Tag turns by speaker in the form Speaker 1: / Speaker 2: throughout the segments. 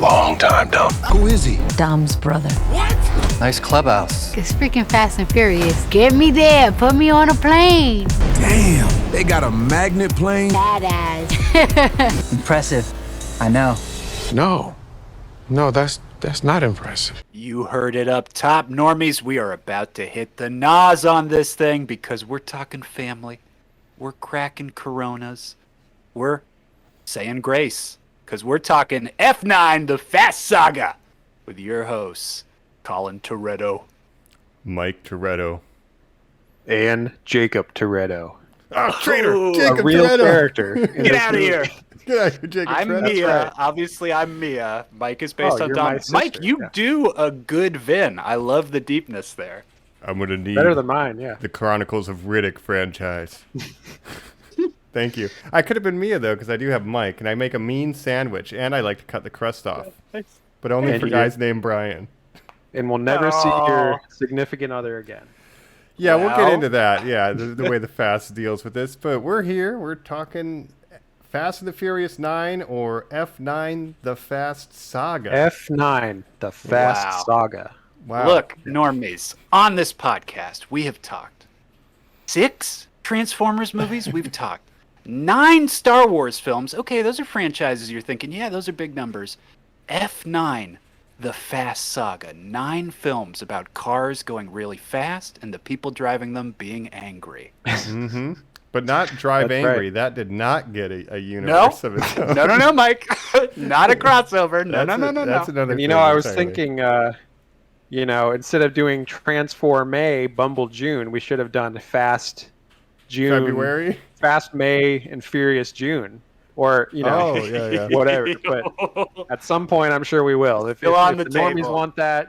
Speaker 1: long time, Dom.
Speaker 2: Who is he?
Speaker 3: Dom's brother.
Speaker 1: What?
Speaker 4: Nice clubhouse.
Speaker 5: It's freaking Fast and Furious. Get me there. Put me on a plane.
Speaker 2: Damn, they got a magnet plane?
Speaker 5: Badass.
Speaker 4: Impressive. I know.
Speaker 1: No, that's not impressive.
Speaker 6: You heard it up top, normies. We are about to hit the nos on this thing because we're talking family. We're cracking Coronas. We're saying grace because we're talking F9, the Fast Saga, with your hosts, Colin Toretto,
Speaker 7: Mike Toretto,
Speaker 8: and Jacob Toretto.
Speaker 7: Oh, traitor! Jacob
Speaker 8: a real
Speaker 7: Toretto.
Speaker 8: character.
Speaker 6: Get out of here.
Speaker 7: Get out of here, Jacob
Speaker 6: I'm
Speaker 7: Toretto.
Speaker 6: Mia.
Speaker 8: right.
Speaker 6: Obviously, I'm Mia. Mike is based on
Speaker 8: you're
Speaker 6: Dom.
Speaker 8: my sister,
Speaker 6: Mike, you
Speaker 8: yeah.
Speaker 6: do a good Vin. I love the deepness there.
Speaker 7: I'm gonna need
Speaker 8: Better than mine, yeah.
Speaker 7: the Chronicles of Riddick franchise. Thank you. I could have been Mia though, because I do have Mike, and I make a mean sandwich, and I like to cut the crust off, but only
Speaker 8: And
Speaker 7: for
Speaker 8: you-
Speaker 7: guys named Brian.
Speaker 8: And we'll never see your significant other again.
Speaker 7: Yeah, we'll get
Speaker 6: Well.
Speaker 7: into that. Yeah, the way the Fast deals with this, but we're here. We're talking Fast and the Furious 9 or F9, the Fast Saga.
Speaker 8: F9, the Fast
Speaker 6: Wow.
Speaker 8: Saga.
Speaker 7: Wow.
Speaker 6: Look, normies, on this podcast, we have talked 6 Transformers movies. We've talked 9 Star Wars films. Okay, those are franchises you're thinking, yeah, those are big numbers. F9, the Fast Saga. 9 films about cars going really fast and the people driving them being angry.
Speaker 7: Mm-hmm. But not Drive
Speaker 8: That's
Speaker 7: Angry.
Speaker 8: right.
Speaker 7: That did not get a universe of its own.
Speaker 6: No, Mike. Not a crossover. No.
Speaker 7: That's another
Speaker 8: And
Speaker 7: thing
Speaker 8: I was
Speaker 7: entirely.
Speaker 8: thinking, instead of doing Transform May, Bumble June, we should have done Fast June,
Speaker 7: February?
Speaker 8: Fast May, and Furious June. Or,
Speaker 7: Oh, yeah.
Speaker 8: whatever. But at some point, I'm sure we will. If
Speaker 6: Still on
Speaker 8: the
Speaker 6: the
Speaker 8: normies
Speaker 6: table.
Speaker 8: want that,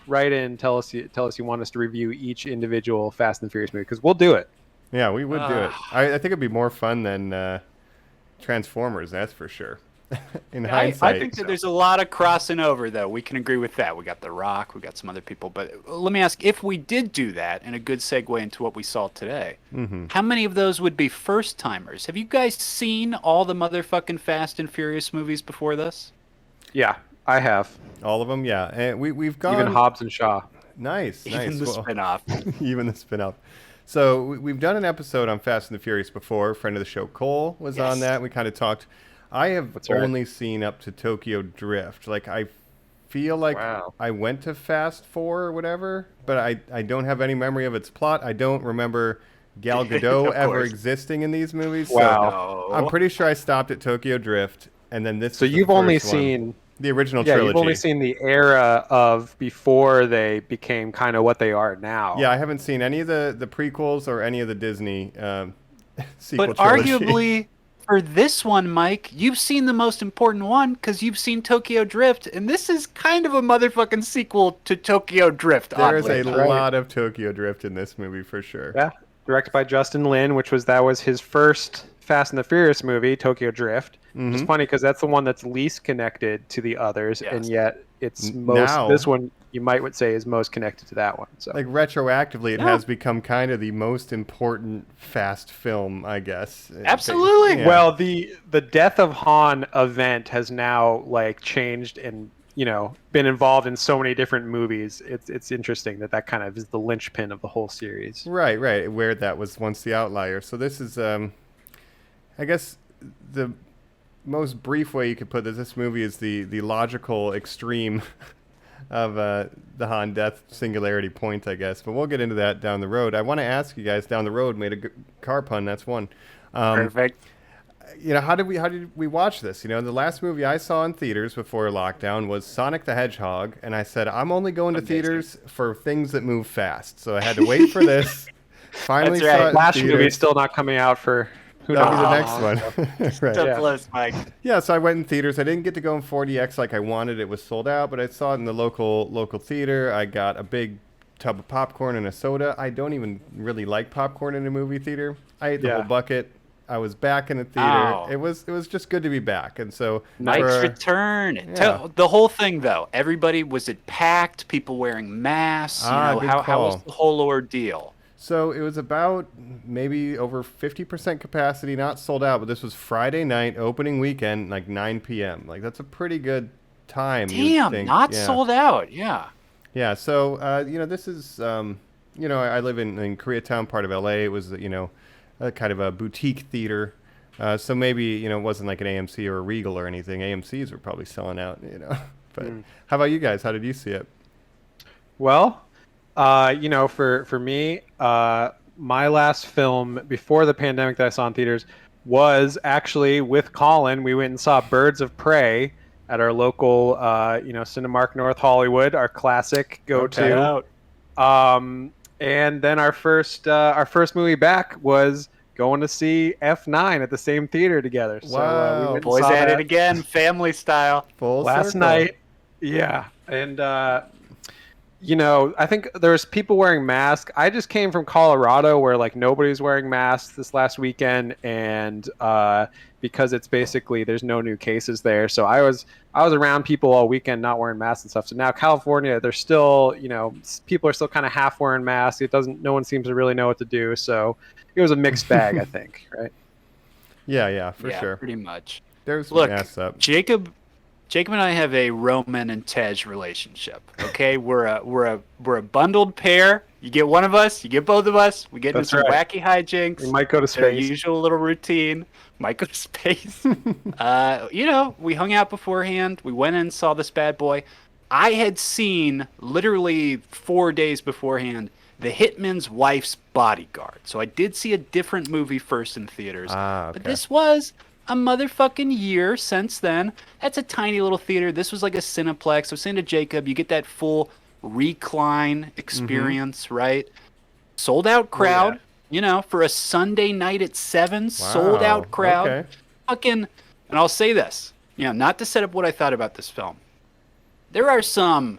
Speaker 8: write in, tell us you want us to review each individual Fast and Furious movie, because we'll do it.
Speaker 7: Yeah, we would do it. I think it'd be more fun than Transformers, that's for sure. In hindsight.
Speaker 6: I think that there's a lot of crossing over, though. We can agree with that. We got The Rock, we got some other people. But let me ask, if we did do that, and a good segue into what we saw today, how many of those would be first-timers? Have you guys seen all the motherfucking Fast and Furious movies before this?
Speaker 8: Yeah, I have.
Speaker 7: All of them, yeah. And we've gone...
Speaker 8: Even Hobbs and Shaw.
Speaker 7: Nice.
Speaker 6: Even the
Speaker 7: Well,
Speaker 6: spin-off.
Speaker 7: even the spin-off. So we've done an episode on Fast and the Furious before. A friend of the show, Cole, was on that. We kind of talked. I have
Speaker 8: That's right.
Speaker 7: only seen up to Tokyo Drift. Like, I feel like
Speaker 8: Wow.
Speaker 7: I went to Fast 4 or whatever, but I don't have any memory of its plot. I don't remember Gal Gadot
Speaker 6: Of
Speaker 7: ever
Speaker 6: course.
Speaker 7: existing in these movies.
Speaker 8: Wow.
Speaker 7: So I'm pretty sure I stopped at Tokyo Drift, and then this
Speaker 8: So
Speaker 7: was the
Speaker 8: you've only
Speaker 7: first one.
Speaker 8: seen...
Speaker 7: The original
Speaker 8: Yeah,
Speaker 7: trilogy.
Speaker 8: you've only seen the era of before they became kind of what they are now.
Speaker 7: Yeah, I haven't seen any of the prequels or any of the Disney sequel
Speaker 6: But
Speaker 7: trilogy.
Speaker 6: arguably, for this one, Mike, you've seen the most important one because you've seen Tokyo Drift, and this is kind of a motherfucking sequel to Tokyo Drift.
Speaker 7: There is
Speaker 6: oddly
Speaker 7: a
Speaker 6: enough.
Speaker 7: lot of Tokyo Drift in this movie for sure.
Speaker 8: Yeah. Directed by Justin Lin, that was his first Fast and the Furious movie, Tokyo Drift. It's funny because that's the one that's least connected to the others, and yet it's
Speaker 7: Now-
Speaker 8: this one you might say is most connected to that one. So
Speaker 7: Like retroactively, it has become kind of the most important Fast film, I guess.
Speaker 6: Absolutely.
Speaker 7: Yeah.
Speaker 8: well, the Death of Han event has now like changed and been involved in so many different movies. It's interesting that kind of is the linchpin of the whole series.
Speaker 7: Right, where that was once the outlier. So this is, I guess, the most brief way you could put this movie is the logical extreme of the Han death singularity point, I guess. But we'll get into that down the road. I want to ask you guys down the road, made a good car pun, that's one.
Speaker 6: Perfect.
Speaker 7: How did we watch this? The last movie I saw in theaters before lockdown was Sonic the Hedgehog, and I said I'm only going to theaters for things that move fast. So I had to wait for this. Finally
Speaker 6: That's right.
Speaker 7: saw it in
Speaker 8: Flash
Speaker 7: theaters.
Speaker 8: movie's still not coming out for who
Speaker 7: That'll
Speaker 8: knows.
Speaker 7: be the
Speaker 8: how
Speaker 7: next
Speaker 8: long.
Speaker 7: one. Right.
Speaker 6: So
Speaker 8: Yeah.
Speaker 6: close, Mike.
Speaker 7: Yeah, so I went in theaters. I didn't get to go in 4DX like I wanted. It was sold out, but I saw it in the local theater. I got a big tub of popcorn and a soda. I don't even really like popcorn in a movie theater. I ate the whole bucket. I was back in the theater.
Speaker 6: Ow.
Speaker 7: It was just good to be back. And so
Speaker 6: Mike's
Speaker 7: for-
Speaker 6: return.
Speaker 7: Yeah.
Speaker 6: The whole thing, though. Everybody, was it packed? People wearing masks?
Speaker 7: Good
Speaker 6: How
Speaker 7: call.
Speaker 6: was the whole ordeal?
Speaker 7: So it was about maybe over 50% capacity, not sold out, but this was Friday night, opening weekend, like 9 p.m. Like that's a pretty good time. you'd
Speaker 6: Damn,
Speaker 7: think,
Speaker 6: not
Speaker 7: yeah.
Speaker 6: sold out. Yeah.
Speaker 7: Yeah, so this is I live in Koreatown, part of LA. It was a kind of a boutique theater, so maybe it wasn't like an AMC or a Regal or anything. AMCs were probably selling out, But how about you guys? How did you see it?
Speaker 8: Well, for me, my last film before the pandemic that I saw in theaters was actually with Colin. We went and saw Birds of Prey at our local, Cinemark North Hollywood, our classic go-to. And then our first movie back was going to see F9 at the same theater together. So
Speaker 7: Wow.
Speaker 8: we went and
Speaker 6: Boys
Speaker 8: saw
Speaker 6: at
Speaker 8: that
Speaker 6: it again, family style.
Speaker 7: Full
Speaker 8: last
Speaker 7: circle.
Speaker 8: night. Yeah, and I think there's people wearing masks. I just came from Colorado where like nobody's wearing masks this last weekend, and because it's basically there's no new cases there. So I was around people all weekend not wearing masks and stuff. So now California, they're still, people are still kind of half wearing masks. No one seems to really know what to do. So it was a mixed bag, I think, right?
Speaker 7: Yeah, for sure.
Speaker 6: Pretty much.
Speaker 7: There's
Speaker 6: Look,
Speaker 7: masks up.
Speaker 6: Jacob and I have a Roman and Tej relationship. Okay, we're a bundled pair. You get one of us, you get both of us. We get into some wacky hijinks.
Speaker 8: We might go to
Speaker 6: Their
Speaker 8: space.
Speaker 6: usual little routine. Might go to space. We hung out beforehand. We went in and saw this bad boy. I had seen literally 4 days beforehand The Hitman's Wife's Bodyguard. So I did see a different movie first in theaters.
Speaker 7: Okay.
Speaker 6: But this was a motherfucking year since then. That's a tiny little theater. This was like a Cineplex. So saying to Jacob, you get that full recline experience, right? Sold out crowd, for a Sunday night at 7, sold out crowd.
Speaker 7: Okay.
Speaker 6: And I'll say this, not to set up what I thought about this film. There are some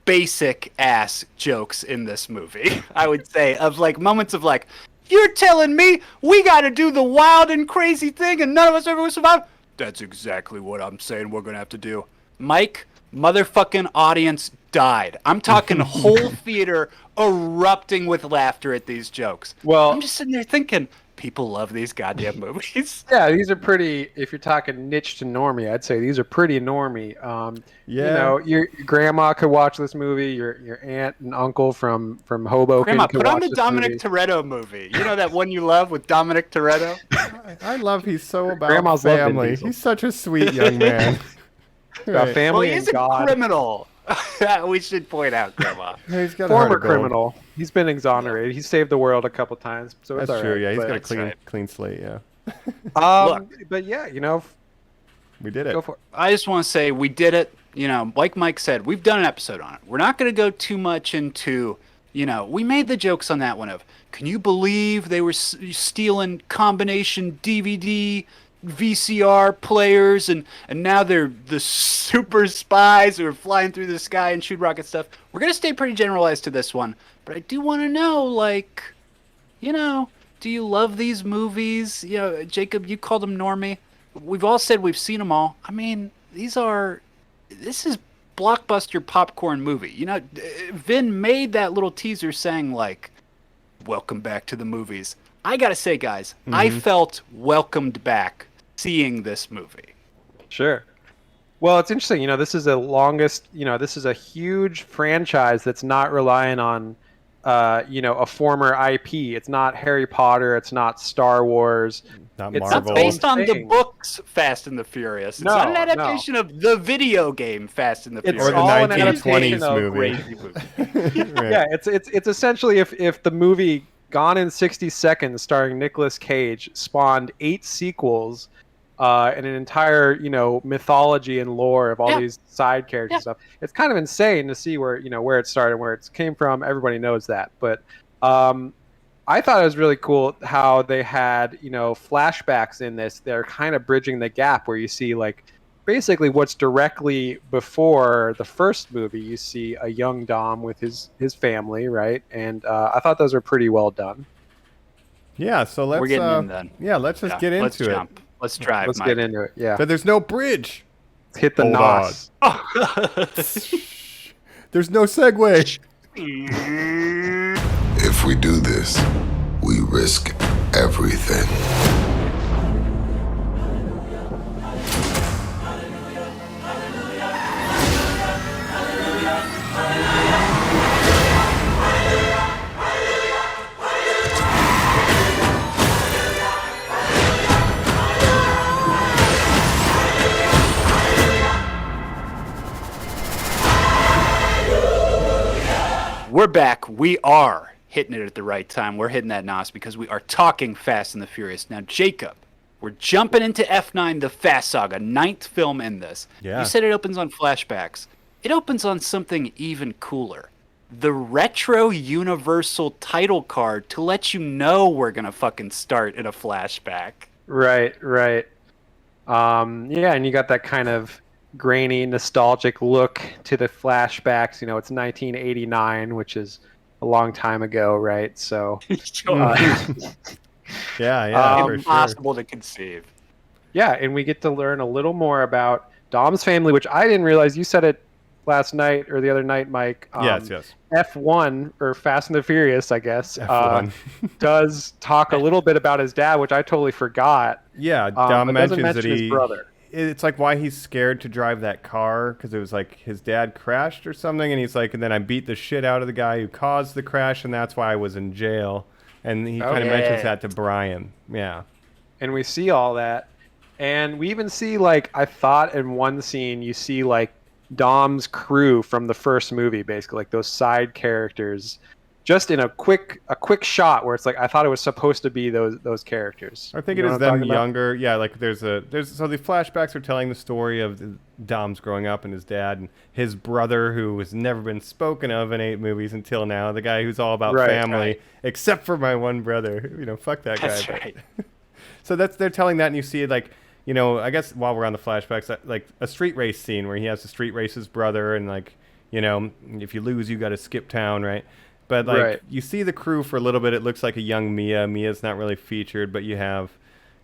Speaker 6: basic ass jokes in this movie, I would say, of like moments of like, you're telling me we got to do the wild and crazy thing and none of us ever will survive? That's exactly what I'm saying we're going to have to do. Mike, motherfucking audience died. I'm talking whole theater erupting with laughter at these jokes.
Speaker 8: Well,
Speaker 6: I'm just sitting there thinking, people love these goddamn movies.
Speaker 8: Yeah, these are pretty. If you're talking niche to normie, I'd say these are pretty normie. Your grandma could watch this movie. Your aunt and uncle from Hoboken.
Speaker 6: Grandma,
Speaker 8: could
Speaker 6: put on
Speaker 8: watch
Speaker 6: the
Speaker 8: this
Speaker 6: Dominic
Speaker 8: movie.
Speaker 6: Toretto movie. You know that one you love with Dominic Toretto?
Speaker 7: I love he's so about
Speaker 8: Grandma's love Vin
Speaker 7: family.
Speaker 8: Diesel.
Speaker 7: He's such a sweet young man.
Speaker 8: About
Speaker 7: Right.
Speaker 8: family
Speaker 6: Well, he's
Speaker 8: and
Speaker 6: a
Speaker 8: God.
Speaker 6: criminal. We should point out, Grandma.
Speaker 7: He's got a heart
Speaker 8: Former
Speaker 7: of gold.
Speaker 8: criminal. He's been exonerated. He saved the world a couple times, so it's
Speaker 7: That's
Speaker 8: all
Speaker 7: true.
Speaker 8: right.
Speaker 7: Yeah, he's
Speaker 8: But,
Speaker 7: got a
Speaker 6: That's
Speaker 7: clean,
Speaker 6: right.
Speaker 7: clean slate. Yeah,
Speaker 8: but yeah,
Speaker 7: we did it.
Speaker 8: go for it.
Speaker 6: I just want to say we did it. Like Mike said, we've done an episode on it. We're not going to go too much into, we made the jokes on that one of, can you believe they were stealing combination DVD, VCR players, and now they're the super spies who are flying through the sky and shoot rocket stuff. We're going to stay pretty generalized to this one, but I do want to know, do you love these movies? Jacob, you called them normie. We've all said we've seen them all. I mean, this is blockbuster popcorn movie. Vin made that little teaser saying welcome back to the movies. I gotta say, guys, I felt welcomed back seeing this movie.
Speaker 8: Sure. Well, it's interesting. This is this is a huge franchise that's not relying on, a former IP. It's not Harry Potter. It's not Star Wars.
Speaker 7: Not
Speaker 8: It's
Speaker 7: Marvel.
Speaker 6: Not based on the
Speaker 8: Thing.
Speaker 6: books Fast and the Furious. It's
Speaker 8: No,
Speaker 6: not an adaptation of the video game Fast and the
Speaker 8: It's
Speaker 6: Furious.
Speaker 7: or the
Speaker 8: all an
Speaker 7: 1920s
Speaker 8: adaptation of
Speaker 7: movie.
Speaker 6: Crazy movie.
Speaker 7: Right.
Speaker 8: Yeah, it's essentially if the movie Gone in 60 Seconds, starring Nicolas Cage, spawned 8 sequels, and an entire mythology and lore of all these side characters and stuff. It's kind of insane to see where it started, where it came from. Everybody knows that, but I thought it was really cool how they had flashbacks in this. They're kind of bridging the gap where you see basically what's directly before the first movie. You see a young Dom with his family, right? And I thought those were pretty well done.
Speaker 7: Yeah, so let's
Speaker 6: We're getting in then.
Speaker 7: Yeah, let's just get
Speaker 6: Let's
Speaker 7: into it.
Speaker 6: jump. Let's drive,
Speaker 8: Let's
Speaker 6: Mike.
Speaker 8: get into it. Yeah,
Speaker 7: But there's no bridge.
Speaker 8: hit the
Speaker 7: Hold
Speaker 8: nos.
Speaker 7: There's no segue.
Speaker 2: If we do this, we risk everything.
Speaker 6: We're back. We are hitting it at the right time. We're hitting that NOS because we are talking Fast and the Furious. Now, Jacob, we're jumping into F9, the Fast Saga, 9th film in this.
Speaker 7: Yeah.
Speaker 6: You said it opens on flashbacks. It opens on something even cooler. The retro universal title card to let you know we're going to fucking start in a flashback.
Speaker 8: Right. Yeah, and you got that kind of grainy, nostalgic look to the flashbacks. You know, it's 1989, which is a long time ago, right? So,
Speaker 7: Yeah, for sure.
Speaker 6: Impossible to conceive.
Speaker 8: yeah, and we get to learn a little more about Dom's family, which I didn't realize. You said it last night or the other night, Mike.
Speaker 7: Yes.
Speaker 8: F1 or Fast and the Furious, I guess,
Speaker 7: F1.
Speaker 8: does talk a little bit about his dad, which I totally forgot.
Speaker 7: Yeah,
Speaker 8: But
Speaker 7: Dom
Speaker 8: doesn't
Speaker 7: mentions that
Speaker 8: mention his brother.
Speaker 7: It's like why he's scared to drive that car because it was like his dad crashed or something, and he's like, and then I beat the shit out of the guy who caused the crash, and that's why I was in jail. And he kind of mentions that to Brian. Yeah.
Speaker 8: And we see all that, and we even see, like, I thought in one scene you see like Dom's crew from the first movie, basically, like those side characters, just in a quick shot where it's like I thought it was supposed to be those characters.
Speaker 7: I think
Speaker 8: You
Speaker 7: it
Speaker 8: know
Speaker 7: is
Speaker 8: what I'm
Speaker 7: them
Speaker 8: talking about?
Speaker 7: younger. Yeah, like so the flashbacks are telling the story of Dom's growing up and his dad and his brother who has never been spoken of in 8 movies until now. The guy who's all about family, except for my one brother. You know, fuck that guy.
Speaker 6: That's right.
Speaker 7: So they're telling that, and you see it like, you know, I guess while we're on the flashbacks, like a street race scene where he has to street race his brother, and like, you know, if you lose, you got to skip town, right? But like you see the crew for a little bit. It looks like a young Mia. Mia's not really featured, but you have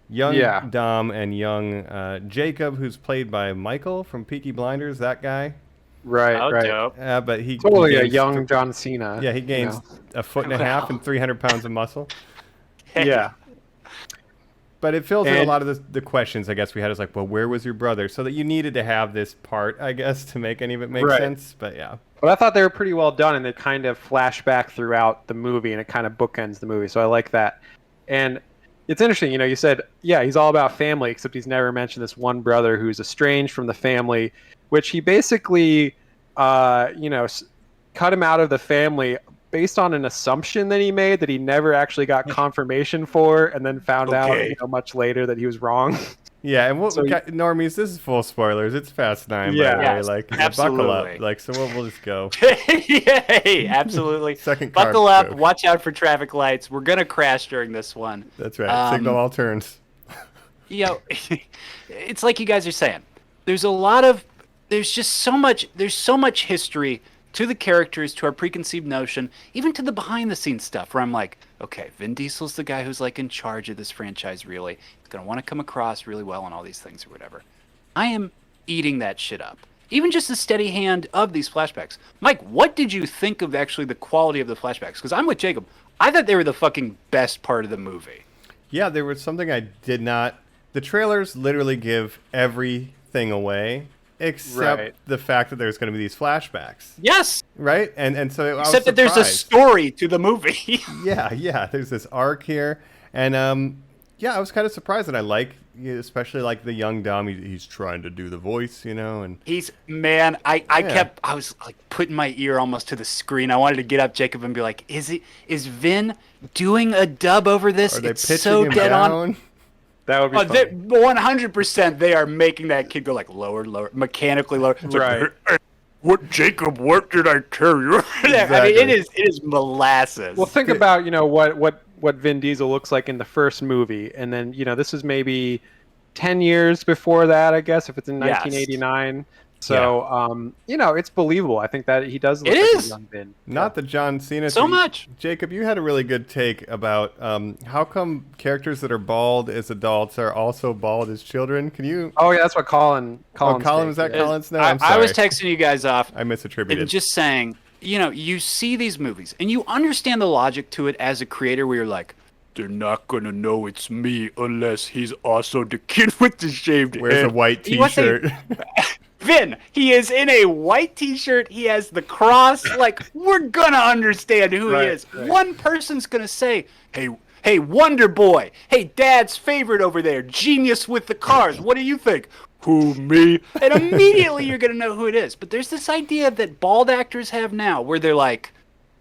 Speaker 7: young Dom and young Jacob, who's played by Michael from Peaky Blinders. That guy.
Speaker 6: How
Speaker 8: Right.
Speaker 6: dope.
Speaker 7: But he
Speaker 8: Totally
Speaker 7: he
Speaker 8: a
Speaker 7: gains
Speaker 8: young John Cena.
Speaker 7: Yeah, he gains a foot and a half and 300 pounds of muscle.
Speaker 8: Yeah.
Speaker 7: But it fills in a
Speaker 8: And-
Speaker 7: lot of the questions, I guess, we had. Is like, well, where was your brother? So that you needed to have this part, I guess, to make any of it make sense. But yeah.
Speaker 8: But I thought they were pretty well done, and they kind of flash back throughout the movie, and it kind of bookends the movie. So I like that. And it's interesting, you know, you said, yeah, he's all about family, except he's never mentioned this one brother who's estranged from the family, which he basically, cut him out of the family based on an assumption that he made that he never actually got confirmation for, and then found out, much later that he was wrong.
Speaker 7: Yeah, and Normies, this is full spoilers. It's Fast 9, by the way.
Speaker 6: Yes,
Speaker 7: Like,
Speaker 6: absolutely.
Speaker 7: buckle up. Like, so we'll just go.
Speaker 6: Yay, absolutely.
Speaker 7: Second car
Speaker 6: Buckle up,
Speaker 7: joke.
Speaker 6: watch out for traffic lights. We're going to crash during this one.
Speaker 7: That's right. Signal all turns.
Speaker 6: You know, it's like you guys are saying. There's just so much history to the characters, to our preconceived notion, even to the behind the scenes stuff where I'm like, okay, Vin Diesel's the guy who's like in charge of this franchise, really. He's going to want to come across really well and all these things or whatever. I am eating that shit up. Even just the steady hand of these flashbacks. Mike, what did you think of actually the quality of the flashbacks? Because I'm with Jacob. I thought they were the fucking best part of the movie.
Speaker 7: Yeah, there was something I did not... The trailers literally give everything away, except the fact that there's going to be these flashbacks.
Speaker 6: Yes.
Speaker 7: Right? And so I was
Speaker 6: Except that there's a
Speaker 7: surprised.
Speaker 6: story to the movie.
Speaker 7: Yeah. There's this arc here. And, I was kind of surprised, and I like, especially like the young Dom. He's trying to do the voice, you know, and
Speaker 6: I was like putting my ear almost to the screen. I wanted to get up Jacob and be like, is Vin doing a dub over this?
Speaker 7: are they
Speaker 6: It's
Speaker 7: pitching
Speaker 6: so
Speaker 7: him
Speaker 6: dead
Speaker 7: down?
Speaker 6: on.
Speaker 8: That would be funny.
Speaker 6: 100% they are making that kid go like lower, mechanically lower. It's like, what, Jacob, what did I tell you? I mean, it is molasses.
Speaker 8: Well, think about, what Vin Diesel looks like in the first movie, and then, this is maybe 10 years before that, I guess, if it's in 1989. So, it's believable. I think that he does look like a young Vin.
Speaker 7: Not the John Cena.
Speaker 6: So much.
Speaker 7: Jacob, you had a really good take about how come characters that are bald as adults are also bald as children. Can you...
Speaker 8: Oh, yeah, that's what Colin
Speaker 7: was that Colin's name? I'm
Speaker 6: I was
Speaker 7: sorry.
Speaker 6: texting you guys off.
Speaker 7: I misattributed.
Speaker 6: And just saying, you see these movies and you understand the logic to it as a creator where you're like, they're not going to know it's me unless he's also the kid with the shaved head.
Speaker 7: Wears a white t-shirt.
Speaker 6: Vin, he is in a white t-shirt. He has the cross. Like, we're going to understand who he is.
Speaker 8: Right.
Speaker 6: One person's going to say, hey, Wonder Boy. Hey, Dad's favorite over there. Genius with the cars. What do you think? Who, me? And immediately you're going to know who it is. But there's this idea that bald actors have now where they're like,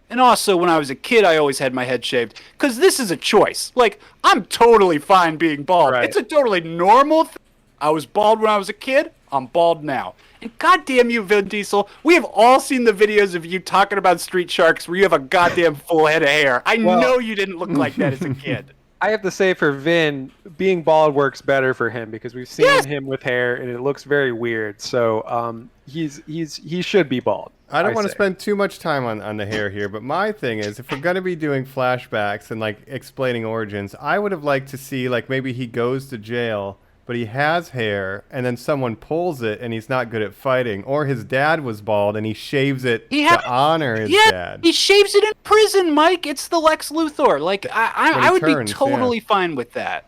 Speaker 6: And also, when I was a kid, I always had my head shaved. Because this is a choice. Like, I'm totally fine being bald.
Speaker 8: Right.
Speaker 6: It's a totally normal thing. I was bald when I was a kid. I'm bald now. And goddamn you, Vin Diesel. We have all seen the videos of you talking about Street Sharks where you have a goddamn full head of hair. I know you didn't look like that as a kid.
Speaker 8: I have to say, for Vin, being bald works better for him because we've seen him with hair and it looks very weird. So he should be bald.
Speaker 7: I don't want to spend too much time on the hair here, but my thing is, if we're going to be doing flashbacks and like explaining origins, I would have liked to see like maybe he goes to jail, but he has hair, and then someone pulls it, and he's not good at fighting. Or his dad was bald, and he shaves it to honor his dad.
Speaker 6: He shaves it in prison, Mike. It's the Lex Luthor. Like, I would be totally fine with that.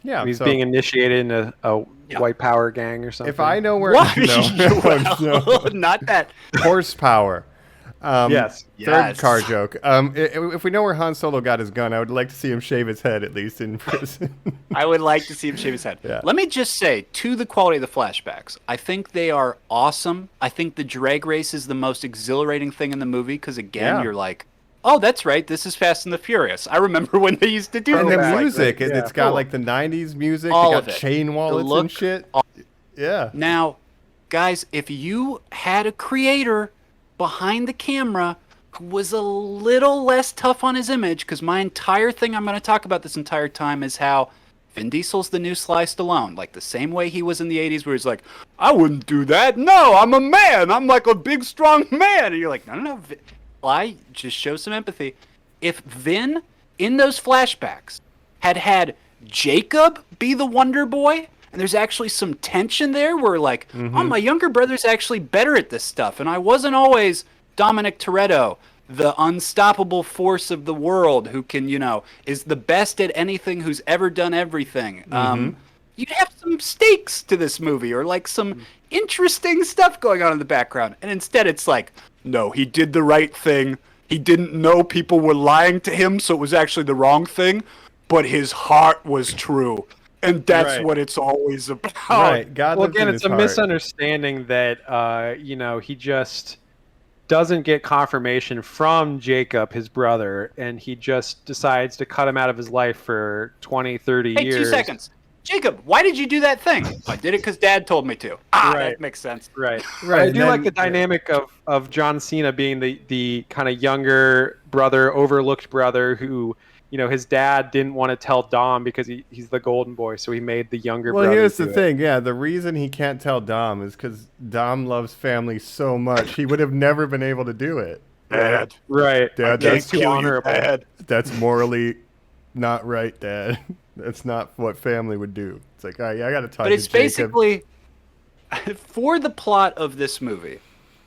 Speaker 7: Yeah,
Speaker 8: he's being initiated in a white power gang or something.
Speaker 7: If I know where...
Speaker 6: No, not that.
Speaker 7: Horsepower.
Speaker 8: Yes.
Speaker 7: Third car joke. If we know where Han Solo got his gun, I would like to see him shave his head, at least in prison.
Speaker 6: I would like to see him shave his head.
Speaker 7: Yeah.
Speaker 6: Let me just say, to the quality of the flashbacks, I think they are awesome. I think the drag race is the most exhilarating thing in the movie, because again, you're like, oh, that's right, this is Fast and the Furious. I remember when they used to do
Speaker 7: and
Speaker 6: that.
Speaker 7: the music, it's got like the 90s music.
Speaker 6: All
Speaker 7: they
Speaker 6: of
Speaker 7: got
Speaker 6: it.
Speaker 7: chain wallets and shit. Yeah.
Speaker 6: Now, guys, if you had a creator behind the camera who was a little less tough on his image, because my entire thing I'm going to talk about this entire time is how Vin Diesel's the new Sly Stallone. Like the same way he was in the 80s where he's like, I wouldn't do that. No, I'm a man. I'm like a big, strong man. And you're like, no. Sly, just show some empathy. If Vin, in those flashbacks, had Jacob be the Wonder Boy, and there's actually some tension there where like, oh, my younger brother's actually better at this stuff, and I wasn't always Dominic Toretto, the unstoppable force of the world who can, is the best at anything, who's ever done everything. You'd have some stakes to this movie, or like some interesting stuff going on in the background. And instead it's like, no, he did the right thing. He didn't know people were lying to him, so it was actually the wrong thing, but his heart was true. And that's what it's always about.
Speaker 7: Right. God
Speaker 8: well,
Speaker 7: lives
Speaker 8: again,
Speaker 7: in
Speaker 8: it's
Speaker 7: his
Speaker 8: a
Speaker 7: heart.
Speaker 8: misunderstanding that, he just doesn't get confirmation from Jacob, his brother, and he just decides to cut him out of his life for 20, 30
Speaker 6: Hey,
Speaker 8: years.
Speaker 6: 2 seconds. Jacob, why did you do that thing? I did it because Dad told me to. That makes sense.
Speaker 8: Right.
Speaker 7: Right.
Speaker 8: I do like the dynamic of John Cena being the kind of younger brother, overlooked brother who, his dad didn't want to tell Dom because he's the golden boy, so he made the younger brother.
Speaker 7: Well, here's the
Speaker 8: do it.
Speaker 7: thing. Yeah, the reason he can't tell Dom is because Dom loves family so much. He would have never been able to do it.
Speaker 6: Dad.
Speaker 8: Right.
Speaker 7: Dad,
Speaker 8: That's too honorable.
Speaker 7: That's morally not right, Dad. That's not what family would do. It's like, all right, I got to talk to
Speaker 6: But it's
Speaker 7: Jacob.
Speaker 6: basically, for the plot of this movie,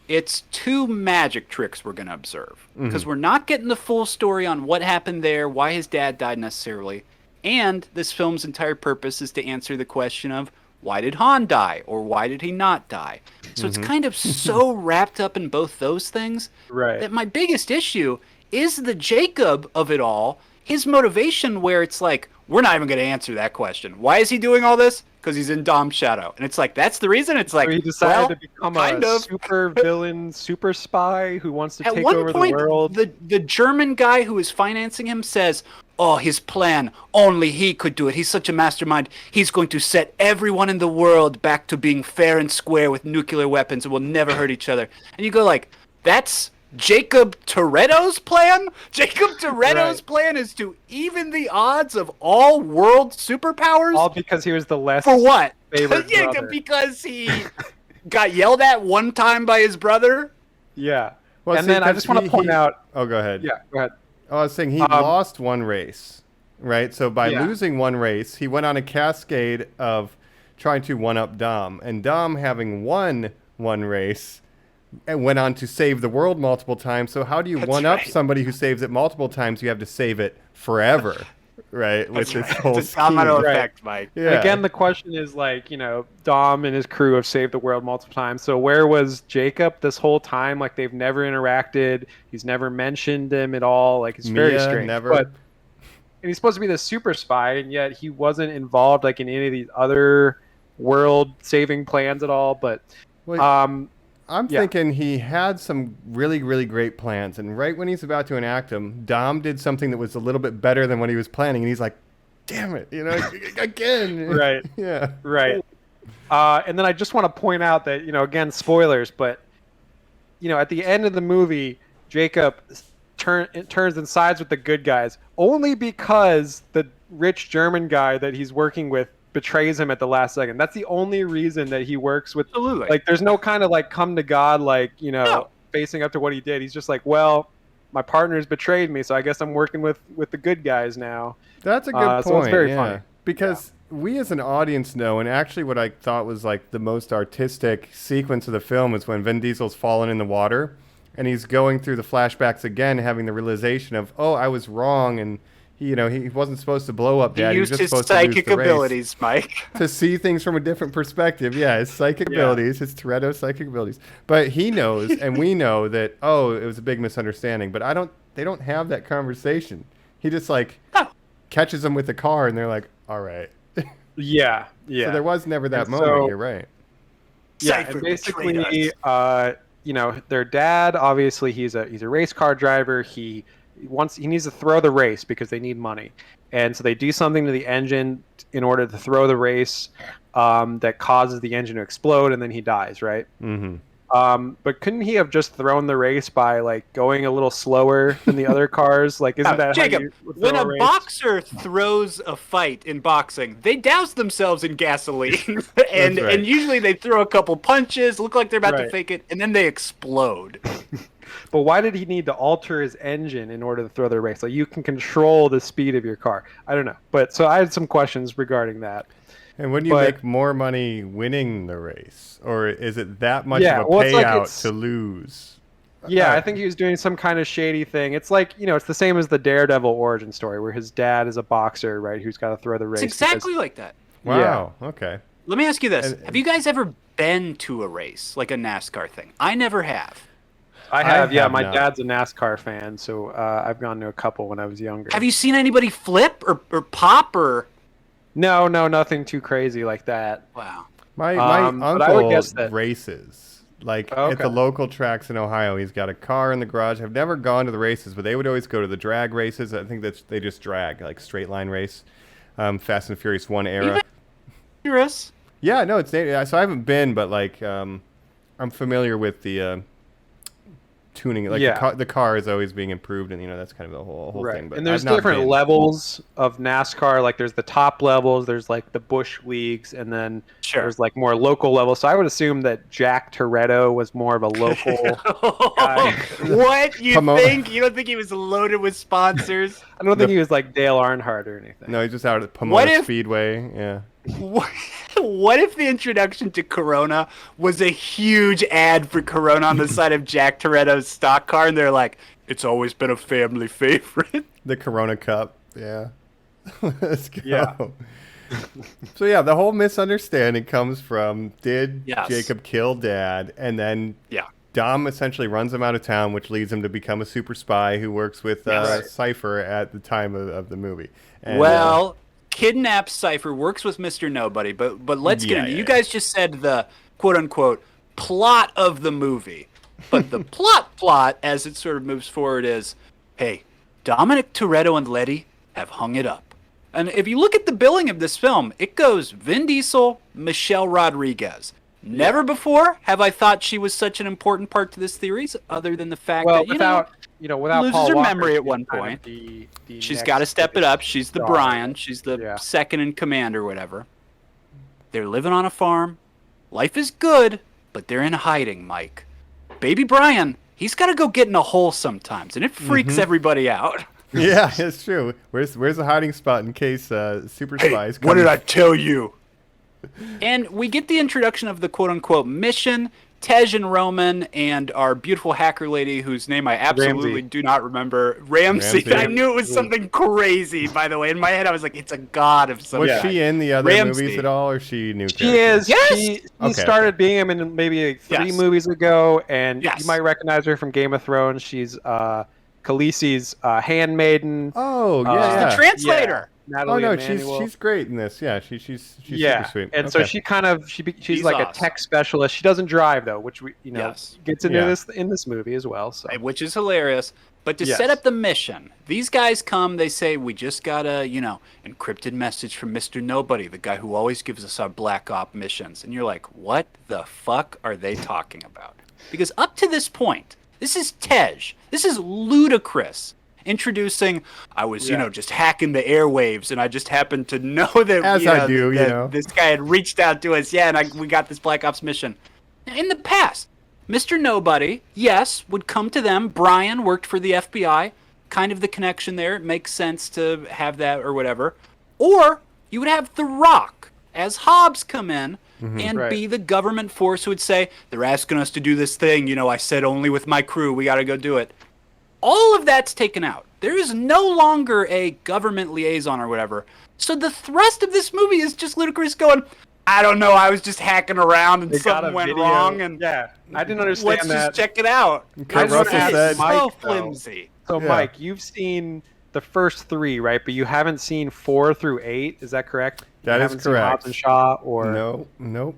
Speaker 6: it's 2 magic tricks we're going to observe. Because we're not getting the full story on what happened there, why his dad died necessarily. And this film's entire purpose is to answer the question of, why did Han die? Or why did he not die? So it's kind of so wrapped up in both those things that my biggest issue is the Jacob of it all, his motivation, where it's like, we're not even going to answer that question. Why is he doing all this? Because he's in Dom's shadow. And it's like, that's the reason? It's like,
Speaker 8: So he decided to become a
Speaker 6: of.
Speaker 8: super villain, super spy who wants to
Speaker 6: At
Speaker 8: take
Speaker 6: one
Speaker 8: over
Speaker 6: point,
Speaker 8: the world.
Speaker 6: the German guy who is financing him says, oh, his plan, only he could do it. He's such a mastermind. He's going to set everyone in the world back to being fair and square with nuclear weapons and will never hurt each other. And you go like, that's Jacob Toretto's plan? Jacob Toretto's plan is to even the odds of all world superpowers?
Speaker 8: All because he was the less
Speaker 6: For what?
Speaker 8: favorite
Speaker 6: Yeah,
Speaker 8: brother.
Speaker 6: because he got yelled at one time by his brother?
Speaker 8: Yeah.
Speaker 7: Well,
Speaker 8: and
Speaker 7: see,
Speaker 8: then I just want to point out...
Speaker 7: Oh, go ahead.
Speaker 8: Yeah, go ahead.
Speaker 7: Oh, I was saying he lost one race, right? So by losing one race, he went on a cascade of trying to one-up Dom. And Dom, having won one race, and went on to save the world multiple times. So how do you one-up somebody who saves it multiple times? You have to save it forever, right? With this whole
Speaker 6: It's a domino
Speaker 7: scheme.
Speaker 6: effect, Mike.
Speaker 7: Yeah.
Speaker 8: Again, the question is like, Dom and his crew have saved the world multiple times. So where was Jacob this whole time? Like they've never interacted. He's never mentioned him at all. Like it's very strange.
Speaker 7: Never.
Speaker 8: But, and he's supposed to be the super spy, and yet he wasn't involved like in any of these other world saving plans at all. But
Speaker 7: I'm thinking he had some really, really great plans, and right when he's about to enact them, Dom did something that was a little bit better than what he was planning, and he's like, damn it, again.
Speaker 8: Right.
Speaker 7: Yeah.
Speaker 8: Right. And then I just want to point out that, again, spoilers, but, at the end of the movie, Jacob turns and sides with the good guys only because the rich German guy that he's working with betrays him at the last second. That's the only reason that he works with.
Speaker 6: Absolutely.
Speaker 8: Like, there's no kind of come to God, facing up to what he did. He's just like, well, my partner's betrayed me, so I guess I'm working with the good guys now.
Speaker 7: That's a good point.
Speaker 8: So it's very funny.
Speaker 7: Because we as an audience know, and actually what I thought was like the most artistic sequence of the film is when Vin Diesel's fallen in the water and he's going through the flashbacks again, having the realization of, oh, I was wrong, and he wasn't supposed to blow up Dad.
Speaker 6: He used
Speaker 7: was
Speaker 6: his
Speaker 7: just supposed to
Speaker 6: psychic
Speaker 7: lose the race.
Speaker 6: abilities, Mike.
Speaker 7: To see things from a different perspective. Yeah, his psychic abilities, his Toretto psychic abilities. But he knows, and we know that, oh, it was a big misunderstanding. But they don't have that conversation. He just catches them with the car, and they're like, all right.
Speaker 8: Yeah.
Speaker 7: So there was never that moment. You're right.
Speaker 8: Yeah, and basically, their dad, obviously, he's a race car driver. He needs to throw the race because they need money, and so they do something to the engine in order to throw the race that causes the engine to explode, and then he dies. Right. Mm-hmm. But couldn't he have just thrown the race by going a little slower than the other cars? Isn't that
Speaker 6: Jacob,
Speaker 8: how you would
Speaker 6: when
Speaker 8: throw
Speaker 6: a
Speaker 8: race?
Speaker 6: boxer throws a fight in boxing, they douse themselves in gasoline, and usually they throw a couple punches, look like they're about to fake it, and then they explode.
Speaker 8: But why did he need to alter his engine in order to throw the race? You can control the speed of your car. I don't know. But so I had some questions regarding that.
Speaker 7: And wouldn't you make more money winning the race? Or is it that much of a payout to lose?
Speaker 8: Yeah, I think he was doing some kind of shady thing. It's it's the same as the Daredevil origin story where his dad is a boxer, right, who's got to throw the race.
Speaker 6: It's exactly like that.
Speaker 7: Wow, okay.
Speaker 6: Let me ask you this. Have you guys ever been to a race, like a NASCAR thing? I never have.
Speaker 8: I have, yeah. My dad's a NASCAR fan, so I've gone to a couple when I was younger.
Speaker 6: Have you seen anybody flip or pop or...
Speaker 8: No, nothing too crazy like that.
Speaker 6: Wow.
Speaker 7: My uncle races, at the local tracks in Ohio. He's got a car in the garage. I've never gone to the races, but they would always go to the drag races. I think they just drag, straight line race. Fast and Furious 1 era.
Speaker 6: Furious?
Speaker 7: Yeah, no, so I haven't been, but I'm familiar with the tuning. The car is always being improved, and that's kind of the whole thing. But
Speaker 8: and there's different levels of NASCAR. There's the top levels. There's the Busch leagues, and then there's more local levels. So I would assume that Jack Toretto was more of a local guy.
Speaker 6: What you think? You don't think he was loaded with sponsors?
Speaker 8: I don't think he was like Dale Earnhardt or anything.
Speaker 7: No, he's just out at Pomona Speedway. Yeah.
Speaker 6: What if the introduction to Corona was a huge ad for Corona on the side of Jack Toretto's stock car, and they're like, it's always been a family favorite?
Speaker 7: The Corona Cup, yeah. Let's go.
Speaker 8: Yeah.
Speaker 7: So, the whole misunderstanding comes from, did Jacob kill Dad? And then Dom essentially runs him out of town, which leads him to become a super spy who works with Cypher at the time of the movie. And,
Speaker 6: kidnaps Cypher, works with Mr. Nobody, but let's get into it. You guys just said the quote-unquote plot of the movie. But the plot, as it sort of moves forward, is, hey, Dominic Toretto and Letty have hung it up. And if you look at the billing of this film, it goes Vin Diesel, Michelle Rodriguez. Never before have I thought she was such an important part to this series, other than the fact that,
Speaker 8: without
Speaker 6: loses
Speaker 8: Paul
Speaker 6: her
Speaker 8: Walker,
Speaker 6: memory at one point. She's got to step it up. She's the Brian. She's the second in command or whatever. They're living on a farm. Life is good, but they're in hiding, Mike. Baby Brian, he's got to go get in a hole sometimes, and it freaks everybody out.
Speaker 7: Yeah, it's true. Where's the hiding spot in case super spies come?
Speaker 6: What did I tell you? And we get the introduction of the quote-unquote mission. Tej and Roman and our beautiful hacker lady, whose name I absolutely do not remember. Ramsey. I knew it was something crazy, by the way. In my head, I was like, it's a god of some
Speaker 7: Was she in the other movies at all, or she new character?
Speaker 8: She is.
Speaker 6: Yes!
Speaker 8: She started being him in maybe 3 movies ago, and you might recognize her from Game of Thrones. She's Khaleesi's handmaiden.
Speaker 7: Oh, yeah.
Speaker 6: The translator.
Speaker 8: Natalie Emmanuel.
Speaker 7: she's great in this. Yeah, she's
Speaker 8: yeah,
Speaker 7: super sweet.
Speaker 8: and so she kind of she's
Speaker 6: She's
Speaker 8: like
Speaker 6: awesome.
Speaker 8: a tech specialist. She doesn't drive though, which we
Speaker 6: Yes.
Speaker 8: gets into
Speaker 7: Yeah.
Speaker 8: this in this movie as well. So
Speaker 6: Which is hilarious. But to
Speaker 8: Yes.
Speaker 6: set up the mission, these guys come, they say, we just got a, encrypted message from Mr. Nobody, the guy who always gives us our Black Op missions. And you're like, what the fuck are they talking about? Because up to this point, this is Tej. This is ludicrous. Introducing, I was, just hacking the airwaves, and I just happened to know that,
Speaker 7: As I do,
Speaker 6: that this guy had reached out to us. Yeah, and we got this Black Ops mission. In the past, Mr. Nobody, yes, would come to them. Brian worked for the FBI. Kind of the connection there. It makes sense to have that or whatever. Or you would have The Rock as Hobbs come in and
Speaker 8: Right.
Speaker 6: be the government force who would say, they're asking us to do this thing. I said only with my crew. We got to go do it. All of that's taken out. There is no longer a government liaison or whatever. So the thrust of this movie is just Ludacris going, I don't know, I was just hacking around and
Speaker 8: They got
Speaker 6: something
Speaker 8: a
Speaker 6: went
Speaker 8: video.
Speaker 6: wrong. And
Speaker 8: Yeah, I didn't understand
Speaker 6: let's
Speaker 8: that.
Speaker 6: just check it out.
Speaker 7: Kurt
Speaker 8: I just
Speaker 7: Russell
Speaker 8: asked
Speaker 7: said,
Speaker 8: Mike,
Speaker 6: so
Speaker 8: though.
Speaker 6: flimsy.
Speaker 8: So
Speaker 7: Yeah.
Speaker 8: Mike, you've seen the first 3, right? But you haven't seen 4 through 8. Is that correct?
Speaker 7: That
Speaker 8: you
Speaker 7: is
Speaker 8: haven't seen
Speaker 7: correct.
Speaker 8: Hobbs and Shaw or
Speaker 7: Nope.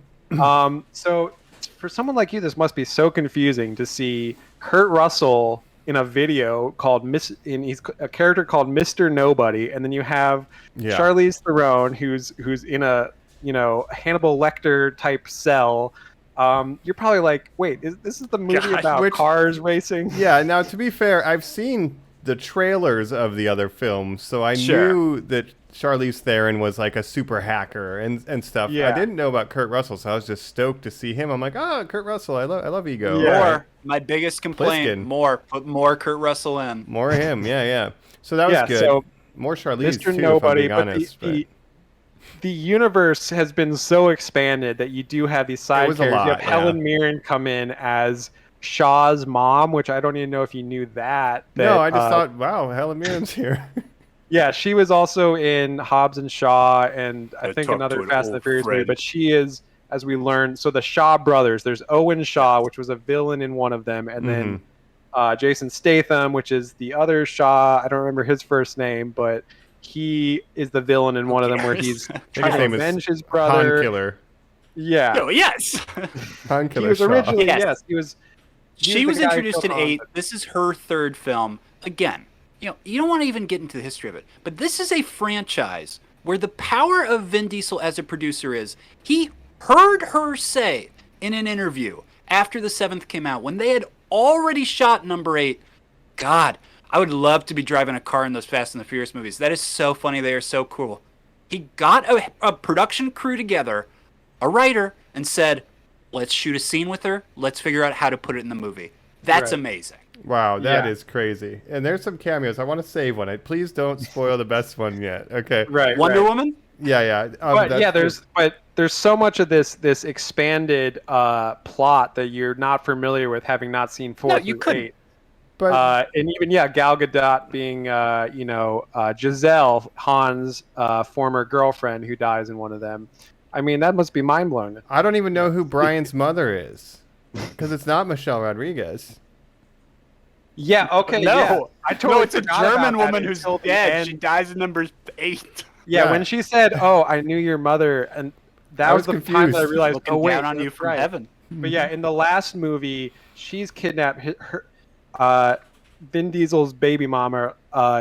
Speaker 8: So for someone like you, this must be so confusing to see Kurt Russell in a video called he's a character called Mr. Nobody, and then you have
Speaker 7: Yeah.
Speaker 8: Charlize Theron who's in a Hannibal Lecter type cell. You're probably like, wait, this is the movie
Speaker 6: Gosh,
Speaker 8: about cars racing?
Speaker 7: Yeah, now to be fair, I've seen the trailers of the other films, so I
Speaker 6: Sure.
Speaker 7: knew that Charlize Theron was like a super hacker and stuff.
Speaker 8: Yeah.
Speaker 7: I didn't know about Kurt Russell, so I was just stoked to see him. I'm like, Kurt Russell, I love Ego.
Speaker 8: Yeah.
Speaker 7: All right.
Speaker 6: Or my biggest complaint,
Speaker 7: Pliskin.
Speaker 6: put more Kurt Russell in.
Speaker 7: More of him, yeah. So that was
Speaker 8: Yeah,
Speaker 7: good.
Speaker 8: so
Speaker 7: More Charlize
Speaker 8: Mr.
Speaker 7: too,
Speaker 8: Nobody,
Speaker 7: if I'm being honest.
Speaker 8: but the universe has been so expanded that you do have these side
Speaker 7: It was a
Speaker 8: characters. You
Speaker 7: lot,
Speaker 8: have Helen Mirren come in as Shaw's mom, which I don't even know if you knew that.
Speaker 7: No, I just thought, wow, Helen Mirren's here.
Speaker 8: Yeah, she was also in Hobbs and Shaw, and I think
Speaker 6: talked
Speaker 8: another
Speaker 6: to an
Speaker 8: Fast and the
Speaker 6: old
Speaker 8: Furious movie.
Speaker 6: friend.
Speaker 8: But she is, as we learned, so the Shaw brothers. There's Owen Shaw, which was a villain in one of them, and then Jason Statham, which is the other Shaw. I don't remember his first name, but he is the villain in one of them where he's trying to
Speaker 7: name is
Speaker 8: avenge his
Speaker 7: Han
Speaker 8: brother.
Speaker 7: Killer.
Speaker 8: Yeah,
Speaker 6: Oh, yes.
Speaker 7: Han
Speaker 8: he
Speaker 7: Killer
Speaker 8: was
Speaker 7: Shaw.
Speaker 8: originally
Speaker 6: Yes.
Speaker 8: he was.
Speaker 6: She was
Speaker 8: the guy who
Speaker 6: introduced in
Speaker 8: killed Han.
Speaker 6: 8. This is her third film. Again, you don't want to even get into the history of it, but this is a franchise where the power of Vin Diesel as a producer is he heard her say in an interview after the 7th came out, when they had already shot number 8, God, I would love to be driving a car in those Fast and the Furious movies. That is so funny. They are so cool. He got a production crew together, a writer, and said, let's shoot a scene with her. Let's figure out how to put it in the movie. That's
Speaker 8: Right.
Speaker 6: amazing.
Speaker 7: Wow, that is
Speaker 8: Yeah.
Speaker 7: crazy. And there's some cameos. I want to save one. Please don't spoil the best one yet. Okay.
Speaker 8: Right,
Speaker 6: Wonder
Speaker 8: right.
Speaker 6: Woman?
Speaker 7: Yeah.
Speaker 8: But yeah, there's so much of this expanded plot that you're not familiar with, having not seen 4
Speaker 6: No,
Speaker 8: through
Speaker 6: you couldn't.
Speaker 8: 8.
Speaker 7: But
Speaker 8: And even Gal Gadot being Giselle, Han's former girlfriend who dies in one of them. I mean, that must be mind blowing.
Speaker 7: I don't even know who Brian's mother is, because it's not Michelle Rodriguez.
Speaker 8: Yeah. Okay.
Speaker 6: No.
Speaker 8: Yeah. I totally
Speaker 6: No, it's a
Speaker 8: forgot about
Speaker 6: German
Speaker 8: that
Speaker 6: woman who's
Speaker 8: until the
Speaker 6: dead.
Speaker 8: end.
Speaker 6: She dies in number 8.
Speaker 8: Yeah,
Speaker 7: Yeah.
Speaker 8: when she said, "Oh, I knew your mother," and that
Speaker 7: I
Speaker 8: was
Speaker 7: was
Speaker 8: the time that I
Speaker 7: confused.
Speaker 8: realized,
Speaker 6: Looking
Speaker 8: "Oh wait,
Speaker 6: down on you
Speaker 8: that's
Speaker 6: from
Speaker 8: right."
Speaker 6: heaven.
Speaker 8: But yeah, in the last movie, she's kidnapped. Vin Diesel's baby mama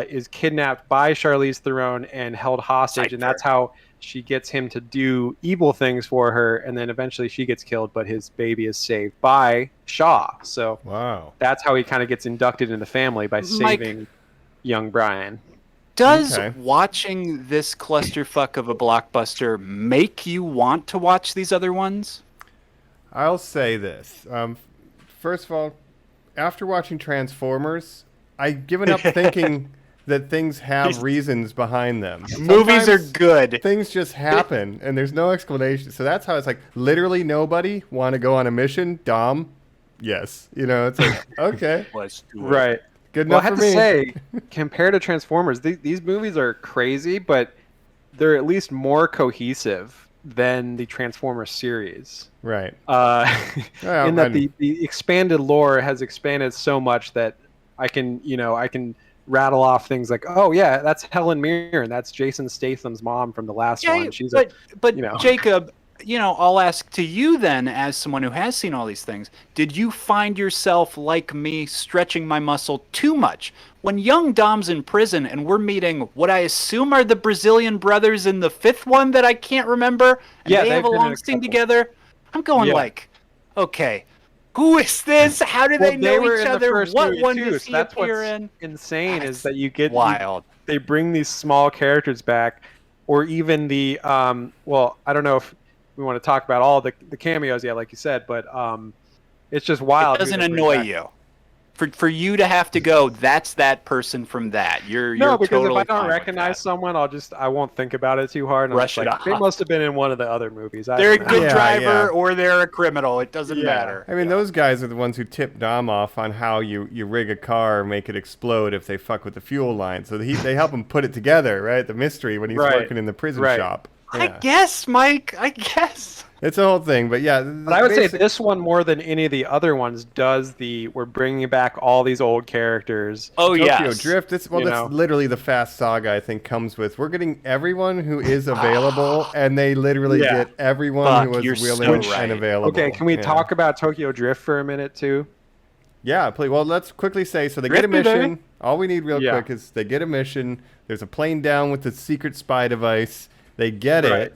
Speaker 8: is kidnapped by Charlize Theron and held hostage, and that's how she gets him to do evil things for her. And then eventually she gets killed, but his baby is saved by Shaw. So
Speaker 7: Wow.
Speaker 8: that's how he kind of gets inducted in the family by saving young Brian.
Speaker 6: Does
Speaker 7: Okay.
Speaker 6: watching this clusterfuck of a blockbuster make you want to watch these other ones?
Speaker 7: I'll say this. First of all, after watching Transformers, I've given up thinking that things have reasons behind them.
Speaker 6: Movies are
Speaker 7: Sometimes
Speaker 6: good.
Speaker 7: Things just happen, and there's no explanation. So that's how it's like, literally nobody want to go on a mission? Dom? Yes. It's like, okay.
Speaker 6: Let's do it.
Speaker 8: Right.
Speaker 7: Good
Speaker 8: Well,
Speaker 7: enough
Speaker 8: I have
Speaker 7: for
Speaker 8: to
Speaker 7: me.
Speaker 8: say, compared to Transformers, these movies are crazy, but they're at least more cohesive than the Transformers series.
Speaker 7: Right.
Speaker 8: In that the expanded lore has expanded so much that I can rattle off things like, oh yeah, that's Helen Mirren, that's Jason Statham's mom from the last one. She's
Speaker 6: but
Speaker 8: you know.
Speaker 6: Jacob, I'll ask to you then, as someone who has seen all these things, did you find yourself, like me, stretching my muscle too much? When young Dom's in prison and we're meeting what I assume are the Brazilian brothers in the fifth one that I can't remember, and they have a long scene together, I'm going like, okay, who is this? How do they know each other? What one does he appear in?
Speaker 8: Insane is that you get
Speaker 6: wild.
Speaker 8: They bring these small characters back, or even the well, I don't know if we want to talk about all the cameos yet, like you said, but it's just wild.
Speaker 6: It doesn't annoy you. For you to have to go, that's that person from that. You're
Speaker 8: because
Speaker 6: totally
Speaker 8: if I don't recognize someone, I won't think about it too hard. And
Speaker 6: Brush it off.
Speaker 8: They must have been in one of the other movies.
Speaker 6: They're a good driver or they're a criminal. It doesn't matter.
Speaker 7: I mean, those guys are the ones who tip Dom off on how you rig a car and make it explode if they fuck with the fuel line. So they help him put it together, right? The mystery when he's working in the prison shop. Yeah.
Speaker 6: I guess, Mike. I guess.
Speaker 7: It's a whole thing, but yeah.
Speaker 8: But I would say this one, more than any of the other ones, we're bringing back all these old characters.
Speaker 6: Oh,
Speaker 7: Tokyo Drift. That's literally the Fast Saga, I think, comes with. We're getting everyone who is available, and they literally get everyone who was willing and available.
Speaker 8: Okay, can we talk about Tokyo Drift for a minute, too?
Speaker 7: Yeah, please. Well, let's quickly say, so they get a mission. All we need real quick is they get a mission. There's a plane down with the secret spy device. They get it.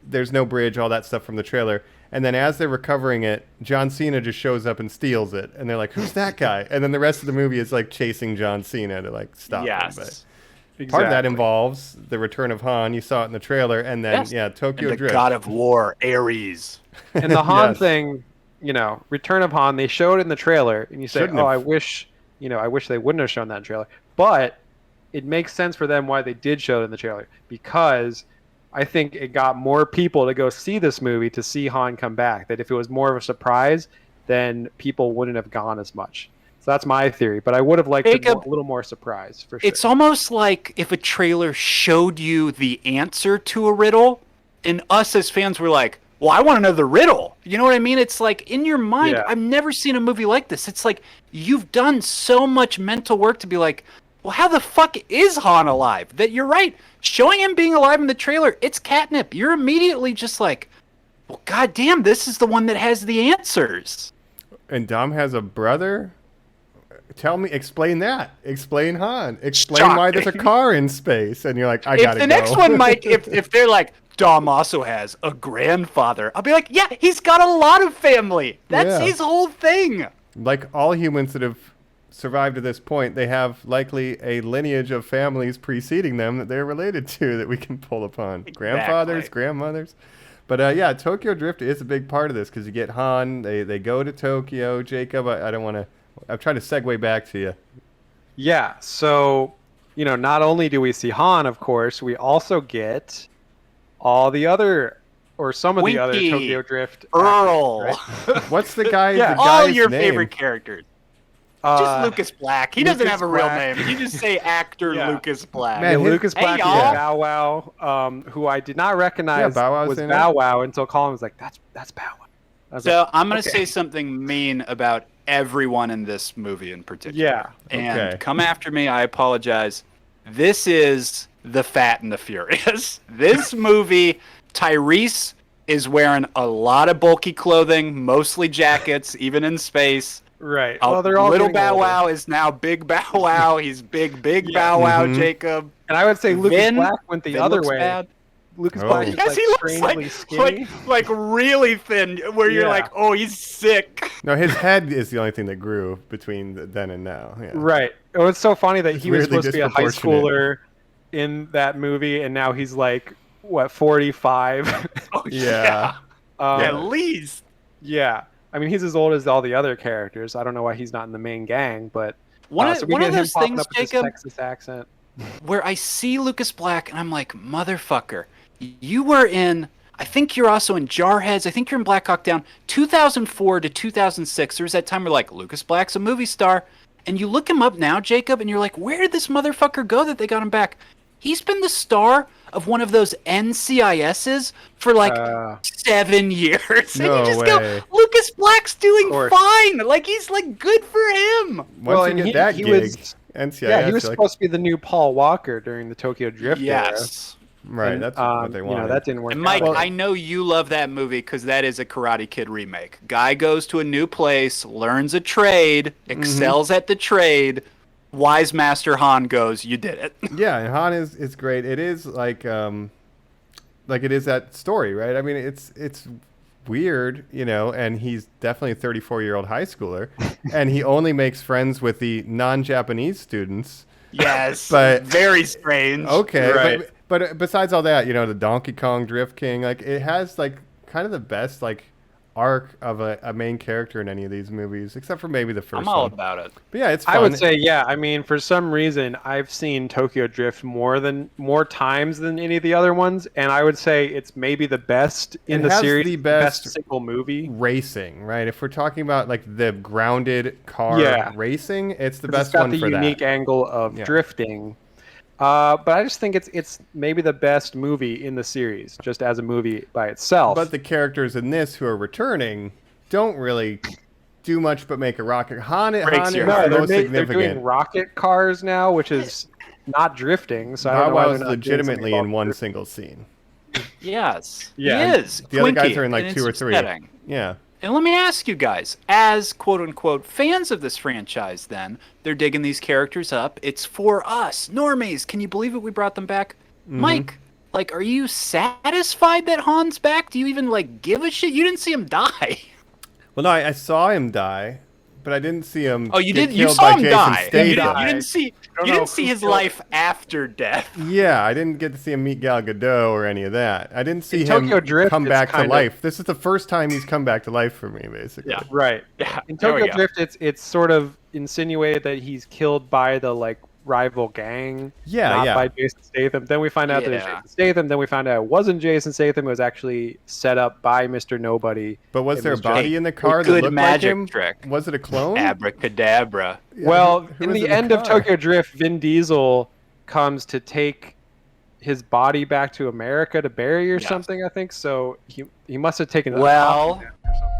Speaker 7: There's no bridge, all that stuff from the trailer. And then as they're recovering it, John Cena just shows up and steals it. And they're like, who's that guy? And then the rest of the movie is like chasing John Cena to like stop him. But part of that involves the return of Han. You saw it in the trailer. And then, Tokyo Drift.
Speaker 6: The God of War, Ares.
Speaker 8: And the Han thing, Return of Han, they showed it in the trailer. And you say, I wish they wouldn't have shown that in the trailer. But it makes sense for them why they did show it in the trailer. Because I think it got more people to go see this movie to see Han come back. That if it was more of a surprise, then people wouldn't have gone as much. So that's my theory. But I would have liked a little more surprise, for sure.
Speaker 6: It's almost like if a trailer showed you the answer to a riddle, and us as fans were like, well, I want to know the riddle. You know what I mean? It's like, in your mind, I've never seen a movie like this. It's like, you've done so much mental work to be like, well, how the fuck is Han alive? That you're right. Showing him being alive in the trailer, it's catnip. You're immediately just like, well, goddamn, this is the one that has the answers.
Speaker 7: And Dom has a brother? Explain that. Explain Han. Explain why there's a car in space. And you're like, I gotta go.
Speaker 6: If the next one, Mike, if they're like, Dom also has a grandfather, I'll be like, yeah, he's got a lot of family. That's his whole thing.
Speaker 7: Like all humans that have survived to this point, they have likely a lineage of families preceding them that they're related to that we can pull upon. Exactly. Grandfathers, grandmothers. But Tokyo Drift is a big part of this because you get Han, they go to Tokyo. Jacob, I don't want to, I'm trying to segue back to you.
Speaker 8: Yeah, so, not only do we see Han, of course, we also get all the other, or some of the other Tokyo Drift
Speaker 6: Earl.
Speaker 8: Actors, right?
Speaker 7: What's the guy?
Speaker 6: Yeah,
Speaker 7: the
Speaker 6: all
Speaker 7: guy's
Speaker 6: your
Speaker 7: name?
Speaker 6: favorite characters. Just Lucas Black. He doesn't have a real name. You just say actor Lucas Black.
Speaker 8: Man, Lucas Black is Bow Wow, who I did not recognize was Bow Wow until Colin was like, that's Bow Wow.
Speaker 6: So I'm going to say something mean about everyone in this movie in particular.
Speaker 8: Yeah.
Speaker 6: And come after me. I apologize. This is The Fat and the Furious. This movie, Tyrese is wearing a lot of bulky clothing, mostly jackets, even in space.
Speaker 8: Right.
Speaker 6: Well, they're all little Bow Wow is now Big Bow Wow. He's big Bow Wow, Jacob.
Speaker 8: And I would say Lucas Black went the other way.
Speaker 6: Bad.
Speaker 8: Lucas Black is
Speaker 6: he looks like really thin, where you're like, oh, he's sick.
Speaker 7: No, his head is the only thing that grew between then and now. Yeah.
Speaker 8: Right. It was so funny that he was supposed to be a high schooler in that movie, and now he's like, 45?
Speaker 6: Oh, yeah. At least.
Speaker 8: Yeah. I mean, he's as old as all the other characters. I don't know why he's not in the main gang, but
Speaker 6: one of those things, Jacob,
Speaker 8: Texas accent,
Speaker 6: where I see Lucas Black and I'm like, motherfucker, you were in. I think you're also in Jarheads. I think you're in Black Hawk Down. 2004 to 2006. There was that time where like Lucas Black's a movie star, and you look him up now, Jacob, and you're like, where did this motherfucker go that they got him back? He's been the star of one of those NCISs for like 7 years. And you just go, Lucas Black's doing fine. Like, he's like good for him.
Speaker 7: Once you get that gig, NCIS.
Speaker 8: Yeah, he was
Speaker 7: you're like,
Speaker 8: supposed to be the new Paul Walker during the Tokyo Drift era.
Speaker 6: Yes.
Speaker 7: right,
Speaker 8: And,
Speaker 7: that's what they wanted.
Speaker 8: that didn't work
Speaker 6: And Mike,
Speaker 8: out.
Speaker 6: I know you love that movie because that is a Karate Kid remake. Guy goes to a new place, learns a trade, excels at the trade. Wise Master Han goes, "You did it."
Speaker 7: Yeah, and Han is great. It is like it is that story, right? I mean, it's weird, and he's definitely a 34-year-old high schooler, and he only makes friends with the non-Japanese students.
Speaker 6: Yes,
Speaker 7: But-
Speaker 6: very strange.
Speaker 7: Okay,
Speaker 8: Right.
Speaker 7: but besides all that, the Donkey Kong Drift King, like it has like kind of the best like arc of a main character in any of these movies, except for maybe the first
Speaker 6: I'm all
Speaker 7: one.
Speaker 6: about it.
Speaker 7: But yeah, it's fun.
Speaker 8: I would say, yeah. I mean, for some reason, I've seen Tokyo Drift more times than any of the other ones, and I would say it's maybe the best in
Speaker 7: It
Speaker 8: the
Speaker 7: has
Speaker 8: series.
Speaker 7: the best
Speaker 8: single movie.
Speaker 7: racing, right? If we're talking about like the grounded car
Speaker 8: Yeah.
Speaker 7: racing, it's the
Speaker 8: 'Cause
Speaker 7: best
Speaker 8: it's got
Speaker 7: one
Speaker 8: the
Speaker 7: for
Speaker 8: unique
Speaker 7: that.
Speaker 8: angle of
Speaker 7: Yeah.
Speaker 8: drifting. But I just think it's maybe the best movie in the series, just as a movie by itself.
Speaker 7: But the characters in this who are returning don't really do much but make a rocket. Han is
Speaker 6: Breaks
Speaker 7: the
Speaker 6: your
Speaker 8: no,
Speaker 6: heart.
Speaker 8: they're,
Speaker 7: most
Speaker 8: they're
Speaker 7: significant.
Speaker 8: doing rocket cars now, which is not drifting. So I don't
Speaker 7: Bow
Speaker 8: know why
Speaker 7: Wow's
Speaker 8: they're not doing
Speaker 7: legitimately
Speaker 8: something
Speaker 7: in one
Speaker 8: about
Speaker 7: single scene.
Speaker 6: Yes,
Speaker 8: Yeah.
Speaker 6: he is.
Speaker 7: The other guys
Speaker 6: Twinkie,
Speaker 7: are in like
Speaker 6: and
Speaker 7: 2 or
Speaker 6: it's
Speaker 7: 3.
Speaker 6: upsetting.
Speaker 7: Yeah.
Speaker 6: And let me ask you guys, as quote unquote fans of this franchise, then, they're digging these characters up. It's for us, normies. Can you believe it? We brought them back. Mike, like, are you satisfied that Han's back? Do you even, like, give a shit? You didn't see him die.
Speaker 7: Well, no, I saw him die, but I didn't see him.
Speaker 6: Oh, you
Speaker 7: get
Speaker 6: did? You
Speaker 7: killed
Speaker 6: saw
Speaker 7: by
Speaker 6: him
Speaker 7: Jason
Speaker 6: die. You
Speaker 7: Statham.
Speaker 6: didn't see,
Speaker 8: don't
Speaker 6: you
Speaker 8: know
Speaker 6: didn't see
Speaker 8: who
Speaker 6: his
Speaker 8: killed
Speaker 6: life after death.
Speaker 7: Yeah, I didn't get to see him meet Gal Gadot or any of that. I didn't see
Speaker 8: In
Speaker 7: him
Speaker 8: Tokyo Drift,
Speaker 7: come
Speaker 8: it's
Speaker 7: back to
Speaker 8: kind of-
Speaker 7: life. This is the first time he's come back to life for me, basically.
Speaker 6: Yeah.
Speaker 8: Right.
Speaker 6: Yeah,
Speaker 8: In
Speaker 6: there we
Speaker 8: Tokyo
Speaker 6: go.
Speaker 8: Drift, it's sort of insinuated that he's killed by the like rival gang.
Speaker 7: Yeah,
Speaker 8: not
Speaker 7: yeah.
Speaker 8: by Jason Statham. Then we find out that it's
Speaker 6: Yeah.
Speaker 8: Jason Statham. Then we find out it wasn't Jason Statham. It was actually set up by Mr. Nobody.
Speaker 7: But was
Speaker 8: It
Speaker 7: there a
Speaker 8: was
Speaker 7: body
Speaker 6: just
Speaker 7: in the car that
Speaker 6: good
Speaker 7: looked
Speaker 6: magic
Speaker 7: like him?
Speaker 6: trick.
Speaker 7: Was it a clone?
Speaker 6: Abracadabra.
Speaker 7: Yeah,
Speaker 8: Well,
Speaker 7: who
Speaker 8: in
Speaker 7: was
Speaker 8: the end of
Speaker 7: car?
Speaker 8: Tokyo Drift, Vin Diesel comes to take his body back to America to bury or
Speaker 6: Yes.
Speaker 8: something, I think. So he must have taken a
Speaker 6: Well,
Speaker 8: copy of it or something.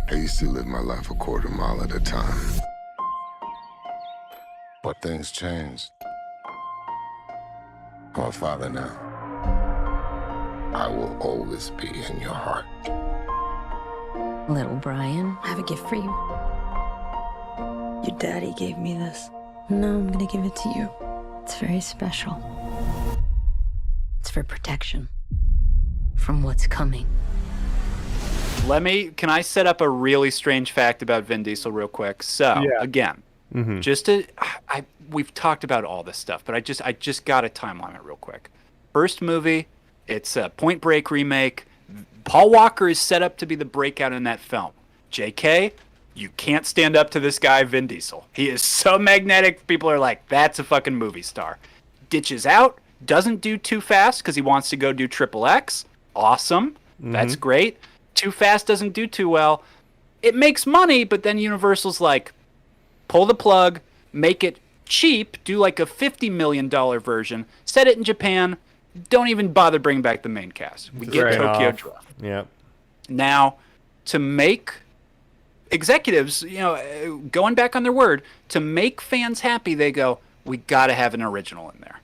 Speaker 2: I used to live my life a quarter mile at a time. But things changed. I'm a father now. I will always be in your heart.
Speaker 3: Little Brian, I have a gift for you. Your daddy gave me this. No, I'm gonna give it to you. It's very special. It's for protection from what's coming.
Speaker 6: can I set up a really strange fact about Vin Diesel real quick? So,
Speaker 8: Yeah.
Speaker 6: again,
Speaker 7: Mm-hmm.
Speaker 6: we've talked about all this stuff, but I just got to timeline it real quick. First movie, it's a Point Break remake. Paul Walker is set up to be the breakout in that film. JK, you can't stand up to this guy, Vin Diesel. He is so magnetic, people are like, that's a fucking movie star. Ditches out, doesn't do Too Fast because he wants to go do Triple X. Awesome. That's great. Too Fast doesn't do too well. It makes money, but then Universal's like, pull the plug, make it cheap, do like a $50 million version, set it in Japan, don't even bother bringing back the main cast. We get
Speaker 8: Right.
Speaker 6: Tokyo
Speaker 7: Off.
Speaker 6: Drift.
Speaker 7: Yeah.
Speaker 6: Now, to make executives, going back on their word, to make fans happy, they go, we got to have an original in there.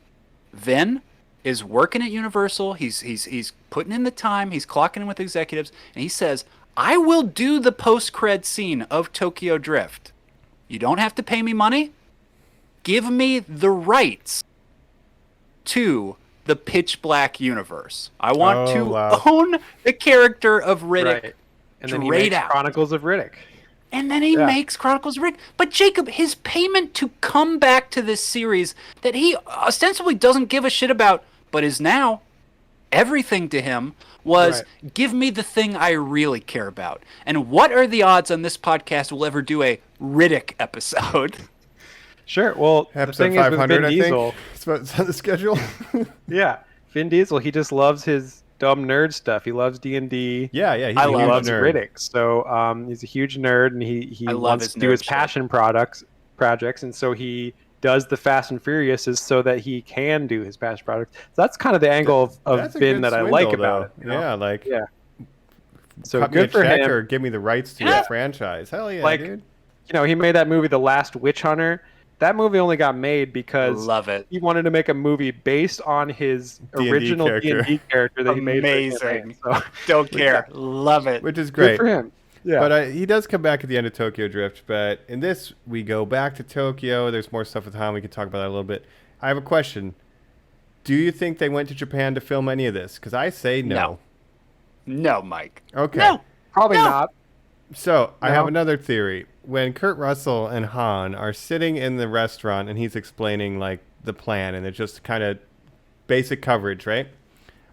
Speaker 6: Vin is working at Universal. He's putting in the time. He's clocking in with executives, and he says, I will do the post-cred scene of Tokyo Drift. You don't have to pay me money. Give me the rights to the Pitch Black universe. I want
Speaker 7: Oh,
Speaker 6: to
Speaker 7: wow.
Speaker 6: own the character of Riddick.
Speaker 8: Right. And then he
Speaker 6: Straight
Speaker 8: makes
Speaker 6: out.
Speaker 8: Chronicles of Riddick.
Speaker 6: And then he
Speaker 8: Yeah.
Speaker 6: makes Chronicles of Riddick. But Jacob, his payment to come back to this series that he ostensibly doesn't give a shit about, but is now everything to him, was give me the thing I really care about. And what are the odds on this podcast will ever do a Riddick episode?
Speaker 8: Sure. Well, the
Speaker 7: Episode
Speaker 8: thing is with
Speaker 7: 500,
Speaker 8: Vin
Speaker 7: I
Speaker 8: Diesel,
Speaker 7: think. It's on the schedule.
Speaker 8: yeah, Vin Diesel, he just loves his dumb nerd stuff. He loves D&D.
Speaker 7: yeah, he's
Speaker 6: I
Speaker 7: a
Speaker 8: He
Speaker 7: huge
Speaker 8: loves
Speaker 7: nerd.
Speaker 8: Riddick. So he's a huge nerd, and he
Speaker 6: I love
Speaker 8: wants
Speaker 6: his
Speaker 8: to do his
Speaker 6: nerd shit.
Speaker 8: passion projects, and so he does the Fast and Furious is so that he can do his passion projects. So that's kind of the angle of
Speaker 7: That's a
Speaker 8: Vin
Speaker 7: good
Speaker 8: that I
Speaker 7: swindle,
Speaker 8: like
Speaker 7: though.
Speaker 8: about it. you know?
Speaker 7: Yeah, like
Speaker 8: So
Speaker 7: cut me a
Speaker 8: good for
Speaker 7: check
Speaker 8: him.
Speaker 7: or give me the rights to
Speaker 6: Yeah.
Speaker 7: a franchise. Hell yeah,
Speaker 8: Like,
Speaker 7: dude.
Speaker 8: he made that movie, The Last Witch Hunter. That movie only got made because
Speaker 6: Love it.
Speaker 8: he wanted to make a movie based on his
Speaker 7: D&D
Speaker 8: original
Speaker 7: character.
Speaker 8: D&D character that he made.
Speaker 6: Amazing.
Speaker 8: So,
Speaker 6: Don't care. Love it.
Speaker 7: Which is
Speaker 8: good
Speaker 7: great.
Speaker 8: for him. Yeah.
Speaker 7: But he does come back at the end of Tokyo Drift. But in this, we go back to Tokyo. There's more stuff with Han. We can talk about that a little bit. I have a question. Do you think they went to Japan to film any of this? Because I say no.
Speaker 6: No, Mike.
Speaker 7: Okay.
Speaker 6: No.
Speaker 8: Probably not.
Speaker 7: So I
Speaker 8: No.
Speaker 7: have another theory. When Kurt Russell and Han are sitting in the restaurant and he's explaining like the plan and it's just kind of basic coverage, right?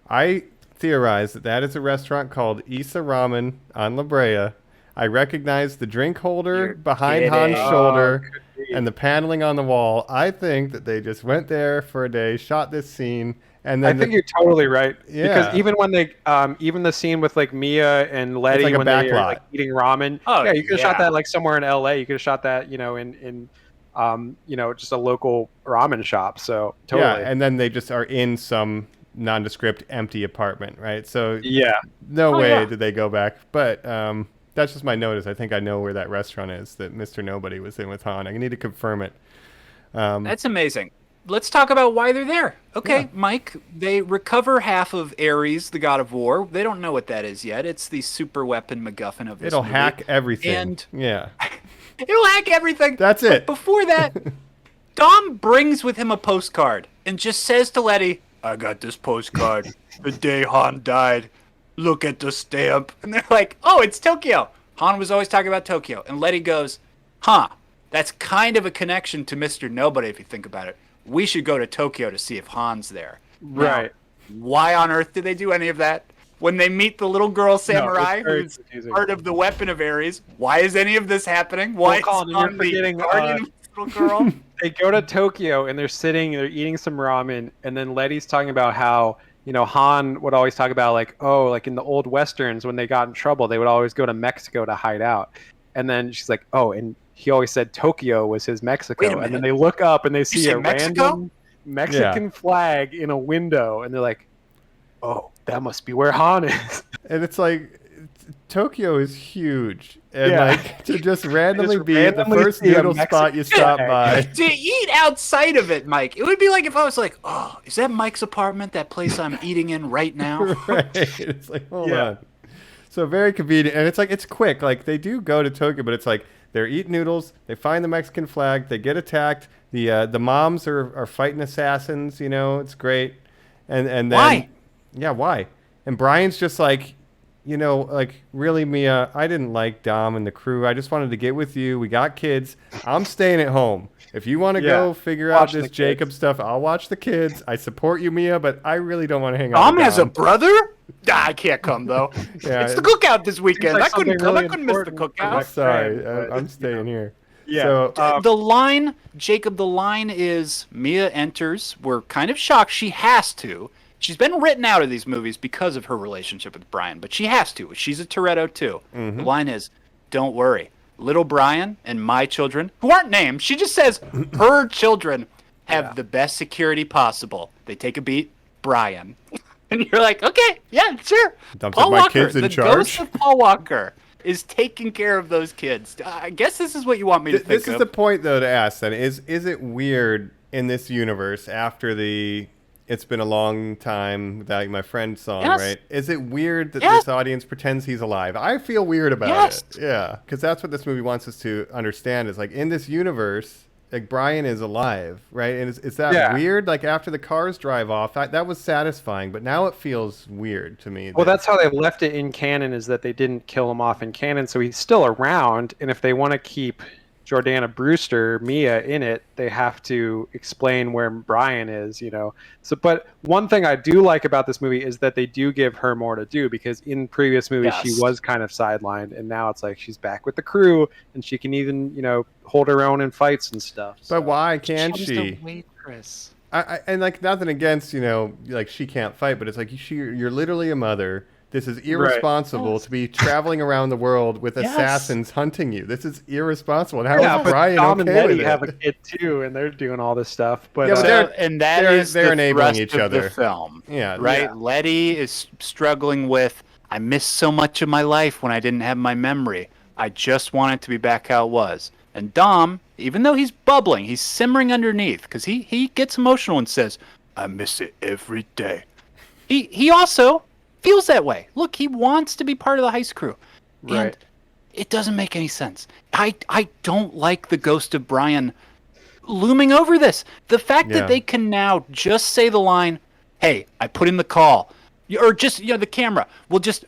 Speaker 7: I theorize that is a restaurant called Issa Ramen on La Brea. I recognize the drink holder
Speaker 6: You're
Speaker 7: behind
Speaker 6: kidding.
Speaker 7: Han's shoulder
Speaker 8: could be.
Speaker 7: and the paneling on the wall. I think that they just went there for a day, shot this scene, and then
Speaker 8: I think you're totally right.
Speaker 7: Yeah.
Speaker 8: Because even when they, even the scene with like Mia and Letty
Speaker 7: like a
Speaker 8: when they
Speaker 7: back
Speaker 8: are
Speaker 7: lot.
Speaker 8: like eating ramen.
Speaker 6: Oh,
Speaker 8: yeah, you could have shot
Speaker 6: yeah.
Speaker 8: that like somewhere in LA. You could have shot that, in just a local ramen shop. So totally.
Speaker 7: yeah, and then they just are in some nondescript empty apartment, right? So
Speaker 8: Yeah.
Speaker 7: no
Speaker 6: Oh,
Speaker 7: way
Speaker 6: yeah.
Speaker 7: did they go back. But that's just my notice. I think I know where that restaurant is that Mr. Nobody was in with Han. I need to confirm it.
Speaker 6: That's amazing. Let's talk about why they're there. Okay,
Speaker 7: Yeah.
Speaker 6: Mike, they recover half of Ares, the god of war. They don't know what that is yet. It's the super weapon MacGuffin of this
Speaker 7: It'll
Speaker 6: movie.
Speaker 7: hack everything.
Speaker 6: And
Speaker 7: yeah.
Speaker 6: it'll hack everything.
Speaker 7: That's
Speaker 6: But
Speaker 7: it.
Speaker 6: before that, Dom brings with him a postcard and just says to Letty, I got this postcard the day Han died. Look at the stamp. And they're like, oh, it's Tokyo. Han was always talking about Tokyo. And Letty goes, that's kind of a connection to Mr. Nobody if you think about it. We should go to Tokyo to see if Han's there. Now,
Speaker 8: Right.
Speaker 6: why on earth did they do any of that? When they meet the little girl samurai
Speaker 8: it's very
Speaker 6: who's
Speaker 8: confusing.
Speaker 6: part of the weapon of Ares, why is any of this happening? Why is
Speaker 8: Colin, you're
Speaker 6: Han the
Speaker 8: forgetting,
Speaker 6: guardian of this little girl?
Speaker 8: They go to Tokyo and they're eating some ramen, and then Letty's talking about how, Han would always talk about like in the old westerns when they got in trouble, they would always go to Mexico to hide out. And then she's like, and he always said Tokyo was his Mexico.
Speaker 6: Wait a
Speaker 8: And then
Speaker 6: minute.
Speaker 8: they look up and they see
Speaker 6: say
Speaker 8: a
Speaker 6: Mexico?
Speaker 8: random Mexican flag in a window, and they're like, oh, that must be where Han is.
Speaker 7: And it's like Tokyo is huge. And
Speaker 8: Yeah.
Speaker 7: like to just randomly
Speaker 8: Just
Speaker 7: be at the
Speaker 8: randomly
Speaker 7: first
Speaker 8: see a
Speaker 7: noodle spot you
Speaker 8: Mexican
Speaker 7: stop
Speaker 8: flag.
Speaker 7: by.
Speaker 6: To eat outside of it, Mike, it would be like if I was like, oh, is that Mike's apartment, that place I'm eating in right now?
Speaker 7: Right. It's like, hold
Speaker 8: Yeah.
Speaker 7: on. So very convenient. And it's like, it's quick. Like they do go to Tokyo, but it's like they're eating noodles. They find the Mexican flag. They get attacked. The moms are fighting assassins. It's great. And then,
Speaker 6: Why?
Speaker 7: Yeah, why? And Brian's just like, like, really, Mia, I didn't like Dom and the crew. I just wanted to get with you. We got kids. I'm staying at home. If you want to go figure out
Speaker 8: Watch
Speaker 7: this
Speaker 8: the kids.
Speaker 7: Jacob stuff, I'll watch the kids. I support you, Mia, but I really don't want to hang out
Speaker 6: Dom
Speaker 7: with
Speaker 6: has a
Speaker 7: Dom.
Speaker 6: brother? I can't come, though.
Speaker 7: Yeah,
Speaker 6: It's the cookout this weekend.
Speaker 8: like
Speaker 6: I couldn't
Speaker 8: something
Speaker 6: come. I
Speaker 8: really
Speaker 6: couldn't miss the
Speaker 8: important for
Speaker 6: cookout.
Speaker 8: next
Speaker 7: Sorry,
Speaker 8: time, but,
Speaker 7: I'm staying here.
Speaker 8: Yeah.
Speaker 7: So,
Speaker 6: The line, Jacob, the line is Mia enters. We're kind of shocked. She has to. She's been written out of these movies because of her relationship with Brian, but she has to. She's a Toretto, too. The line is, don't worry. Little Brian and my children, who aren't named, she just says her children have the best security possible. They take a beat, Brian. And you're like, okay, yeah, sure.
Speaker 7: Dom's
Speaker 6: Paul
Speaker 7: like, "My
Speaker 6: Walker,
Speaker 7: kid's in
Speaker 6: the
Speaker 7: charge."
Speaker 6: ghost of Paul Walker, is taking care of those kids. I guess this is what you want me to think
Speaker 7: this is
Speaker 6: of.
Speaker 7: the point, though, to ask then. Is it weird in this universe after the It's Been a Long Time Without My Friend song,
Speaker 6: Yes.
Speaker 7: right? Is it weird that
Speaker 6: Yes.
Speaker 7: this audience pretends he's alive? I feel weird about
Speaker 6: Yes.
Speaker 7: it. Yeah, because that's what this movie wants us to understand is like in this universe, like Brian is alive, right? And is that
Speaker 8: Yeah.
Speaker 7: weird? Like after the cars drive off, that was satisfying, but now it feels weird to me.
Speaker 8: Well, that's how they left it in canon, is that they didn't kill him off in canon, so he's still around. And if they want to keep Jordana Brewster, Mia, in it, they have to explain where Brian is, So, but one thing I do like about this movie is that they do give her more to do, because in previous movies she
Speaker 6: Yes.
Speaker 8: was kind of sidelined, and now it's like she's back with the crew, and she can even, hold her own in fights and stuff.
Speaker 7: But why can't
Speaker 6: She's
Speaker 7: she?
Speaker 6: a waitress.
Speaker 7: And like nothing against, like she can't fight, but it's like you're literally a mother. This is irresponsible
Speaker 6: Yes.
Speaker 7: to be traveling around the world with
Speaker 6: Yes.
Speaker 7: assassins hunting you. This is irresponsible. And how
Speaker 8: Yeah,
Speaker 7: is
Speaker 8: but
Speaker 7: Brian
Speaker 8: Dom and
Speaker 7: okay
Speaker 8: Letty
Speaker 7: with
Speaker 8: have
Speaker 7: it?
Speaker 8: a kid too, and they're doing all this stuff. But,
Speaker 7: Yeah, but they're-
Speaker 6: And that
Speaker 7: they're
Speaker 6: is the
Speaker 7: enabling
Speaker 6: thrust
Speaker 7: each
Speaker 6: of
Speaker 7: other.
Speaker 6: the film.
Speaker 7: Yeah,
Speaker 6: Right?
Speaker 8: yeah.
Speaker 6: Letty is struggling with, I missed so much of my life when I didn't have my memory. I just want it to be back how it was. And Dom, even though he's bubbling, he's simmering underneath because he gets emotional and says, "I miss it every day." He also feels that way. Look, he wants to be part of the heist crew.
Speaker 8: Right.
Speaker 6: And it doesn't make any sense. I don't like the ghost of Brian looming over this. The fact that they can now just say the line, "Hey, I put in the call," or just the camera will just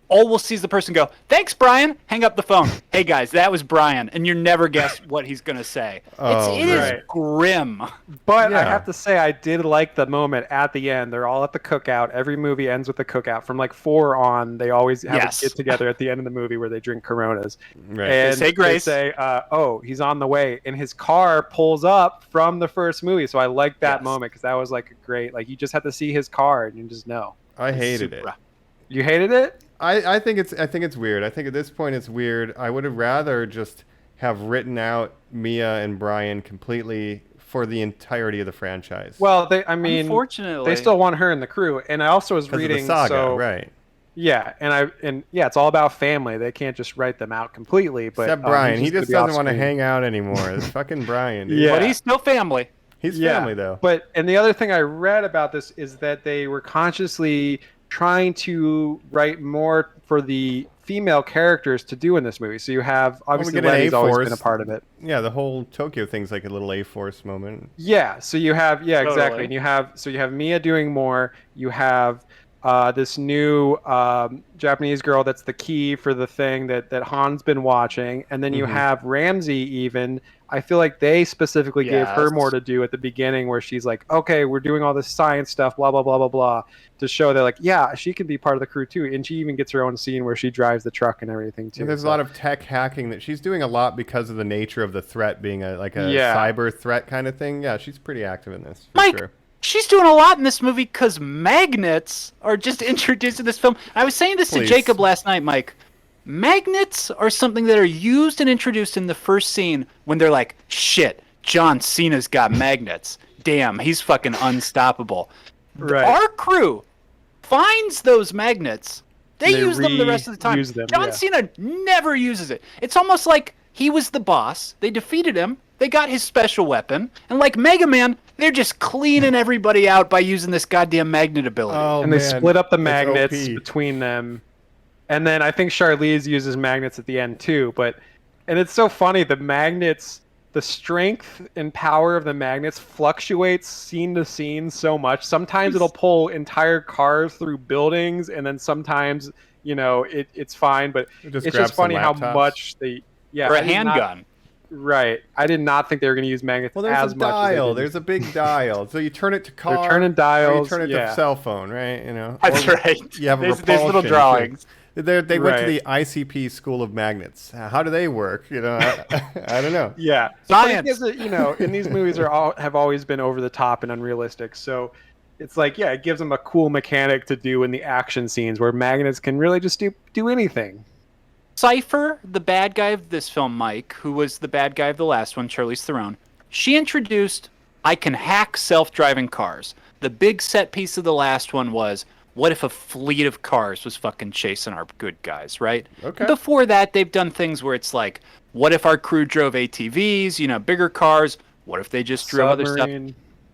Speaker 6: all we'll see is the person go, "Thanks, Brian." Hang up the phone. "Hey guys, that was Brian," and you never guess what he's gonna say. It is grim.
Speaker 8: But I have to say, I did like the moment at the end. They're all at the cookout. Every movie ends with a cookout. From like 4 on, they always have a get together at the end of the movie where they drink Coronas.
Speaker 7: Right.
Speaker 8: And
Speaker 6: they say grace.
Speaker 8: They say, "Oh, he's on the way," and his car pulls up from the first movie. So I liked that moment because that was like a great. Like you just have to see his car and you just know.
Speaker 7: I hated it.
Speaker 8: You hated it?
Speaker 7: I think it's weird. I think at this point it's weird. I would have rather just have written out Mia and Brian completely for the entirety of the franchise.
Speaker 8: Well, unfortunately, they still want her in the crew. And I also was reading
Speaker 7: of the saga, right?
Speaker 8: Yeah, and it's all about family. They can't just write them out completely. But
Speaker 7: except Brian, he just doesn't want to hang out anymore. It's fucking Brian, dude.
Speaker 6: But he's still family.
Speaker 7: He's family though.
Speaker 8: And the other thing I read about this is that they were consciously trying to write more for the female characters to do in this movie. So you have obviously Letty's always been a part of it.
Speaker 7: Yeah, the whole Tokyo thing's like a little A-Force moment.
Speaker 8: Yeah, so you have exactly. And you have Mia doing more. You have this new Japanese girl that's the key for the thing that Han's been watching, and then you have Ramsey even. I feel like they specifically gave her more to do at the beginning where she's like, okay, we're doing all this science stuff, blah, blah, blah, blah, blah, to show that, like, yeah, she can be part of the crew too. And she even gets her own scene where she drives the truck and everything too.
Speaker 7: And there's a lot of tech hacking that she's doing a lot because of the nature of the threat being a cyber threat kind of thing. Yeah, she's pretty active in this.
Speaker 6: Mike,
Speaker 7: sure.
Speaker 6: She's doing a lot in this movie because magnets are just introduced in this film. I was saying this to Jacob last night, Mike. Magnets are something that are used and introduced in the first scene when they're like, shit, John Cena's got magnets. Damn, he's fucking unstoppable. Right. Our crew finds those magnets. They use them the rest of the time. John Cena never uses it. It's almost like he was the boss. They defeated him. They got his special weapon. And like Mega Man, they're just cleaning everybody out by using this goddamn magnet ability.
Speaker 8: Oh, and they split up the magnets between them. And then I think Charlize uses magnets at the end too. And it's so funny. The magnets, the strength and power of the magnets fluctuates scene to scene so much. Sometimes it'll pull entire cars through buildings, and then sometimes, it's fine. But it's just funny how much they... Yeah,
Speaker 6: or a handgun.
Speaker 8: Right. I did not think they were going to use magnets as much.
Speaker 7: Dial. There's a big dial. So you turn it to car.
Speaker 8: They're turning dials.
Speaker 7: Or you turn it to cell phone, right?
Speaker 6: That's right.
Speaker 7: You have
Speaker 6: there's little drawings.
Speaker 7: They went to the ICP School of Magnets. How do they work? I don't know.
Speaker 8: Yeah.
Speaker 6: Science.
Speaker 8: In these movies have always been over the top and unrealistic. So it's like, it gives them a cool mechanic to do in the action scenes where magnets can really just do anything.
Speaker 6: Cypher, the bad guy of this film, Mike, who was the bad guy of the last one, Charlize Theron, she introduced, I can hack self-driving cars. The big set piece of the last one was, what if a fleet of cars was fucking chasing our good guys, right?
Speaker 7: Okay.
Speaker 6: Before that, they've done things where it's like, what if our crew drove ATVs, bigger cars? What if they just drove other stuff?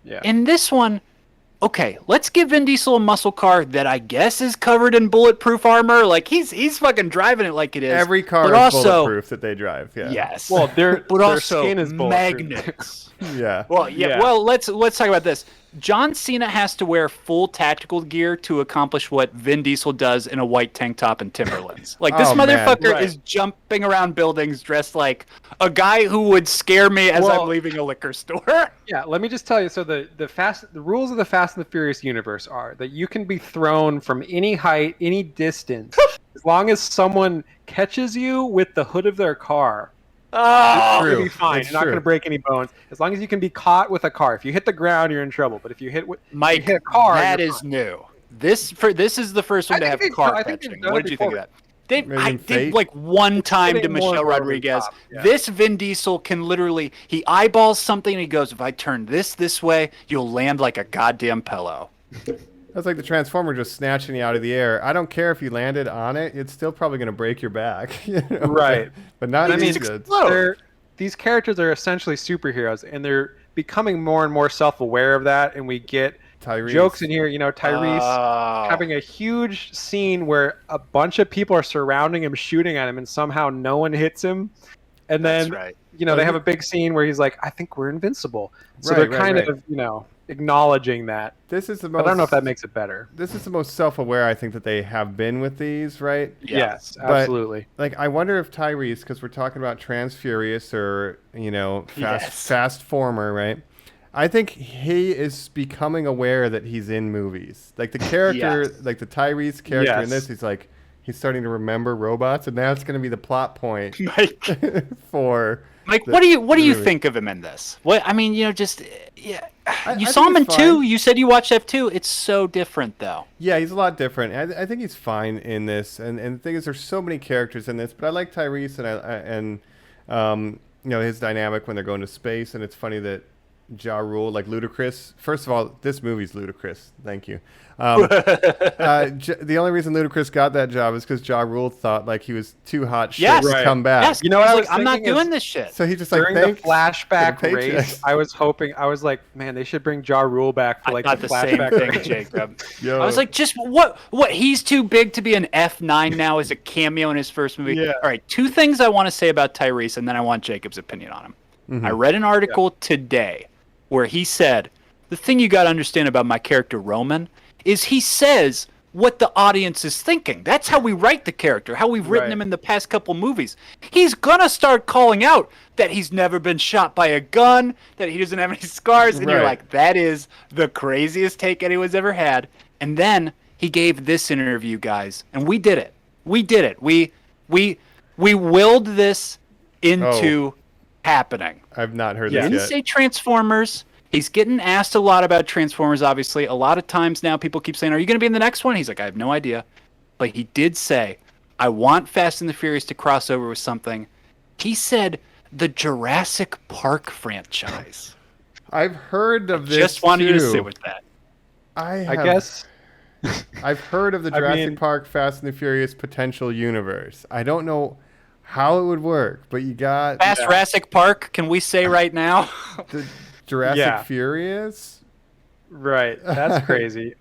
Speaker 8: Yeah.
Speaker 6: In this one, okay, let's give Vin Diesel a muscle car that I guess is covered in bulletproof armor. Like, he's fucking driving it like it is.
Speaker 7: Every car is bulletproof that they drive, yeah.
Speaker 6: Yes.
Speaker 8: Well, their
Speaker 6: also
Speaker 8: skin is bulletproof.
Speaker 6: magnets.
Speaker 7: Yeah.
Speaker 6: Well, yeah. Well, let's talk about this. John Cena has to wear full tactical gear to accomplish what Vin Diesel does in a white tank top and Timberlands. Like, this motherfucker is jumping around buildings dressed like a guy who would scare me as I'm leaving a liquor store.
Speaker 8: Yeah, let me just tell you. So the rules of the Fast and the Furious universe are that you can be thrown from any height, any distance, as long as someone catches you with the hood of their car. You're gonna be fine. You're not going to break any bones. As long as you can be caught with a car. If you hit the ground, you're in trouble. But if you hit a car,
Speaker 6: that is new. This is the first one to have car catching. What did you think of that? I think like one time to Michelle Rodriguez. This Vin Diesel can literally, he eyeballs something and he goes, if I turn this way, you'll land like a goddamn pillow.
Speaker 7: That's like the Transformer just snatching you out of the air. I don't care if you landed on it; it's still probably going to break your back.
Speaker 8: Right.
Speaker 7: But not these goods.
Speaker 8: these characters are essentially superheroes, and they're becoming more and more self-aware of that, and we get
Speaker 7: Tyrese.
Speaker 8: jokes in here. You know, Tyrese having a huge scene where a bunch of people are surrounding him, shooting at him, and somehow no one hits him. And then,
Speaker 6: That's right.
Speaker 8: you know, they have a big scene where he's like, I think we're invincible. So they're kind of, you know, acknowledging that.
Speaker 7: This is the most,
Speaker 8: I don't know if that makes it better.
Speaker 7: This is the most self-aware I think that they have been with these, right?
Speaker 8: Yes,
Speaker 7: But,
Speaker 8: absolutely.
Speaker 7: like, I wonder if Tyrese, because we're talking about Transfurious or, you know, Fast Former, right? I think he is becoming aware that he's in movies. Like the character, like the Tyrese character in this, he's like, he's starting to remember robots, and now it's going to be the plot point for.
Speaker 6: Mike, what do you think of him in this? What I mean, you know, just you saw him in 2. You said you watched F2. It's so different, though.
Speaker 7: Yeah, he's a lot different. I think he's fine in this, and the thing is, there's so many characters in this, but I like Tyrese and you know, his dynamic when they're going to space, and it's funny that Ja Rule, like Ludacris. First of all, this movie's Ludacris. Thank you. The only reason Ludacris got that job is because Ja Rule thought like he was too hot shit to come back.
Speaker 6: Yes,
Speaker 8: you know what I was
Speaker 6: I'm not
Speaker 8: thinking
Speaker 6: doing this shit.
Speaker 7: So he just like
Speaker 8: during the flashback race, I was like, man, they should bring Ja Rule back for like
Speaker 6: I thought
Speaker 8: the
Speaker 6: the same
Speaker 8: flashback
Speaker 6: thing,
Speaker 8: race.
Speaker 6: Jacob.
Speaker 7: Yo.
Speaker 6: I was like, just what? He's too big to be an F9 now as a cameo in his first movie.
Speaker 8: Yeah.
Speaker 6: All right, 2 things I want to say about Tyrese, and then I want Jacob's opinion on him. I read an article today where he said, the thing you got to understand about my character Roman is he says what the audience is thinking. That's how we write the character, how we've written him in the past couple movies. He's going to start calling out that he's never been shot by a gun, that he doesn't have any scars, and you're like, that is the craziest take anyone's ever had. And then he gave this interview, guys, and we did it. We did it. We willed this into happening.
Speaker 7: I've not heard
Speaker 6: He
Speaker 7: this
Speaker 6: didn't
Speaker 7: yet.
Speaker 6: say Transformers. He's getting asked a lot about Transformers, obviously. A lot of times now people keep saying, are you going to be in the next one? He's like, I have no idea. But he did say, I want Fast and the Furious to cross over with something. He said the Jurassic Park franchise.
Speaker 7: I've heard of this
Speaker 6: Just wanted you to
Speaker 7: too.
Speaker 6: sit with that.
Speaker 8: I guess.
Speaker 7: I've heard of the Jurassic Park Fast and the Furious potential universe. I don't know how it would work, but you got
Speaker 6: Fast Jurassic Park, can we say right now?
Speaker 7: the Jurassic Furious?
Speaker 8: Right. That's crazy.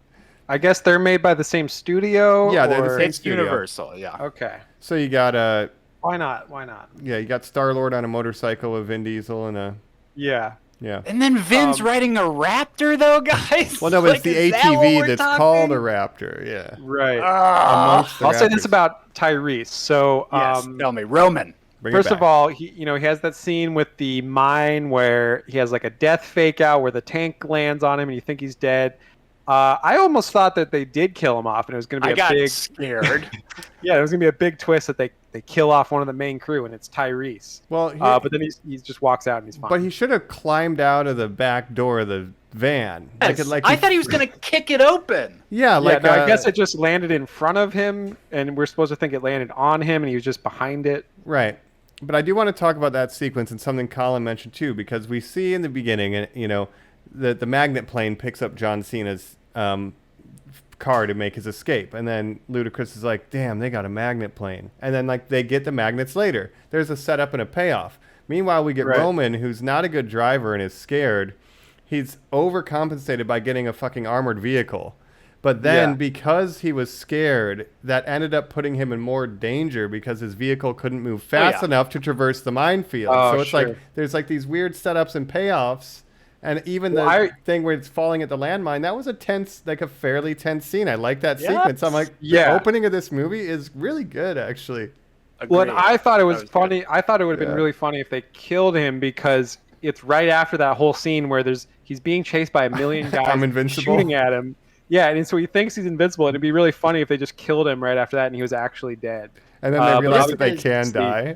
Speaker 8: I guess they're made by the same studio?
Speaker 7: Yeah, they're the same
Speaker 6: It's
Speaker 7: studio.
Speaker 6: Universal, yeah.
Speaker 8: Okay.
Speaker 7: So you got
Speaker 8: Why not? Why not?
Speaker 7: you got Star-Lord on a motorcycle with Vin Diesel and
Speaker 8: Yeah.
Speaker 6: And then Vin's riding a Raptor, though, guys?
Speaker 7: Well, no, but
Speaker 6: Like,
Speaker 7: it's the
Speaker 6: is that what
Speaker 7: ATV
Speaker 6: we're
Speaker 7: that's
Speaker 6: talking?
Speaker 7: called a Raptor, yeah.
Speaker 8: Right.
Speaker 7: Amongst the
Speaker 8: I'll say this
Speaker 7: Raptors.
Speaker 8: about Tyrese. So,
Speaker 6: Yes, tell me. Roman.
Speaker 7: Bring it
Speaker 8: first of
Speaker 7: back.
Speaker 8: all, he has that scene with the mine where he has like a death fake out where the tank lands on him and you think he's dead. I almost thought that they did kill him off and it was going to be
Speaker 6: I got
Speaker 8: big
Speaker 6: scared.
Speaker 8: Yeah, it was going to be a big twist that they kill off one of the main crew and it's Tyrese.
Speaker 7: Well,
Speaker 8: but then he just walks out and he's fine.
Speaker 7: but he should have climbed out of the back door of the van.
Speaker 6: Yes, I thought he was going to kick it open.
Speaker 7: Yeah, like
Speaker 8: I guess it just landed in front of him and we're supposed to think it landed on him and he was just behind it.
Speaker 7: Right. But I do want to talk about that sequence and something Colin mentioned too, because we see in the beginning, and you know, the magnet plane picks up John Cena's car to make his escape, and then Ludacris is like, "Damn, they got a magnet plane," and then like they get the magnets later. There's a setup and a payoff. Meanwhile, we get Roman, who's not a good driver and is scared. He's overcompensated by getting a fucking armored vehicle. But then, because he was scared, that ended up putting him in more danger because his vehicle couldn't move fast enough to traverse the minefield. So it's like there's like these weird setups and payoffs, and even the thing where it's falling at the landmine. That was a tense, like a fairly tense scene. I like that sequence. I'm like, the opening of this movie is really good, actually.
Speaker 8: Well, and I thought it was funny. I thought it would have been really funny if they killed him because it's right after that whole scene where he's being chased by a million guys
Speaker 7: I'm invincible.
Speaker 8: shooting at him. Yeah, and so he thinks he's invincible, and it'd be really funny if they just killed him right after that and he was actually dead.
Speaker 7: And then they realize that they can die.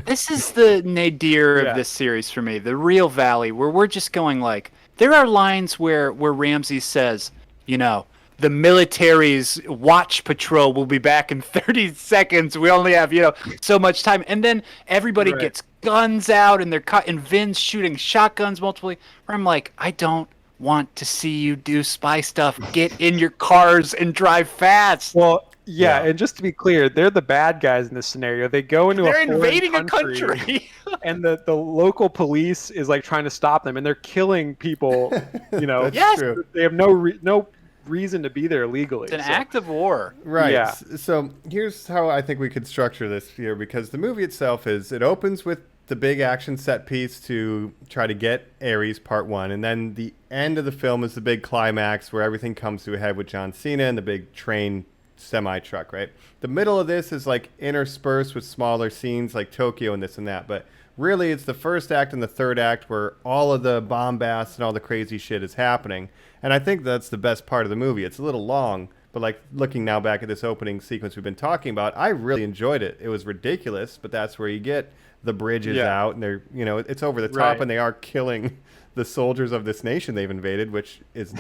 Speaker 6: This is the nadir of this series for me, the real valley, where we're just going like, there are lines where Ramsey says, you know, the military's watch patrol will be back in 30 seconds. We only have, you know, so much time. And then everybody gets guns out and they're and Vin's shooting shotguns multiply. Where I'm like, I don't want to see you do spy stuff. Get in your cars and drive fast.
Speaker 8: Well, and just to be clear, they're the bad guys in this scenario. They go into
Speaker 6: they're invading a country.
Speaker 8: and the local police is like trying to stop them, and they're killing people. You know,
Speaker 7: That's
Speaker 6: Yes!
Speaker 7: true.
Speaker 8: they have no reason to be there legally.
Speaker 6: It's an
Speaker 8: so-
Speaker 6: act of war.
Speaker 7: Right.
Speaker 8: Yeah.
Speaker 7: So here's how I think we could structure this here, because the movie itself it opens with the big action set piece to try to get Ares Part 1, and then the end of the film is the big climax where everything comes to a head with John Cena and the big train semi-truck, right? The middle of this is like interspersed with smaller scenes like Tokyo and this and that, but really it's the first act and the third act where all of the bombast and all the crazy shit is happening. And I think that's the best part of the movie. It's a little long, but like looking now back at this opening sequence we've been talking about, I really enjoyed it. It was ridiculous, but that's where you get the bridges out, and they're, you know, it's over the top,
Speaker 8: Right.
Speaker 7: and they are killing the soldiers of this nation they've invaded, which is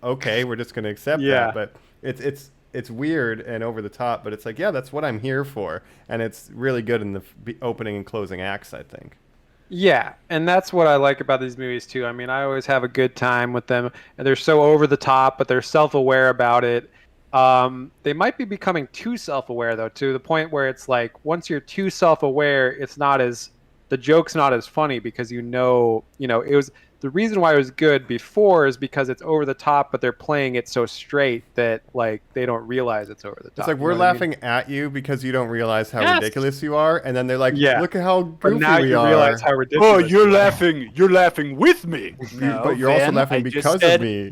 Speaker 7: okay. We're just going to accept that, but it's weird and over the top, but it's like, yeah, that's what I'm here for, and it's really good in the opening and closing acts, I think.
Speaker 8: Yeah, and that's what I like about these movies too. I mean, I always have a good time with them, and they're so over the top, but they're self-aware about it. They might be becoming too self-aware though, to the point where it's like once you're too self-aware, the joke's not as funny, because it was the reason why it was good before is because it's over the top, but they're playing it so straight that like they don't realize it's over the top.
Speaker 7: It's like we're laughing at you because you don't realize how
Speaker 6: Yes.
Speaker 7: ridiculous you are, and then they're like,
Speaker 8: Yeah.
Speaker 7: look at how
Speaker 8: But
Speaker 7: goofy
Speaker 8: now
Speaker 7: we
Speaker 8: you
Speaker 7: are.
Speaker 8: realize how ridiculous.
Speaker 6: Oh, you're
Speaker 8: you are.
Speaker 6: laughing. You're laughing with me. No,
Speaker 7: but you're also
Speaker 6: Vin,
Speaker 7: laughing
Speaker 6: I just
Speaker 7: because
Speaker 6: said
Speaker 7: of me.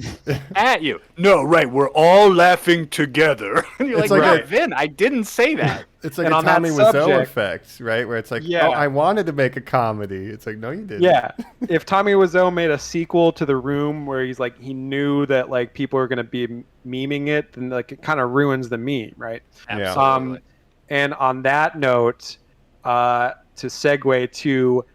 Speaker 6: At you. No, right. We're all laughing together. And you're
Speaker 7: It's
Speaker 6: like,
Speaker 7: like
Speaker 6: no, Vin, I didn't say that.
Speaker 7: It's like
Speaker 8: And
Speaker 7: a
Speaker 8: on that
Speaker 7: Tommy Wiseau
Speaker 8: subject-
Speaker 7: effect, right? Where it's like,
Speaker 8: Yeah.
Speaker 7: oh, I wanted to make a comedy. It's like, no, you didn't.
Speaker 8: Yeah, if Tommy Wiseau made a sequel to The Room where he's like he knew that like people are gonna be memeing it, then like it kind of ruins the meme, right?
Speaker 7: Yeah.
Speaker 6: Absolutely.
Speaker 8: And on that note, to segue to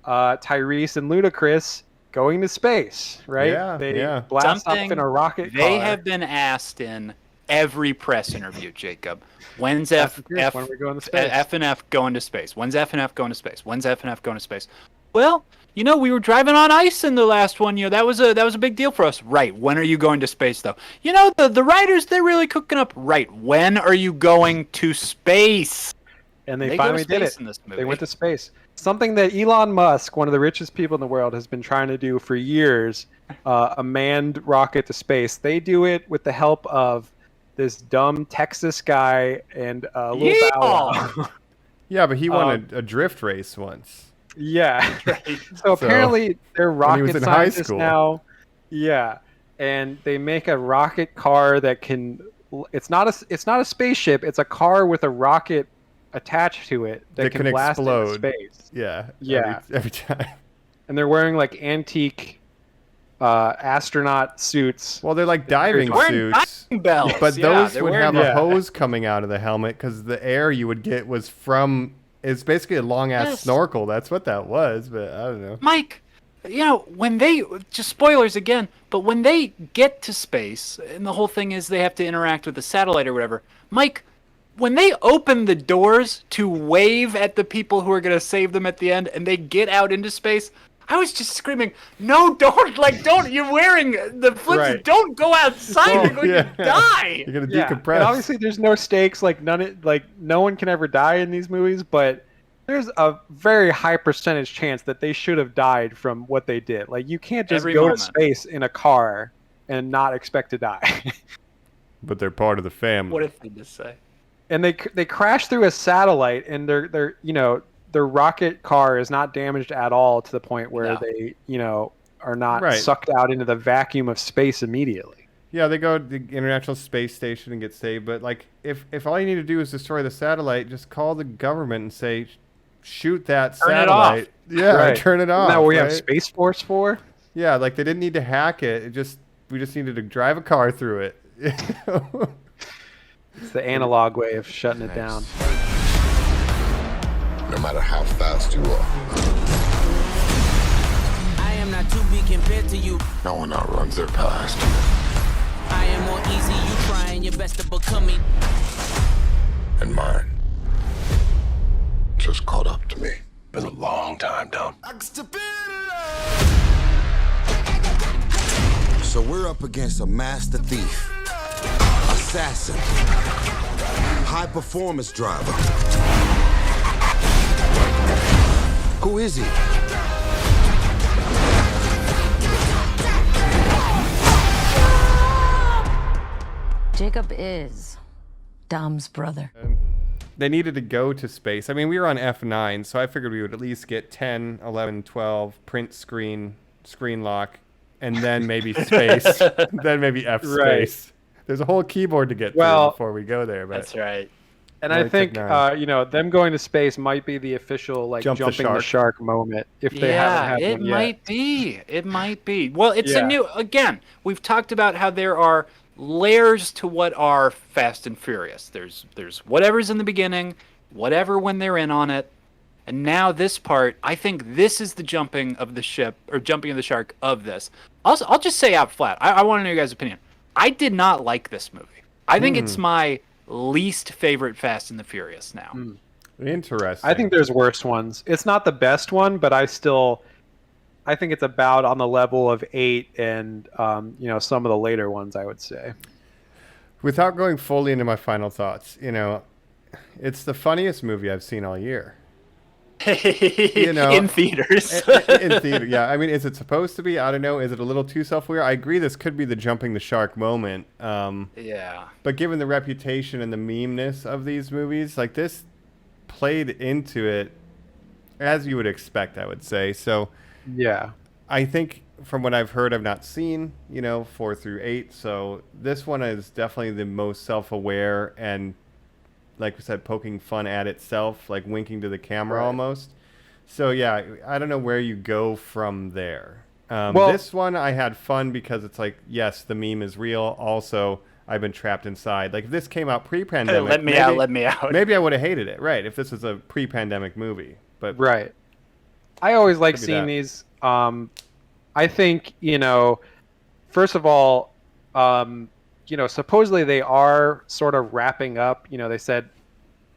Speaker 8: Tyrese and Ludacris going to space, right?
Speaker 7: Yeah,
Speaker 8: They
Speaker 7: yeah.
Speaker 8: blast
Speaker 6: Something
Speaker 8: off in a rocket
Speaker 6: They
Speaker 8: car.
Speaker 6: have been asked in every press interview, Jacob. When's
Speaker 8: Fast
Speaker 6: F
Speaker 8: and Furious, when are we going to space?
Speaker 6: and F going to space? When's F and F going to space? When's F and F going to space? Well, we were driving on ice in the last one. That was a big deal for us. Right. When are you going to space, though? The writers, they're really cooking up. Right. When are you going to space?
Speaker 8: And they
Speaker 6: They go to
Speaker 8: finally did
Speaker 6: space
Speaker 8: it.
Speaker 6: in this movie.
Speaker 8: They went to space. Something that Elon Musk, one of the richest people in the world, has been trying to do for years, a manned rocket to space. They do it with the help of this dumb Texas guy and Lil Bow Wow.
Speaker 7: Yeah, but he won a drift race once.
Speaker 8: Yeah. So apparently they're
Speaker 7: when he was
Speaker 8: rocket
Speaker 7: in high
Speaker 8: scientists
Speaker 7: school.
Speaker 8: now. Yeah. And they make a rocket car that can it's not a spaceship, it's a car with a rocket attached to it that can blast
Speaker 7: explode.
Speaker 8: into space.
Speaker 7: Yeah.
Speaker 8: Yeah.
Speaker 7: Every time.
Speaker 8: And they're wearing like antique astronaut suits.
Speaker 7: Well, they're like diving
Speaker 6: Wearing
Speaker 7: suits.
Speaker 6: diving bells.
Speaker 7: But
Speaker 6: Yeah,
Speaker 7: those
Speaker 6: they're
Speaker 7: would
Speaker 6: wearing
Speaker 7: have
Speaker 6: that.
Speaker 7: a hose coming out of the helmet because the air you would get was from. It's basically a long ass
Speaker 6: Yes.
Speaker 7: snorkel. That's what that was. But I don't know.
Speaker 6: Mike, when they, just spoilers again, but when they get to space, and the whole thing is they have to interact with the satellite or whatever, Mike, when they open the doors to wave at the people who are going to save them at the end, and they get out into space, I was just screaming, no, don't, you're wearing the flips,
Speaker 8: Right.
Speaker 6: don't go outside, you're going to die.
Speaker 7: You're gonna
Speaker 8: Yeah.
Speaker 7: decompress.
Speaker 8: And obviously there's no stakes, no one can ever die in these movies, but there's a very high percentage chance that they should have died from what they did. Like you can't just
Speaker 6: Every
Speaker 8: go
Speaker 6: moment.
Speaker 8: to space in a car and not expect to die.
Speaker 7: But they're part of the family.
Speaker 6: What a thing to say.
Speaker 8: And they crash through a satellite, and their rocket car is not damaged at all to the point where
Speaker 6: No.
Speaker 8: they are not
Speaker 7: Right.
Speaker 8: sucked out into the vacuum of space immediately.
Speaker 7: Yeah, they go to the International Space Station and get saved. But like, if all you need to do is destroy the satellite, just call the government and say, shoot that
Speaker 6: Turn it off.
Speaker 7: satellite. Yeah,
Speaker 8: Right.
Speaker 7: turn it off.
Speaker 8: Isn't that what we have
Speaker 7: right?
Speaker 8: Space Force for?
Speaker 7: Yeah, like they didn't need to hack it. We just needed to drive a car through it.
Speaker 8: It's the analog way of shutting it down.
Speaker 2: No matter how fast you are,
Speaker 9: I am not to be compared to you.
Speaker 2: no one outruns their past.
Speaker 9: I am more easy, you trying your best to become me.
Speaker 2: And mine just caught up to me.
Speaker 1: Been a long time, Dom.
Speaker 10: So we're up against a master thief, assassin, high performance driver, Who is he?
Speaker 3: Jacob is Dom's brother.
Speaker 7: They needed to go to space. I mean, we were on F9, so I figured we would at least get 10, 11, 12, print screen lock, and then maybe space, then maybe F space.
Speaker 8: Right.
Speaker 7: There's a whole keyboard to get through before we go there. But
Speaker 6: That's right.
Speaker 8: And I think them going to space might be the official jumping the shark moment if they haven't had
Speaker 6: it
Speaker 8: one
Speaker 6: might
Speaker 8: yet.
Speaker 6: be. It might be. Well, it's a new. Again, we've talked about how there are layers to what are Fast and Furious. There's whatever's in the beginning, whatever when they're in on it, and now this part. I think this is the jumping of the ship or jumping of the shark of this. I'll just say out flat. I want to know your guys' opinion. I did not like this movie. I think it's my least favorite Fast and the Furious now.
Speaker 7: Interesting.
Speaker 8: I think there's worse ones. It's not the best one, but I think it's about on the level of 8 and some of the later ones, I would say.
Speaker 7: Without going fully into my final thoughts, it's the funniest movie I've seen all year.
Speaker 6: In theaters.
Speaker 7: in theater, yeah. I mean, is it supposed to be? I don't know. Is it a little too self-aware? I agree this could be the jumping the shark moment.
Speaker 6: Yeah.
Speaker 7: But given the reputation and the meme-ness of these movies, this played into it as you would expect, I would say. So
Speaker 8: yeah,
Speaker 7: I think from what I've heard, I've not seen, 4 through 8. So this one is definitely the most self-aware and, like we said, poking fun at itself, winking to the camera almost. So yeah, I don't know where you go from there. This one I had fun because it's yes, the meme is real. Also, I've been trapped inside. If this came out pre-pandemic,
Speaker 6: let me out.
Speaker 7: Maybe I would have hated it, right? If this was a pre-pandemic movie, but
Speaker 8: right. I always like seeing these. I think first of all, supposedly they are sort of wrapping up. They said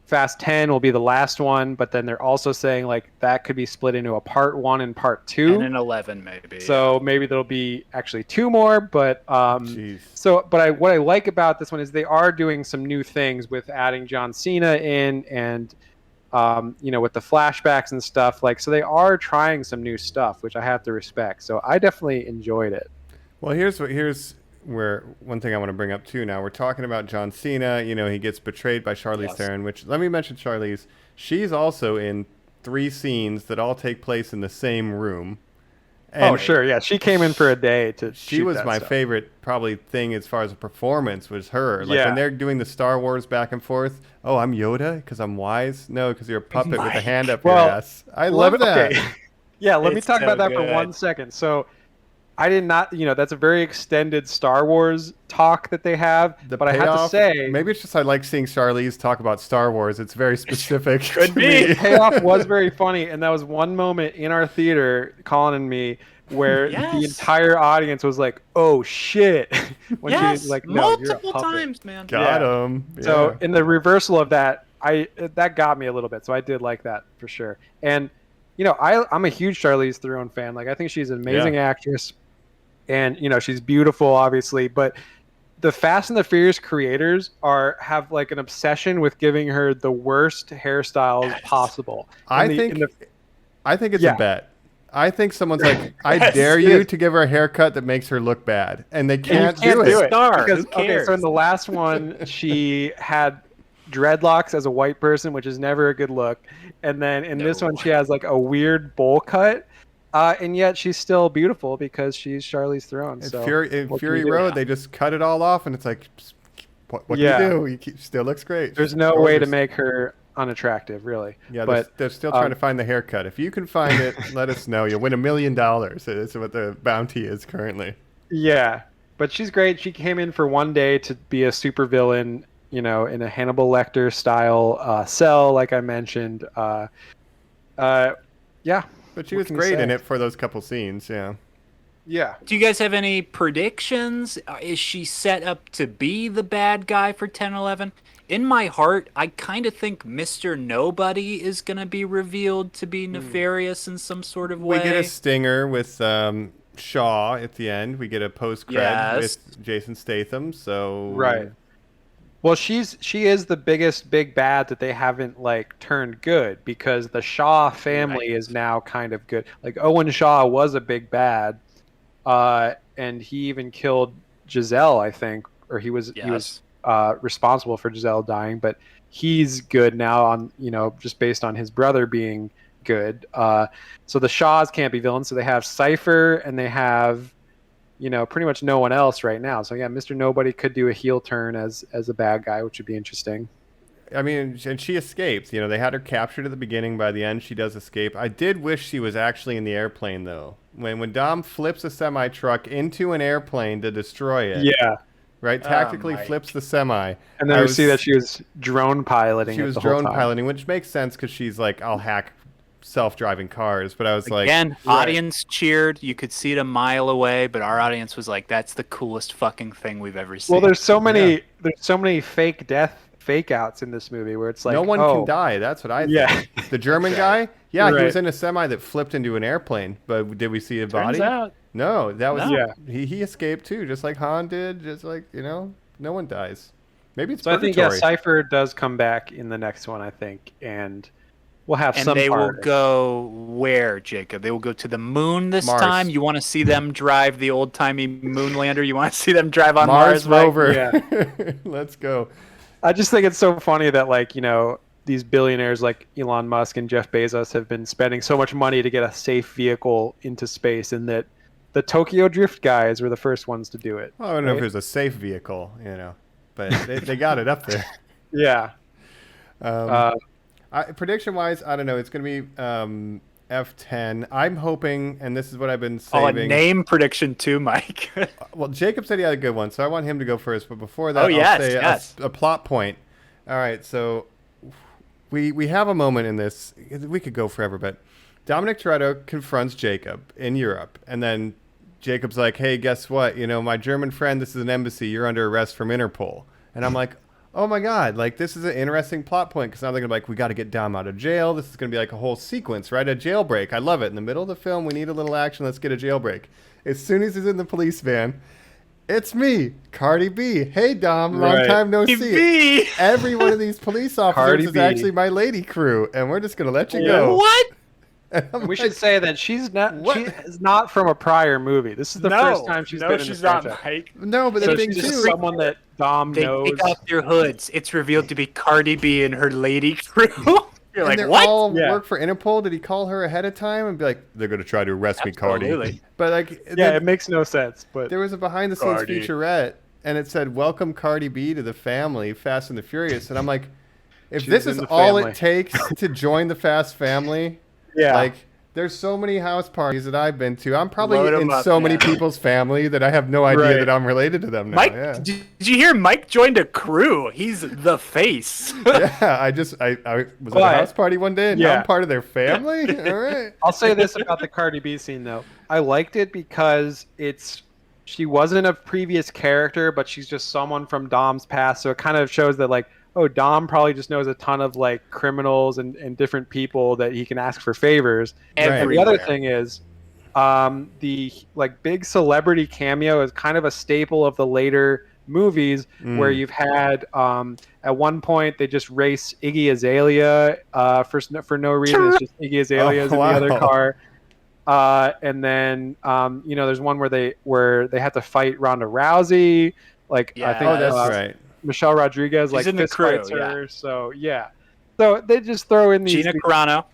Speaker 8: Fast 10 will be the last one, but then they're also saying that could be split into a part 1 and part 2.
Speaker 6: And an 11 maybe.
Speaker 8: So maybe there'll be actually 2 more, but what I like about this one is they are doing some new things with adding John Cena in and with the flashbacks and stuff. So they are trying some new stuff, which I have to respect. So I definitely enjoyed it.
Speaker 7: Well, here's where one thing I want to bring up too. Now we're talking about John Cena. He gets betrayed by Charlize Theron, which, let me mention Charlize. She's also in 3 scenes that all take place in the same room. And
Speaker 8: sure, yeah, she came in for a day to.
Speaker 7: She was my favorite probably thing as far as a performance was her. When they're doing the Star Wars back and forth. Oh, I'm Yoda because I'm wise. No, because you're a puppet with a hand up your ass. I love that.
Speaker 8: Okay. Yeah, let me talk about that for 1 second. So. I did not, that's a very extended Star Wars talk that they have. But I have to say,
Speaker 7: maybe it's just I like seeing Charlize talk about Star Wars. It's very specific.
Speaker 6: Could be.
Speaker 8: The payoff was very funny, and that was one moment in our theater, Colin and me, where the entire audience was like, "Oh shit!" when she was like, "No,
Speaker 6: multiple
Speaker 8: you're a puppet."
Speaker 6: times, man.
Speaker 7: Got him. Yeah.
Speaker 8: So in the reversal of that, that got me a little bit. So I did like that for sure. And I'm a huge Charlize Theron fan. I think she's an amazing actress. And she's beautiful, obviously, but the Fast and the Furious creators have an obsession with giving her the worst hairstyles possible.
Speaker 7: I think it's a bet. I think someone's I dare you to give her a haircut that makes her look bad, and they can't do it.
Speaker 8: Because, so in the last one, she had dreadlocks as a white person, which is never a good look, and then in this one, she has a weird bowl cut. And yet she's still beautiful because she's Charlize Theron.
Speaker 7: So Fury Road, they just cut it all off, and it's what do you do? Still looks great.
Speaker 8: There's no way to make her unattractive, really.
Speaker 7: Yeah, but they're still trying to find the haircut. If you can find it, let us know. You'll win $1 million. That's what the bounty is currently.
Speaker 8: Yeah, but she's great. She came in for 1 day to be a supervillain, in a Hannibal Lecter style cell, like I mentioned. Yeah.
Speaker 7: But she was great in it for those couple scenes, yeah.
Speaker 8: Yeah.
Speaker 6: Do you guys have any predictions? Is she set up to be the bad guy for 10-11? In my heart, I kind of think Mr. Nobody is going to be revealed to be nefarious in some sort of way.
Speaker 7: We get a stinger with Shaw at the end. We get a post-cred with Jason Statham, so...
Speaker 8: Right. Well, she is the biggest big bad that they haven't like turned good, because the Shaw family is now kind of good. Like Owen Shaw was a big bad, and he even killed Giselle, I think, or he was responsible for Giselle dying. But he's good now on just based on his brother being good. So the Shaws can't be villains. So they have Cypher and they have pretty much no one else right now. So yeah, Mr. Nobody could do a heel turn as a bad guy, which would be interesting.
Speaker 7: I mean, and she escaped. They had her captured at the beginning. By the end, she does escape. I did wish she was actually in the airplane, though. When Dom flips a semi-truck into an airplane to destroy it.
Speaker 8: Yeah.
Speaker 7: Right? Tactically flips the semi.
Speaker 8: And then we see that she was drone piloting.
Speaker 7: She was drone piloting, which makes sense because she's like, I'll hack self-driving cars. But I was
Speaker 6: again, audience cheered. You could see it a mile away, but our audience was like, that's the coolest fucking thing we've ever seen.
Speaker 8: Well, there's so many fake outs in this movie where it's like
Speaker 7: no one can die. That's what I think.
Speaker 8: Yeah.
Speaker 7: The German guy, he was in a semi that flipped into an airplane, but did we see a body?
Speaker 6: Turns out.
Speaker 7: No, that was he escaped too, just like Han did, just like, no one dies. Maybe it's purgatory.
Speaker 8: I think Cypher does come back in the next one, I think, and we'll have some.
Speaker 6: And they will
Speaker 8: part.
Speaker 6: go where, Jacob? They will go to the moon this
Speaker 7: Mars.
Speaker 6: time. You want to see them drive the old-timey moon lander? You want to see them drive on Mars
Speaker 7: rover?
Speaker 8: Yeah.
Speaker 7: Let's go.
Speaker 8: I just think it's so funny that these billionaires like Elon Musk and Jeff Bezos have been spending so much money to get a safe vehicle into space, and that the Tokyo Drift guys were the first ones to do it.
Speaker 7: Well, I don't know if it was a safe vehicle, but they got it up there.
Speaker 8: Yeah.
Speaker 7: Prediction-wise, I don't know. It's going to be F10. I'm hoping, and this is what I've been saving.
Speaker 6: A name prediction too, Mike.
Speaker 7: Well, Jacob said he had a good one, so I want him to go first. But before that,
Speaker 6: I'll
Speaker 7: say a plot point. All right, so we have a moment in this. We could go forever, but Dominic Toretto confronts Jacob in Europe, and then Jacob's like, hey, guess what? My German friend, this is an embassy. You're under arrest from Interpol. And I'm like, oh my God, this is an interesting plot point, because now they're going to be like, we got to get Dom out of jail. This is going to be like a whole sequence, right? A jailbreak. I love it. In the middle of the film, we need a little action. Let's get a jailbreak. As soon as he's in the police van, it's me, Cardi B. Hey, Dom, long time no see. Every one of these police officers is actually my lady crew, and we're just going to let you go.
Speaker 6: What?
Speaker 8: We should say that she's not. She is not from a prior movie. This is the first time she's been in this franchise.
Speaker 6: Mike.
Speaker 7: No, but the thing
Speaker 8: she's
Speaker 7: too,
Speaker 8: just someone that Dom knows.
Speaker 6: They take off their hoods. It's revealed to be Cardi B and her lady crew. You're like,
Speaker 7: they
Speaker 6: what?
Speaker 7: all work for Interpol. Did he call her ahead of time and be like, they're going to try to arrest me, Cardi? But
Speaker 8: it makes no sense. But
Speaker 7: there was a behind-the-scenes featurette, and it said, "Welcome Cardi B to the family, Fast and the Furious." And I'm like, if this is all it takes to join the Fast family, there's so many house parties that I've been to. I'm probably in so many people's family that I have no idea that I'm related to them now.
Speaker 6: Mike, did you hear Mike joined a crew? He's the face.
Speaker 7: I was at a house party one day, and now I'm part of their family? All right.
Speaker 8: I'll say this about the Cardi B scene, though. I liked it because she wasn't a previous character, but she's just someone from Dom's past. So it kind of shows that, Dom probably just knows a ton of criminals and different people that he can ask for favors. And the other thing is, the big celebrity cameo is kind of a staple of the later movies where you've had at one point they just race Iggy Azalea for no reason. It's just Iggy Azalea's in the other car. And then there's one where they have to fight Ronda Rousey. I think
Speaker 7: that's right.
Speaker 8: Michelle Rodriguez
Speaker 6: in the crew,
Speaker 8: fights her. So so they just throw in these Gina Carano,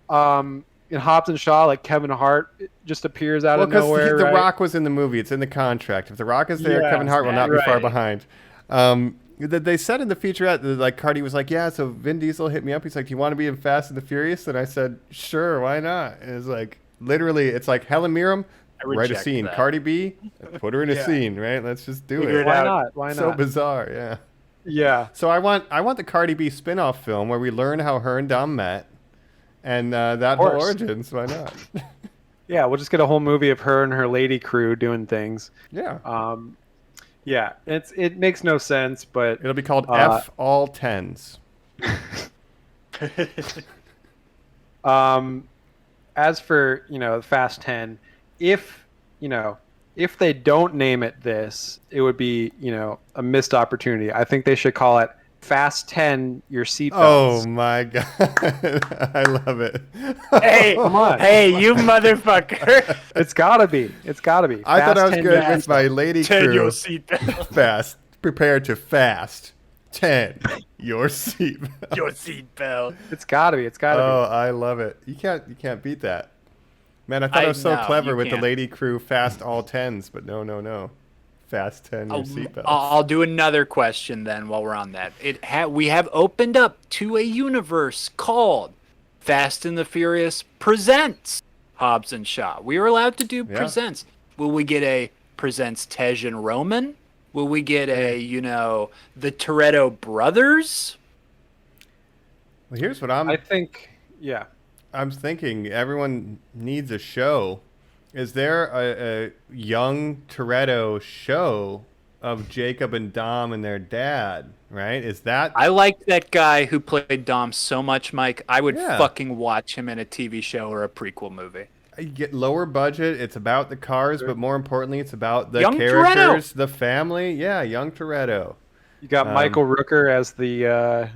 Speaker 8: in Hobbs and Shaw, Kevin Hart just appears out of nowhere.
Speaker 7: Because The Rock was in the movie; it's in the contract. If The Rock is there, Kevin Hart will not be far behind. They said in the featurette, Cardi was like, "Yeah, so Vin Diesel hit me up. He's like, do you want to be in Fast and the Furious?" And I said, "Sure, why not?" And it's literally, it's like Helen Mirren. Write a scene.
Speaker 6: That.
Speaker 7: Cardi B, put her in a scene, right? Let's just do it.
Speaker 8: Why not? Why not?
Speaker 7: So bizarre, yeah.
Speaker 8: Yeah.
Speaker 7: So I want the Cardi B spin-off film where we learn how her and Dom met, and that whole origins. Why not?
Speaker 8: Yeah, we'll just get a whole movie of her and her lady crew doing things.
Speaker 7: Yeah.
Speaker 8: Yeah, it makes no sense, but
Speaker 7: it'll be called F All Tens.
Speaker 8: As for Fast 10. If if they don't name it this, it would be, a missed opportunity. I think they should call it Fast 10 Your Seatbelts.
Speaker 7: Oh my god, I love it.
Speaker 6: Hey,
Speaker 8: Come on.
Speaker 6: hey, you motherfucker!
Speaker 8: It's gotta be.
Speaker 7: I thought I was
Speaker 8: 10
Speaker 7: good
Speaker 8: Your
Speaker 7: with my lady
Speaker 6: Turn your
Speaker 7: crew.
Speaker 6: seatbelt.
Speaker 7: Fast, prepare to fast. 10 your seatbelt.
Speaker 6: Your seatbelt.
Speaker 8: It's gotta be.
Speaker 7: Oh, I love it. You can't beat that. Man, I thought
Speaker 6: I
Speaker 7: it was so
Speaker 6: know,
Speaker 7: clever
Speaker 6: you
Speaker 7: with the
Speaker 6: can't.
Speaker 7: lady crew fast all 10s, but no. Fast 10 your seatbelt.
Speaker 6: I'll do another question then while we're on that. We have opened up to a universe called Fast and the Furious Presents Hobbs and Shaw. We are allowed to do
Speaker 7: Yeah.
Speaker 6: presents. Will we get a presents Tej and Roman? Will we get a, the Toretto brothers?
Speaker 7: Well, here's what
Speaker 8: I think, yeah.
Speaker 7: I'm thinking. Everyone needs a show. Is there a young Toretto show of Jacob and Dom and their dad? Right? Is that?
Speaker 6: I liked that guy who played Dom so much, Mike. I would
Speaker 7: Yeah.
Speaker 6: fucking watch him in a TV show or a prequel movie.
Speaker 7: You get lower budget. It's about the cars, but more importantly, it's about the
Speaker 6: Young
Speaker 7: characters, the family. Yeah, young Toretto.
Speaker 8: You got Michael Rooker as the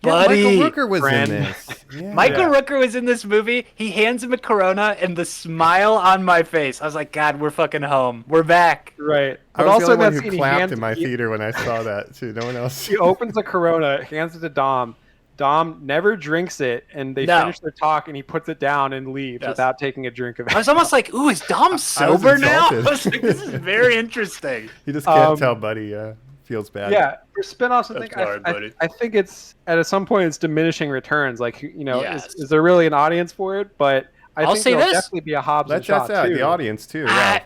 Speaker 6: Buddy.
Speaker 7: Michael Rooker was
Speaker 8: friend.
Speaker 7: in this. Yeah.
Speaker 6: Michael Rooker was in this movie. He hands him a Corona, and the smile on my face. I was like, God, we're fucking home. We're back.
Speaker 8: right.
Speaker 7: I
Speaker 8: But
Speaker 7: was
Speaker 8: also
Speaker 7: the only one
Speaker 8: that
Speaker 7: who
Speaker 8: scene, he
Speaker 7: clapped
Speaker 8: hands-
Speaker 7: in my
Speaker 8: he-
Speaker 7: theater when I saw that too. No one else.
Speaker 8: He opens a Corona, hands it to Dom. Dom never drinks it, and they
Speaker 6: No.
Speaker 8: finish their talk, and he puts it down and leaves
Speaker 6: Yes.
Speaker 8: without taking a drink of it.
Speaker 6: I was almost like, ooh, is Dom sober now? I
Speaker 7: insulted.
Speaker 6: was like, this is very interesting.
Speaker 7: You just can't
Speaker 8: Um,
Speaker 7: tell, buddy. Feels bad.
Speaker 8: Yeah, for spinoffs, I
Speaker 6: That's
Speaker 8: think
Speaker 6: hard, buddy.
Speaker 8: I think it's at some point it's diminishing returns. Like
Speaker 6: Yes.
Speaker 8: is there really an audience for it? But I
Speaker 6: I'll
Speaker 8: think
Speaker 6: say
Speaker 8: there'll
Speaker 6: this.
Speaker 8: definitely be a Hobbs and
Speaker 7: Let's
Speaker 8: Shaw
Speaker 7: out
Speaker 8: too.
Speaker 7: the audience too. Yeah.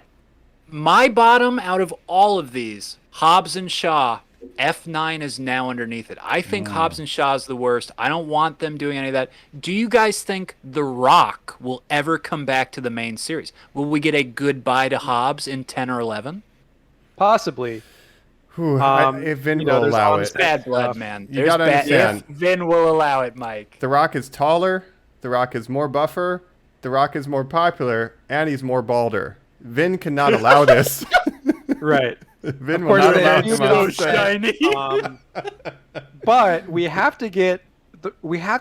Speaker 6: My bottom out of all of these, Hobbs and Shaw, F9 is now underneath it. I think Hobbs and Shaw is the worst. I don't want them doing any of that. Do you guys think The Rock will ever come back to the main series? Will we get a goodbye to Hobbs in 10 or 11?
Speaker 8: Possibly.
Speaker 7: Whew, if Vin will
Speaker 8: there's
Speaker 7: allow
Speaker 8: honest-
Speaker 7: it.
Speaker 6: Bad blood, man.
Speaker 7: You
Speaker 6: There's
Speaker 7: gotta
Speaker 6: bad.
Speaker 7: understand.
Speaker 6: If Vin will allow it, Mike.
Speaker 7: The Rock is taller. The Rock is more buffer. The Rock is more popular, and he's more balder. Vin cannot allow this.
Speaker 8: Right.
Speaker 7: Vin
Speaker 8: Of
Speaker 7: will
Speaker 8: course,
Speaker 7: not
Speaker 8: they
Speaker 7: allow
Speaker 8: are
Speaker 7: him
Speaker 8: so
Speaker 7: on set.
Speaker 6: shiny.
Speaker 8: But we have to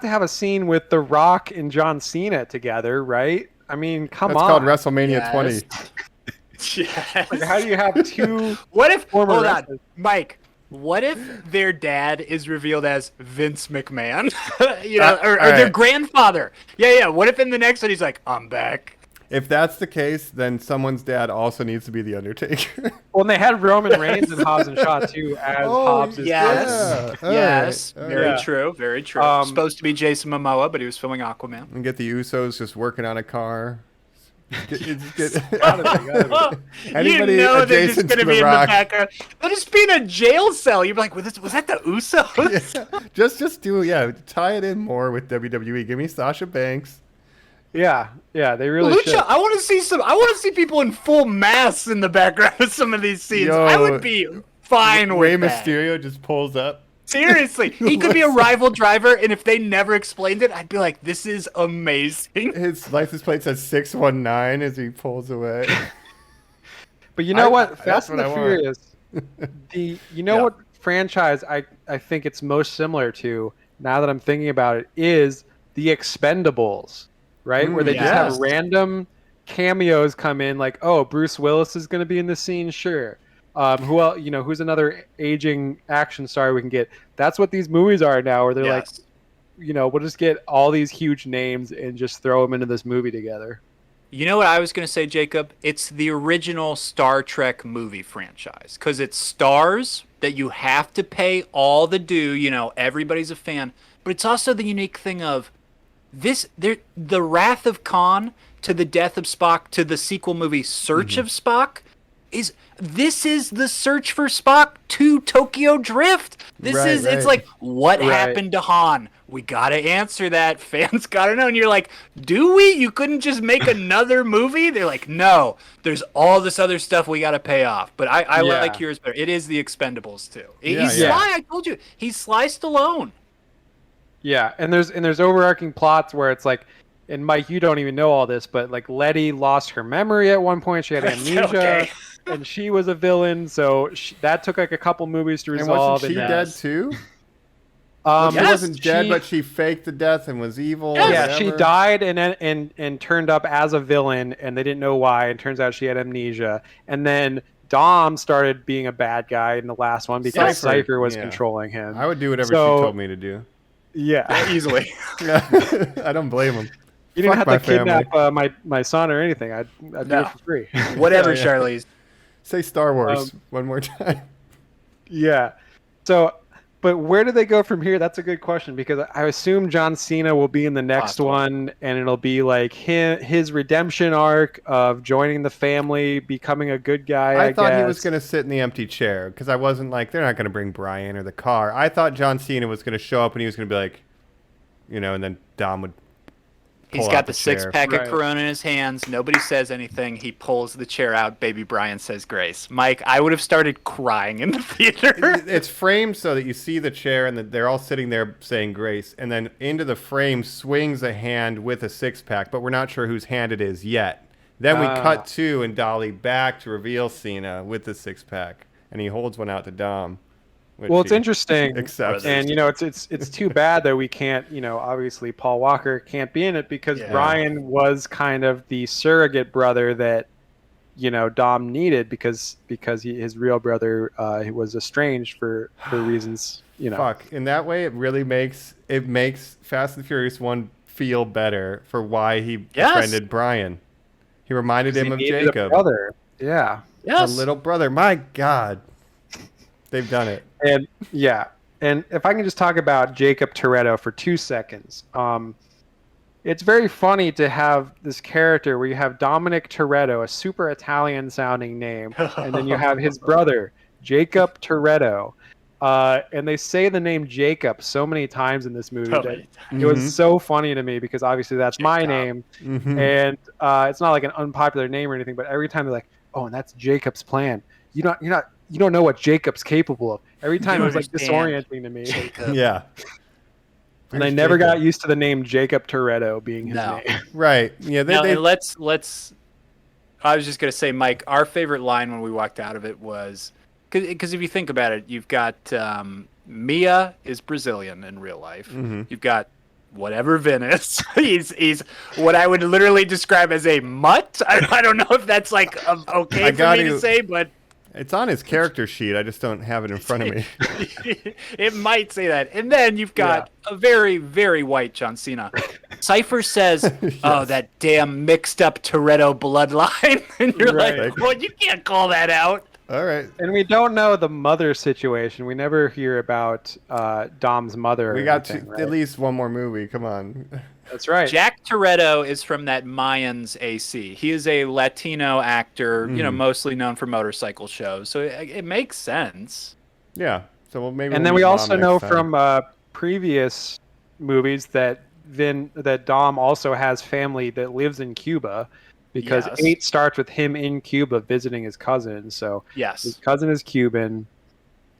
Speaker 8: have a scene with The Rock and John Cena together, right? I mean, come
Speaker 7: That's
Speaker 8: on.
Speaker 7: called WrestleMania
Speaker 6: Yes.
Speaker 7: 20.
Speaker 6: Yes.
Speaker 8: Like, how do you have two?
Speaker 6: What if,
Speaker 8: Former
Speaker 6: hold on,
Speaker 8: wrestlers.
Speaker 6: Mike, what if their dad is revealed as Vince McMahon? Or
Speaker 7: all
Speaker 6: their
Speaker 7: right.
Speaker 6: grandfather? Yeah. What if in the next one he's like, I'm back?
Speaker 7: If that's the case, then someone's dad also needs to be the Undertaker.
Speaker 8: Well, and they had Roman Reigns and Hobbs and Shaw too, as Hobbs.
Speaker 6: yes.
Speaker 7: yeah. All
Speaker 6: Yes.
Speaker 7: right, all
Speaker 6: Very
Speaker 8: right.
Speaker 6: true. Very true. Supposed to be Jason Momoa, but he was filming Aquaman.
Speaker 7: And get the Usos just working on a car.
Speaker 8: Gotta be.
Speaker 7: Anybody
Speaker 6: you know they're just
Speaker 7: adjacent
Speaker 6: going to
Speaker 7: to The
Speaker 6: be in
Speaker 7: Rock.
Speaker 6: the background. They'll just be in a jail cell. You're like, was that the Usos?
Speaker 7: Just tie it in more with WWE. Give me Sasha Banks.
Speaker 8: Yeah, they really
Speaker 6: Lucha,
Speaker 8: should.
Speaker 6: I want to see people in full masks in the background of some of these scenes.
Speaker 7: Yo,
Speaker 6: I would be fine
Speaker 7: Rey
Speaker 6: with that.
Speaker 7: Mysterio just pulls up.
Speaker 6: Seriously, he could be a rival driver, and if they never explained it, I'd be like, "This is amazing."
Speaker 7: His license plate says 619 as he pulls away.
Speaker 8: But you know what?
Speaker 7: that's
Speaker 8: Fast
Speaker 7: what
Speaker 8: and
Speaker 7: I
Speaker 8: the
Speaker 7: want.
Speaker 8: Furious.
Speaker 6: Yeah.
Speaker 8: What franchise I think it's most similar to now that I'm thinking about it is the Expendables, right? Where they just
Speaker 6: yes.
Speaker 8: have random cameos come in, like, oh, Bruce Willis is going to be in the scene, sure. Who else? Who's another aging action star we can get? That's what these movies are now, where they're
Speaker 6: Yes.
Speaker 8: like, we'll just get all these huge names and just throw them into this movie together.
Speaker 6: You know what I was going to say, Jacob? It's the original Star Trek movie franchise because it's stars that you have to pay all the due. Everybody's a fan, but it's also the unique thing of the Wrath of Khan to the Death of Spock to the sequel movie Search of Spock this is the search for Spock to Tokyo Drift. It's
Speaker 7: Right.
Speaker 6: like, what
Speaker 8: Right.
Speaker 6: happened to Han? We got to answer that. Fans got to know. And you're like, do we? You couldn't just make another movie? They're like, no, there's all this other stuff we got to pay off. But I
Speaker 8: Yeah.
Speaker 6: like yours better. It is the Expendables too.
Speaker 7: Yeah,
Speaker 6: He's
Speaker 7: yeah.
Speaker 6: Sly. I told you. He's Sly Stallone.
Speaker 8: Yeah, and there's overarching plots where it's like, and Mike, you don't even know all this, but like Letty lost her memory at one point. She had amnesia,
Speaker 6: Okay.
Speaker 8: and she was a villain. So that took like a couple movies to
Speaker 7: And
Speaker 8: resolve.
Speaker 7: wasn't she dead too?
Speaker 8: She
Speaker 7: She wasn't dead, but she faked the death and was evil. or
Speaker 8: Yeah, she
Speaker 7: whatever?
Speaker 8: died and turned up as a villain, and they didn't know why. And turns out she had amnesia. And then Dom started being a bad guy in the last one because Cypher was controlling him.
Speaker 7: I would do whatever she told me to do.
Speaker 8: Yeah,
Speaker 6: easily.
Speaker 7: I don't blame him.
Speaker 8: You didn't
Speaker 7: Fuck
Speaker 8: have to
Speaker 7: my
Speaker 8: kidnap my son or anything. I'd do it for free.
Speaker 6: Whatever, Charlize.
Speaker 7: Say Star Wars one more time.
Speaker 8: Yeah. So, but where do they go from here? That's a good question, because I assume John Cena will be in the next one, and it'll be like his redemption arc of joining the family, becoming a good guy.
Speaker 7: I thought he was going to sit in the empty chair because I wasn't like, they're not going to bring Brian or the car. I thought John Cena was going to show up and he was going to be like, and then Dom would
Speaker 6: He's
Speaker 7: pull
Speaker 6: got
Speaker 7: out
Speaker 6: the
Speaker 7: chair.
Speaker 6: six-pack of Corona in his hands. Nobody says anything. He pulls the chair out. Baby Brian says grace. Mike, I would have started crying in the theater.
Speaker 7: It's framed so that you see the chair and they're all sitting there saying grace. And then into the frame swings a hand with a six-pack, but we're not sure whose hand it is yet. Then we cut to and dolly back to reveal Cena with the six-pack. And he holds one out to Dom.
Speaker 8: Well, it's interesting,
Speaker 7: accepts.
Speaker 8: and it's too bad that we can't, obviously Paul Walker can't be in it because Brian was kind of the surrogate brother that, Dom needed because his real brother he was estranged for reasons,
Speaker 7: Fuck. In that way, it really makes Fast and Furious 1 feel better for why he befriended Brian. He reminded him of
Speaker 8: needed
Speaker 7: Jacob.
Speaker 8: a brother. Yeah.
Speaker 7: Yes. A little brother. My God. They've done it.
Speaker 8: And and if I can just talk about Jacob Toretto for 2 seconds. It's very funny to have this character where you have Dominic Toretto, a super Italian sounding name, and then you have his brother, Jacob Toretto. And they say the name Jacob so many times in this movie that it was so funny to me because obviously that's my name. And it's not like an unpopular name or anything, but every time they're like, oh, and that's Jacob's plan. You don't know what Jacob's capable of. Every time it was like disorienting to me.
Speaker 7: Yeah.
Speaker 8: And I never got used to the name Jacob Toretto being his name.
Speaker 7: Right. Yeah.
Speaker 6: And let's. I was just gonna say, Mike, our favorite line when we walked out of it was, because if you think about it, you've got Mia is Brazilian in real life. You've got whatever Venice. he's what I would literally describe as a mutt. I don't know if that's like okay for me to say, but.
Speaker 7: It's on his character sheet. I just don't have it in front of me.
Speaker 6: It might say that. And then you've got a very, very white John Cena. Cypher says, oh, that damn mixed up Toretto bloodline. And you're like, well, you can't call that out.
Speaker 7: All right.
Speaker 8: And we don't know the mother situation. We never hear about Dom's mother.
Speaker 7: We got at least one more movie. Come on.
Speaker 8: That's right.
Speaker 6: Jack Toretto is from that Mayans AC. He is a Latino actor, mostly known for motorcycle shows. So it makes sense.
Speaker 7: Yeah. So maybe.
Speaker 8: And then we also know from previous movies that Dom also has family that lives in Cuba, because 8 starts with him in Cuba visiting his cousin. So his cousin is Cuban.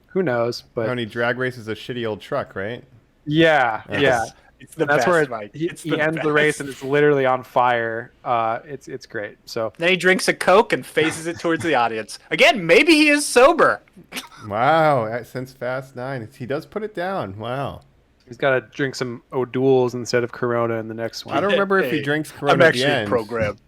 Speaker 8: Who knows? But
Speaker 7: only drag races a shitty old truck, right?
Speaker 8: Yeah. Yeah.
Speaker 6: It's the
Speaker 8: that's
Speaker 6: best,
Speaker 8: where
Speaker 6: Mike.
Speaker 8: he ends the race and it's literally on fire. It's great. So
Speaker 6: then he drinks a Coke and faces it towards the audience. Again, maybe he is sober.
Speaker 7: Wow, since Fast 9, he does put it down. Wow.
Speaker 8: He's got to drink some O'Doul's instead of Corona in the next one.
Speaker 7: I don't remember if he drinks Corona
Speaker 6: I'm
Speaker 7: at
Speaker 6: actually
Speaker 7: the end.
Speaker 6: programmed.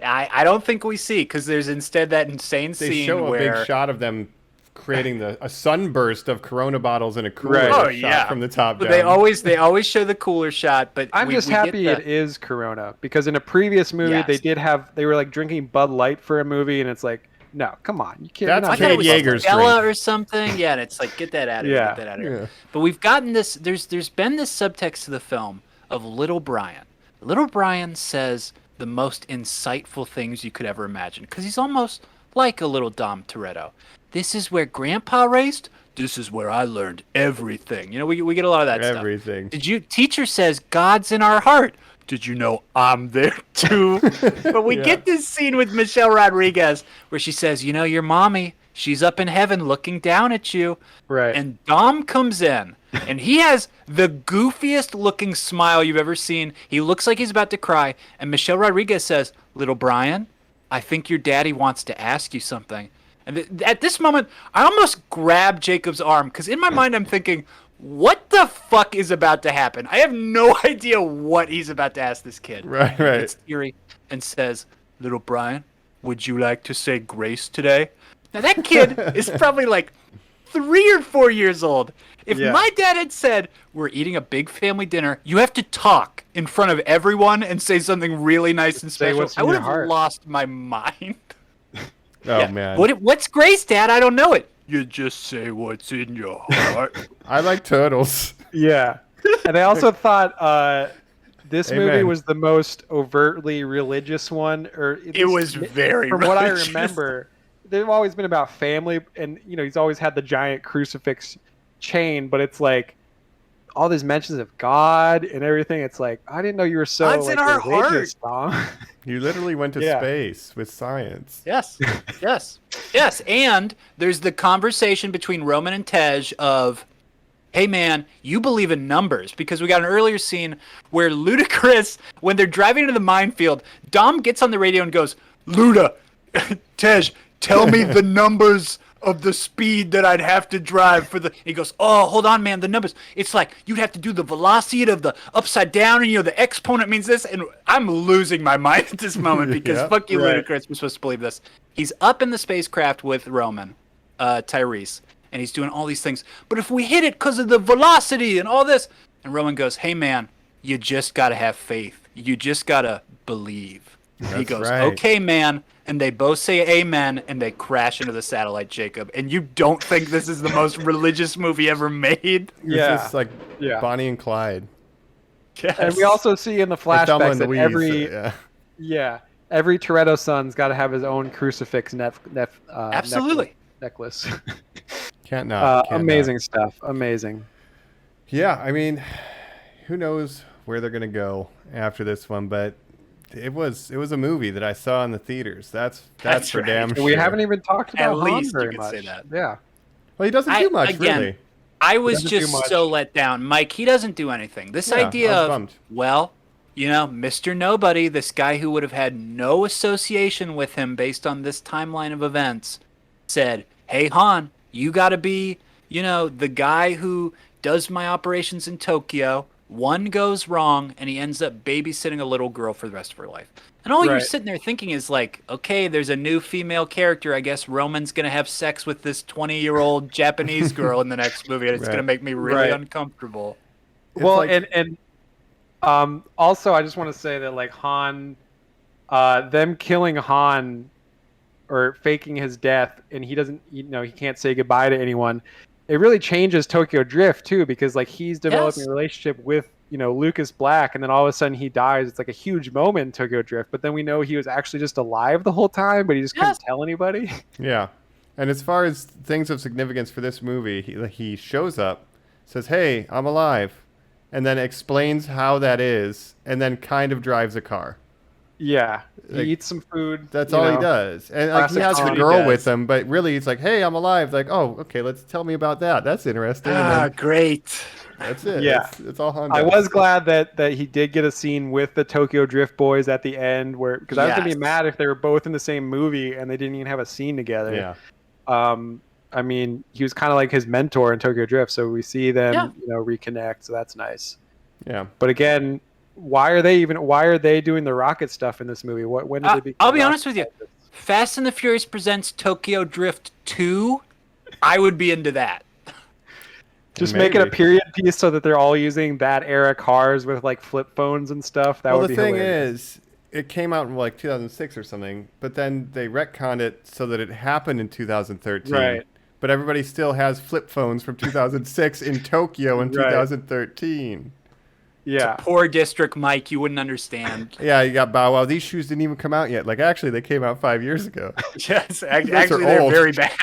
Speaker 6: I don't think we see, because there's instead that insane scene
Speaker 7: they show
Speaker 6: where...
Speaker 7: a big shot of them creating a sunburst of Corona bottles in a cooler shot from the top down.
Speaker 6: They always show the cooler shot, but
Speaker 8: I'm just happy it is Corona, because in a previous movie they were like drinking Bud Light for a movie, and it's like, no, come on, you can't.
Speaker 7: That's Kate Yeager's
Speaker 6: Stella or something. Yeah, and it's like, get that out of here. Get that out of here.
Speaker 7: Yeah.
Speaker 6: But we've gotten this. There's been this subtext to the film of Little Brian. Little Brian says the most insightful things you could ever imagine, because he's almost like a little Dom Toretto. This is where Grandpa raced. This is where I learned everything. We get a lot of that stuff.
Speaker 7: Everything.
Speaker 6: Teacher says God's in our heart. Did you know I'm there too? But we get this scene with Michelle Rodriguez where she says, your mommy, She's up in heaven looking down at you.
Speaker 8: Right.
Speaker 6: And Dom comes in, and he has the goofiest looking smile you've ever seen. He looks like he's about to cry. And Michelle Rodriguez says, "Little Brian, I think your daddy wants to ask you something." And at this moment, I almost grab Jacob's arm, because in my mind I'm thinking, what the fuck is about to happen? I have no idea what he's about to ask this kid.
Speaker 7: Right.
Speaker 6: It's eerie and says, "Little Brian, would you like to say grace today?" Now that kid is probably like 3 or 4 years old. If my dad had said, "We're eating a big family dinner, you have to talk in front of everyone and say something really nice and special," I would have lost my mind.
Speaker 7: Oh, man.
Speaker 6: What's grace, Dad? I don't know it. You just say what's in your heart.
Speaker 7: I like turtles.
Speaker 8: Yeah. And I also thought this movie
Speaker 7: Amen.
Speaker 8: was the most overtly religious one.
Speaker 6: It was very
Speaker 8: From
Speaker 6: religious.
Speaker 8: what I remember, they've always been about family, and he's always had the giant crucifix chain, but it's like all these mentions of God and everything. It's like, I didn't know you were so
Speaker 6: God's in our
Speaker 8: religious, Dom.
Speaker 7: You literally went to space with science.
Speaker 6: Yes. And there's the conversation between Roman and Tej of, "Hey man, you believe in numbers," because we got an earlier scene where Ludacris, when they're driving into the minefield, Dom gets on the radio and goes, "Luda, Tej, tell me the numbers of the speed that I'd have to drive for the..." He goes, "Oh, hold on, man, the numbers. It's like you'd have to do the velocity of the upside down, and the exponent means this." And I'm losing my mind at this moment because fuck you, Ludacris, we're supposed to believe this. He's up in the spacecraft with Roman, Tyrese, and he's doing all these things. "But if we hit it because of the velocity and all this..." And Roman goes, "Hey, man, you just got to have faith. You just got to believe." He goes,
Speaker 7: right.
Speaker 6: "Okay, man." And they both say amen, and they crash into the satellite, Jacob. And you don't think this is the most religious movie ever made?
Speaker 7: It's like Bonnie and Clyde.
Speaker 6: Yes.
Speaker 8: And we also see in the flashbacks that every Toretto son's got to have his own crucifix
Speaker 6: Absolutely.
Speaker 8: necklace.
Speaker 7: Can't not.
Speaker 8: Amazing stuff. Amazing.
Speaker 7: Yeah, I mean, who knows where they're gonna go after this one, but it was a movie that I saw in the theaters. That's for
Speaker 6: right.
Speaker 7: damn sure.
Speaker 8: We haven't even talked about
Speaker 6: At least
Speaker 8: Han
Speaker 6: you
Speaker 8: very
Speaker 6: could
Speaker 8: much.
Speaker 6: say that.
Speaker 8: Yeah.
Speaker 7: Well, he doesn't do much, really.
Speaker 6: I was
Speaker 8: Doesn't do
Speaker 6: just
Speaker 8: much.
Speaker 6: so let down. Mike, he doesn't do anything. This
Speaker 7: Yeah,
Speaker 6: idea
Speaker 7: I was
Speaker 6: of,
Speaker 7: bummed.
Speaker 6: well, Mr. Nobody, this guy who would have had no association with him based on this timeline of events, said, "Hey, Han, you got to be, the guy who does my operations in Tokyo. One goes wrong, and he ends up babysitting a little girl for the rest of her life." And all you're sitting there thinking is like, okay, there's a new female character. I guess Roman's going to have sex with this 20-year-old Japanese girl in the next movie, and it's going to make me really uncomfortable.
Speaker 8: Well, and also, I just want to say that, like, Han, them killing Han or faking his death, and he doesn't, he can't say goodbye to anyone. It really changes Tokyo Drift too, because like he's developing a relationship with Lucas Black, and then all of a sudden he dies. It's like a huge moment in Tokyo Drift, but then we know he was actually just alive the whole time, but he just couldn't tell anybody.
Speaker 7: Yeah, and as far as things of significance for this movie, he shows up, says, "Hey, I'm alive," and then explains how that is, and then kind of drives a car.
Speaker 8: Yeah, he eats some food.
Speaker 7: That's all he does, and like he has the girl with him, but really he's like, "Hey, I'm alive." Like, "Oh, okay, tell me about that. That's interesting."
Speaker 6: Great.
Speaker 7: That's it.
Speaker 8: Yeah,
Speaker 7: it's all Han.
Speaker 8: I was glad that he did get a scene with the Tokyo Drift boys at the end, because I was gonna be mad if they were both in the same movie and they didn't even have a scene together.
Speaker 7: Yeah.
Speaker 8: I mean, he was kind of like his mentor in Tokyo Drift, so we see them, reconnect. So that's nice.
Speaker 7: Yeah.
Speaker 8: But again, why are they doing the rocket stuff in this movie? When did they become
Speaker 6: I'll be honest with you. Fast and the Furious presents Tokyo Drift 2. I would be into that.
Speaker 8: Just make it a period piece so that they're all using that era cars with like flip phones and stuff. That would be hilarious.
Speaker 7: Well, the thing is, it came out in like 2006 or something, but then they retconned it so that it happened in 2013.
Speaker 8: Right.
Speaker 7: But everybody still has flip phones from 2006 in Tokyo in 2013.
Speaker 8: Yeah.
Speaker 6: Poor District Mike, you wouldn't understand.
Speaker 7: Yeah, you got Bow Wow. These shoes didn't even come out yet. Like, actually, they came out 5 years ago.
Speaker 6: Yes,
Speaker 7: guys
Speaker 6: actually,
Speaker 7: are
Speaker 6: they're
Speaker 7: old.
Speaker 6: very bad.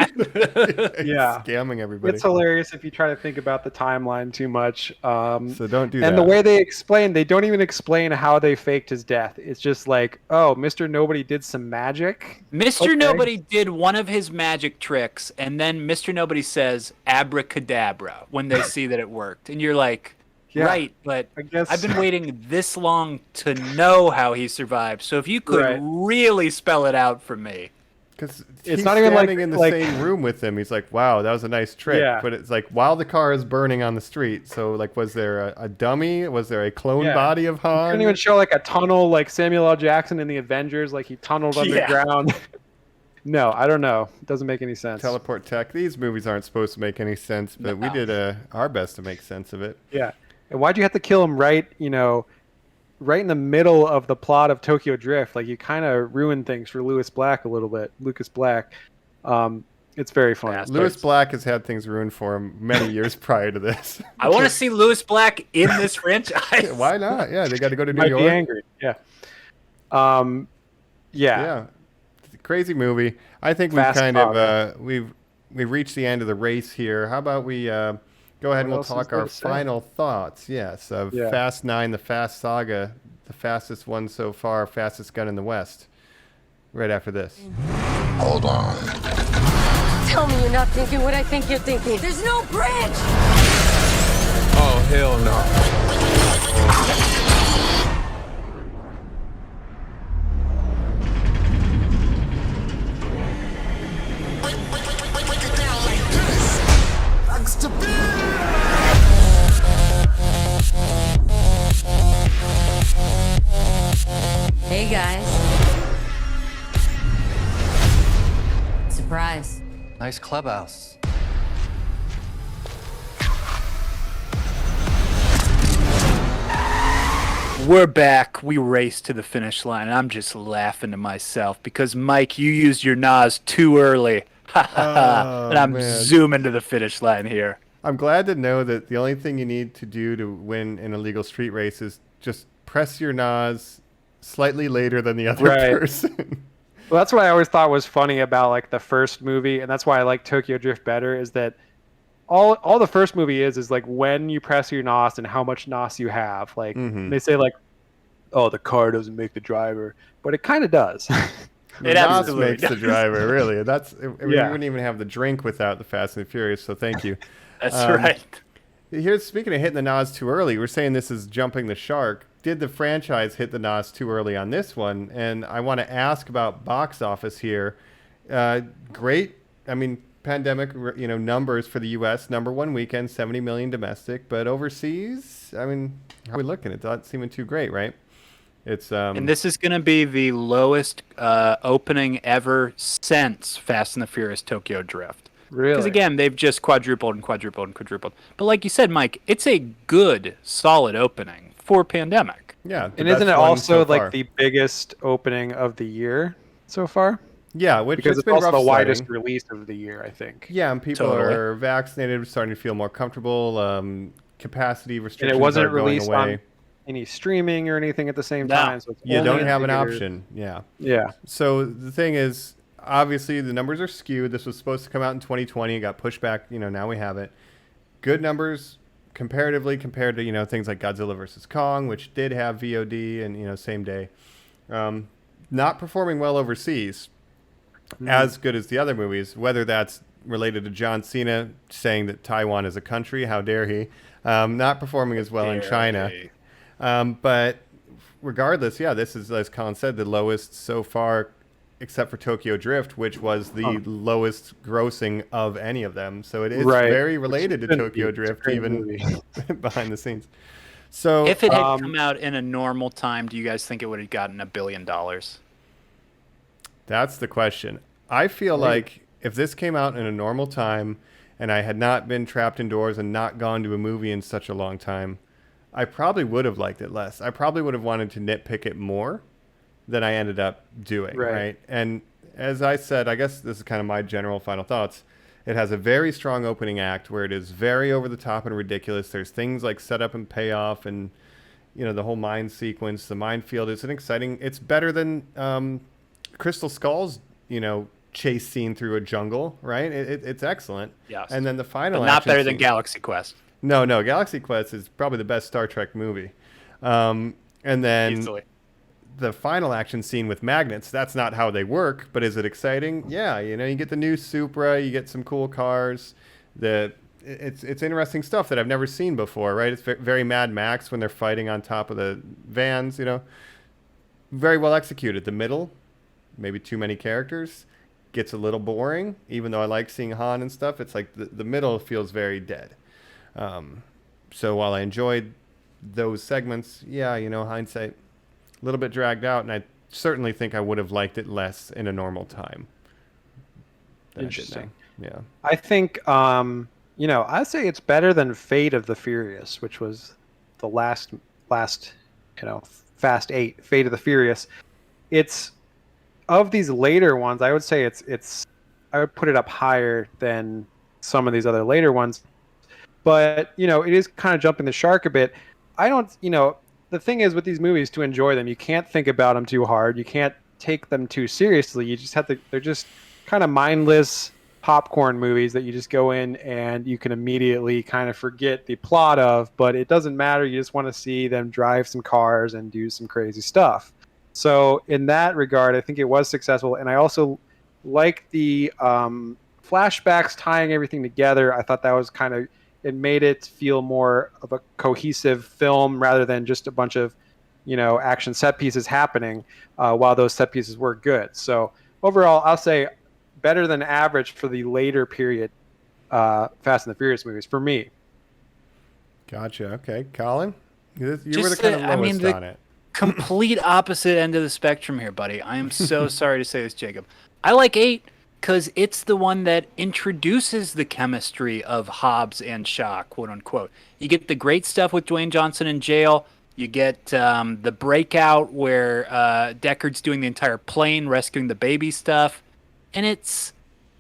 Speaker 8: Yeah.
Speaker 7: Scamming everybody.
Speaker 8: It's hilarious if you try to think about the timeline too much.
Speaker 7: So don't do that.
Speaker 8: And the way they don't even explain how they faked his death. It's just like, oh, Mr. Nobody did some magic.
Speaker 6: Mr. Nobody did one of his magic tricks, and then Mr. Nobody says abracadabra when they see that it worked. And you're like,
Speaker 8: Yeah,
Speaker 6: right, but
Speaker 8: I guess
Speaker 6: I've been waiting this long to know how he survived. So if you could
Speaker 8: Right.
Speaker 6: really spell it out for me.
Speaker 7: Because
Speaker 8: It's
Speaker 7: he's
Speaker 8: not even
Speaker 7: standing
Speaker 8: like-
Speaker 7: in the
Speaker 8: like-
Speaker 7: same room with him. He's like, wow, that was a nice trick.
Speaker 8: Yeah.
Speaker 7: But it's like, while the car is burning on the street. So, like, was there a dummy? Was there a clone
Speaker 8: Yeah.
Speaker 7: body of Han?
Speaker 8: couldn't even show like a tunnel like Samuel L. Jackson in the Avengers, like he tunneled
Speaker 6: Yeah.
Speaker 8: underground. No, I don't know. It doesn't make any sense.
Speaker 7: Teleport tech. These movies aren't supposed to make any sense, but we did our best to make sense of it.
Speaker 8: Yeah. And why'd you have to kill him right in the middle of the plot of Tokyo Drift? Like you kind of ruined things for Lucas Black a little bit. Lucas Black. It's very funny.
Speaker 7: Lewis Black has had things ruined for him many years prior to this.
Speaker 6: I want to see Lewis Black in this franchise.
Speaker 7: Why not? Yeah, they got to go to New
Speaker 8: Might
Speaker 7: York.
Speaker 8: be angry. Yeah.
Speaker 7: Yeah, it's a crazy movie. I think we've
Speaker 8: Fast
Speaker 7: kind
Speaker 8: Saga.
Speaker 7: of we've reached the end of the race here. How about we go ahead and we'll
Speaker 8: else is
Speaker 7: talk
Speaker 8: there
Speaker 7: our
Speaker 8: to say?
Speaker 7: final thoughts? Yes, of
Speaker 8: Yeah.
Speaker 7: Fast 9, the Fast Saga, the fastest one so far, fastest gun in the West. Right after this.
Speaker 2: Hold on.
Speaker 3: Tell me you're not thinking what I think you're thinking. There's no bridge!
Speaker 10: Oh, hell no.
Speaker 3: Hey guys. Surprise.
Speaker 4: Nice clubhouse.
Speaker 6: We're back. We raced to the finish line. And I'm just laughing to myself because, Mike, you used your NAS too early. Ha ha ha. And I'm
Speaker 7: man.
Speaker 6: zooming to the finish line here.
Speaker 7: I'm glad to know that the only thing you need to do to win an illegal street race is just press your NAS slightly later than the other
Speaker 8: Right.
Speaker 7: person.
Speaker 8: Well, that's what I always thought was funny about like the first movie, and that's why I like Tokyo Drift better. Is that all the first movie is like when you press your NOS and how much NOS you have. Like they say like, oh, the car doesn't make the driver, but it kind of does.
Speaker 7: The
Speaker 6: It
Speaker 7: NOS
Speaker 6: absolutely
Speaker 7: makes the
Speaker 6: does.
Speaker 7: driver, really. That's I mean,
Speaker 8: Yeah.
Speaker 7: we wouldn't even have the drink without the Fast and the Furious, so thank you.
Speaker 6: That's right.
Speaker 7: Here's speaking of hitting the NOS too early, we're saying this is jumping the shark. Did the franchise hit the NOS too early on this one? And I want to ask about box office here. Great, I mean, pandemic, numbers for the U.S. Number one weekend, 70 million domestic, but overseas, I mean, how are we looking? It's not seeming too great, right? It's
Speaker 6: And this is going to be the lowest opening ever since Fast and the Furious Tokyo Drift.
Speaker 8: Really?
Speaker 6: Because again, they've just quadrupled and quadrupled and quadrupled. But like you said, Mike, it's a good, solid opening for pandemic.
Speaker 7: yeah. the
Speaker 8: And isn't
Speaker 7: best
Speaker 8: it
Speaker 7: one
Speaker 8: also
Speaker 7: so far.
Speaker 8: like the biggest opening of the year so far?
Speaker 7: Yeah, which
Speaker 8: Because
Speaker 7: it's
Speaker 8: it's
Speaker 7: been
Speaker 8: also
Speaker 7: rough
Speaker 8: the widest
Speaker 7: sledding.
Speaker 8: release of the year, I think.
Speaker 7: Yeah, and people
Speaker 6: Totally.
Speaker 7: are vaccinated, starting to feel more comfortable. Capacity
Speaker 8: And
Speaker 7: restrictions
Speaker 8: it wasn't
Speaker 7: are going
Speaker 8: released
Speaker 7: away.
Speaker 8: on any streaming or anything at the same
Speaker 6: No.
Speaker 8: time. So it's
Speaker 7: You
Speaker 8: only
Speaker 7: don't
Speaker 8: in
Speaker 7: have an
Speaker 8: theaters.
Speaker 7: option. Yeah.
Speaker 8: Yeah.
Speaker 7: So the thing is, obviously, the numbers are skewed. This was supposed to come out in 2020. It got pushed back. Now we have it. Good numbers comparatively compared to things like Godzilla vs Kong, which did have VOD and same day. Not performing well overseas, as good as the other movies. Whether that's related to John Cena saying that Taiwan is a country, how dare he? Not performing as well in China. But regardless, yeah, this is, as Colin said, the lowest so far, except for Tokyo Drift, which was the lowest grossing of any of them. So it is
Speaker 8: Right.
Speaker 7: very related to
Speaker 8: shouldn't
Speaker 7: Tokyo
Speaker 8: be. It's a
Speaker 7: Drift,
Speaker 8: great
Speaker 7: even
Speaker 8: movie.
Speaker 7: behind the scenes. So
Speaker 6: If it had come out in a normal time, do you guys think it would have gotten $1 billion?
Speaker 7: that's the question. I feel like if this came out in a normal time and I had not been trapped indoors and not gone to a movie in such a long time, I probably would have liked it less. I probably would have wanted to nitpick it more than I ended up doing, right? And as I said, I guess this is kind of my general final thoughts. It has a very strong opening act where it is very over the top and ridiculous. There's things like setup and payoff and the whole mine sequence, the minefield is it's better than Crystal Skull's, chase scene through a jungle, right? It's excellent.
Speaker 6: Yes.
Speaker 7: And then the final
Speaker 6: But not
Speaker 7: action
Speaker 6: better than
Speaker 7: scene-
Speaker 6: Galaxy Quest.
Speaker 7: No, Galaxy Quest is probably the best Star Trek movie. And then
Speaker 6: Easily.
Speaker 7: the final action scene with magnets, that's not how they work, but is it exciting? Yeah, you get the new Supra, you get some cool cars. It's interesting stuff that I've never seen before, right? It's very Mad Max when they're fighting on top of the vans, Very well executed. The middle, maybe too many characters, gets a little boring, even though I like seeing Han and stuff. It's like the middle feels very dead. So while I enjoyed those segments, yeah, hindsight, a little bit dragged out, and I certainly think I would have liked it less in a normal time.
Speaker 8: Interesting.
Speaker 7: Yeah.
Speaker 8: I think, I'd say it's better than Fate of the Furious, which was the last, Fast 8, Fate of the Furious. It's, of these later ones, I would say I would put it up higher than some of these other later ones. But, it is kind of jumping the shark a bit. I don't, the thing is with these movies, to enjoy them, you can't think about them too hard. You can't take them too seriously. You just have to, they're just kind of mindless popcorn movies that you just go in and you can immediately kind of forget the plot of, but it doesn't matter. You just want to see them drive some cars and do some crazy stuff. So in that regard, I think it was successful. And I also like the flashbacks tying everything together. I thought that was it made it feel more of a cohesive film rather than just a bunch of, action set pieces happening while those set pieces were good. So overall, I'll say better than average for the later period Fast and the Furious movies for me.
Speaker 7: Gotcha. Okay. Colin, you were the kind of lowest on it.
Speaker 6: Complete opposite end of the spectrum here, buddy. I am so sorry to say this, Jacob. I like 8 because it's the one that introduces the chemistry of Hobbs and Shaw, quote unquote. You get the great stuff with Dwayne Johnson in jail. You get the breakout where Deckard's doing the entire plane, rescuing the baby stuff. And it's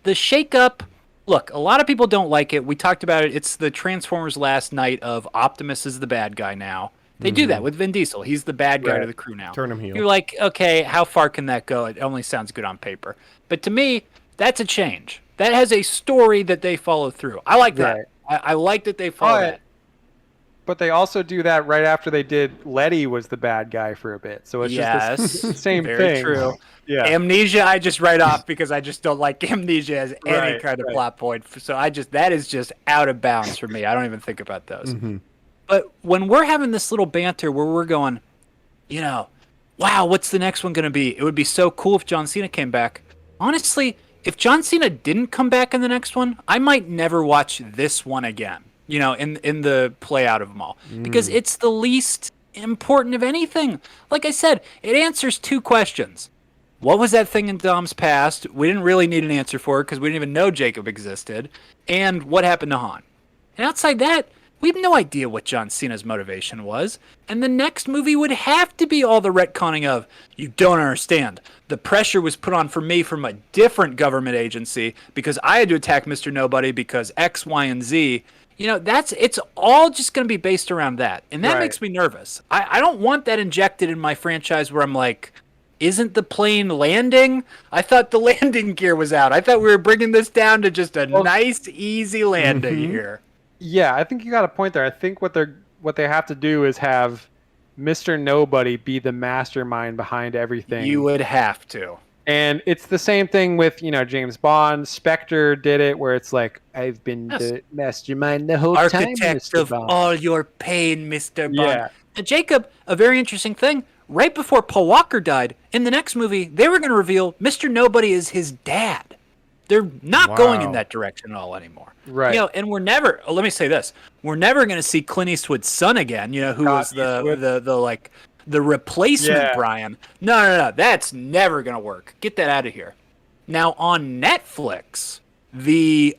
Speaker 6: the shakeup. Look, a lot of people don't like it. We talked about it. It's the Transformers last night of Optimus is the bad guy now. They do that with Vin Diesel. He's the bad guy to the crew now.
Speaker 7: Turn him heel.
Speaker 6: You're like, okay, how far can that go? It only sounds good on paper. But to me, that's a change. That has a story that they follow through. I like that.
Speaker 8: Right.
Speaker 6: I like that they follow that.
Speaker 8: But they also do that right after they did Letty was the bad guy for a bit. So it's just the same
Speaker 6: very
Speaker 8: thing.
Speaker 6: True.
Speaker 8: Yeah.
Speaker 6: Amnesia, I just write off because I just don't like Amnesia as any kind of plot point. So that is just out of bounds for me. I don't even think about those.
Speaker 7: Mm-hmm.
Speaker 6: But when we're having this little banter where we're going, wow, what's the next one going to be? It would be so cool if John Cena came back. Honestly, if John Cena didn't come back in the next one, I might never watch this one again, in the play out of them all. Because it's the least important of anything. Like I said, it answers 2 questions. What was that thing in Dom's past? We didn't really need an answer for it because we didn't even know Jacob existed. And what happened to Han? And outside that, we have no idea what John Cena's motivation was. And the next movie would have to be all the retconning of, you don't understand. The pressure was put on for me from a different government agency because I had to attack Mr. Nobody because X, Y, and Z. It's all just going to be based around that. And that makes me nervous. I don't want that injected in my franchise where I'm like, isn't the plane landing? I thought the landing gear was out. I thought we were bringing this down to just a nice, easy landing here.
Speaker 8: Yeah, I think you got a point there. I think what they have to do is have Mr. Nobody be the mastermind behind everything.
Speaker 6: You would have to.
Speaker 8: And it's the same thing with, James Bond. Spectre did it where it's like, I've been the mastermind the whole time,
Speaker 6: Architect
Speaker 8: Mr.
Speaker 6: of
Speaker 8: Bond.
Speaker 6: all your pain, Mr. Bond.
Speaker 8: Yeah.
Speaker 6: Now, Jacob, a very interesting thing. Right before Paul Walker died, in the next movie, they were going to reveal Mr. Nobody is his dad. They're not going in that direction at all anymore.
Speaker 8: Right.
Speaker 6: And we're never, let me say this, we're never going to see Clint Eastwood's son again, who was the replacement Brian. No, that's never going to work. Get that out of here. Now on Netflix, the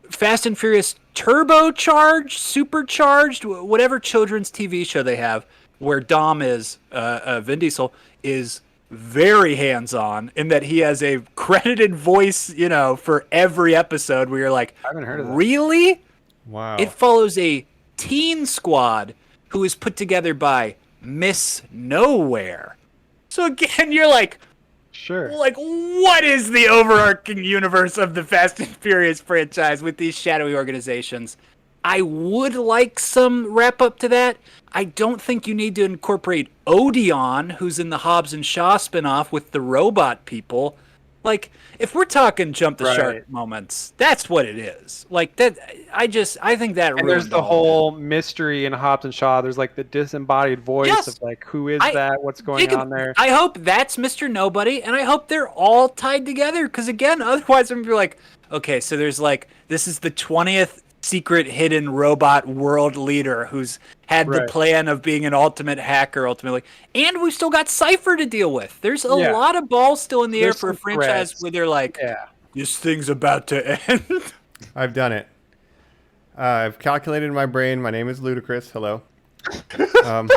Speaker 6: Fast and Furious turbocharged, supercharged, whatever children's TV show they have, where Dom is, Vin Diesel, is very hands-on in that he has a credited voice, for every episode where you're like,
Speaker 8: I haven't heard of that.
Speaker 6: Really?
Speaker 7: Wow.
Speaker 6: It follows a teen squad who is put together by Miss Nowhere. So again, you're like,
Speaker 8: Sure.
Speaker 6: like, what is the overarching universe of the Fast and Furious franchise with these shadowy organizations? I would like some wrap up to that. I don't think you need to incorporate Odeon, who's in the Hobbs and Shaw spinoff with the robot people. Like, if we're talking jump the shark moments, that's what it is. Like that, I think that.
Speaker 8: And there's the whole mystery in Hobbs and Shaw. There's like the disembodied voice of like, who is that? What's going on there?
Speaker 6: I hope that's Mr. Nobody, and I hope they're all tied together. Because again, otherwise I'm gonna be like, okay, so there's like, this is the 20th secret hidden robot world leader who's had the plan of being an ultimate hacker ultimately, and we've still got Cypher to deal with. There's a lot of balls still in the air for a franchise where they're like, this thing's about to end.
Speaker 7: I've done it. I've calculated in my brain. My name is Ludacris. Hello.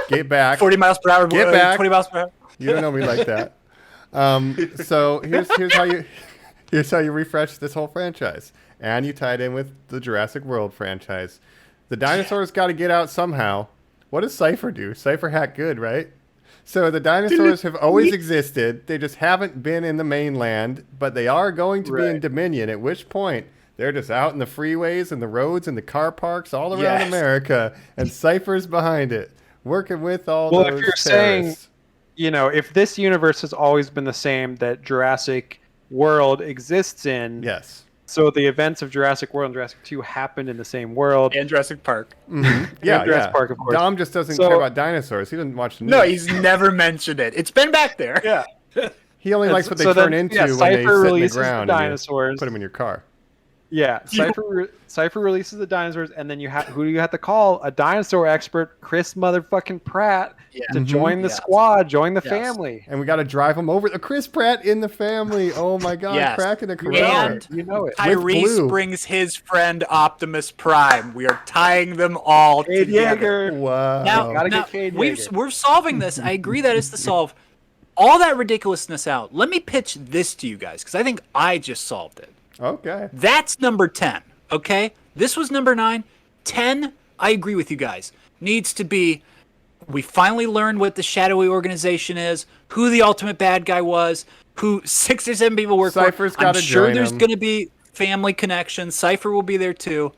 Speaker 7: Get back.
Speaker 6: 40 miles per hour.
Speaker 7: Get back.
Speaker 6: 20 miles per hour.
Speaker 7: You don't know me like that. So here's how you refresh this whole franchise. And you tied in with the Jurassic World franchise. The dinosaurs got to get out somehow. What does Cypher do? Cypher hack good, right? So the dinosaurs have always existed. They just haven't been in the mainland, but they are going to be in Dominion, at which point they're just out in the freeways and the roads and the car parks all around America, and Cypher's behind it, working with all those
Speaker 8: if you're
Speaker 7: terrorists.
Speaker 8: saying, if this universe has always been the same that Jurassic World exists in, so the events of Jurassic World and Jurassic 2 happened in the same world.
Speaker 6: And Jurassic Park.
Speaker 7: Mm-hmm.
Speaker 8: Jurassic Park, of course.
Speaker 7: Dom just doesn't care about dinosaurs. He doesn't watch the news.
Speaker 6: No, he's never mentioned it. It's been back there.
Speaker 8: Yeah.
Speaker 7: He only likes what they turn into when they sit in the ground and you put them in your car.
Speaker 8: Yeah, Cypher releases the dinosaurs, and then who do you have to call? A dinosaur expert, Chris motherfucking Pratt, to join the squad, join the family.
Speaker 7: And we got to drive him over. Chris Pratt in the family. Oh my God, cracking the corona.
Speaker 6: And
Speaker 8: you know it.
Speaker 6: Tyrese brings his friend Optimus Prime. We are tying them all together.
Speaker 7: Wow.
Speaker 6: Now we're solving this. I agree that is to solve all that ridiculousness out. Let me pitch this to you guys, because I think I just solved it.
Speaker 7: Okay.
Speaker 6: That's number 10, okay? This was number 9. 10, I agree with you guys. Needs to be, we finally learned what the shadowy organization is, who the ultimate bad guy was, who 6 or 7 people work
Speaker 7: Cypher's
Speaker 6: for. I'm sure there's
Speaker 7: him.
Speaker 6: going to be family connections. Cypher will be there too.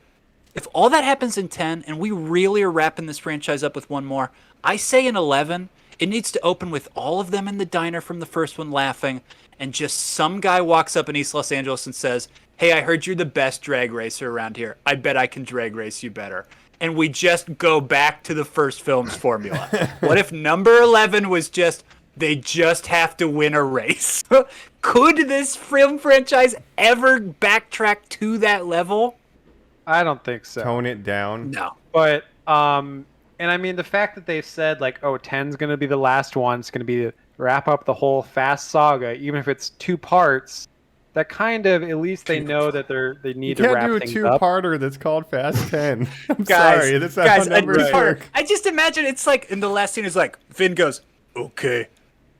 Speaker 6: If all that happens in 10, and we really are wrapping this franchise up with one more, I say in 11, it needs to open with all of them in the diner from the first one laughing, and just some guy walks up in East Los Angeles and says, hey, I heard you're the best drag racer around here. I bet I can drag race you better. And we just go back to the first film's formula. What if number 11 was just, they just have to win a race? Could this film franchise ever backtrack to that level?
Speaker 8: I don't think so.
Speaker 7: Tone it down.
Speaker 6: No.
Speaker 8: But, and I mean, the fact that they've said, like, 10's going to be the last one, it's going to be wrap up the whole Fast Saga, even if it's 2 parts, that kind of, at least they know that they need to wrap things up.
Speaker 7: You can't do a 2-parter that's called Fast 10. I'm sorry. That's
Speaker 6: guys,
Speaker 7: how numbers work.
Speaker 6: I just imagine it's like, in the last scene, is like, Vin goes, okay,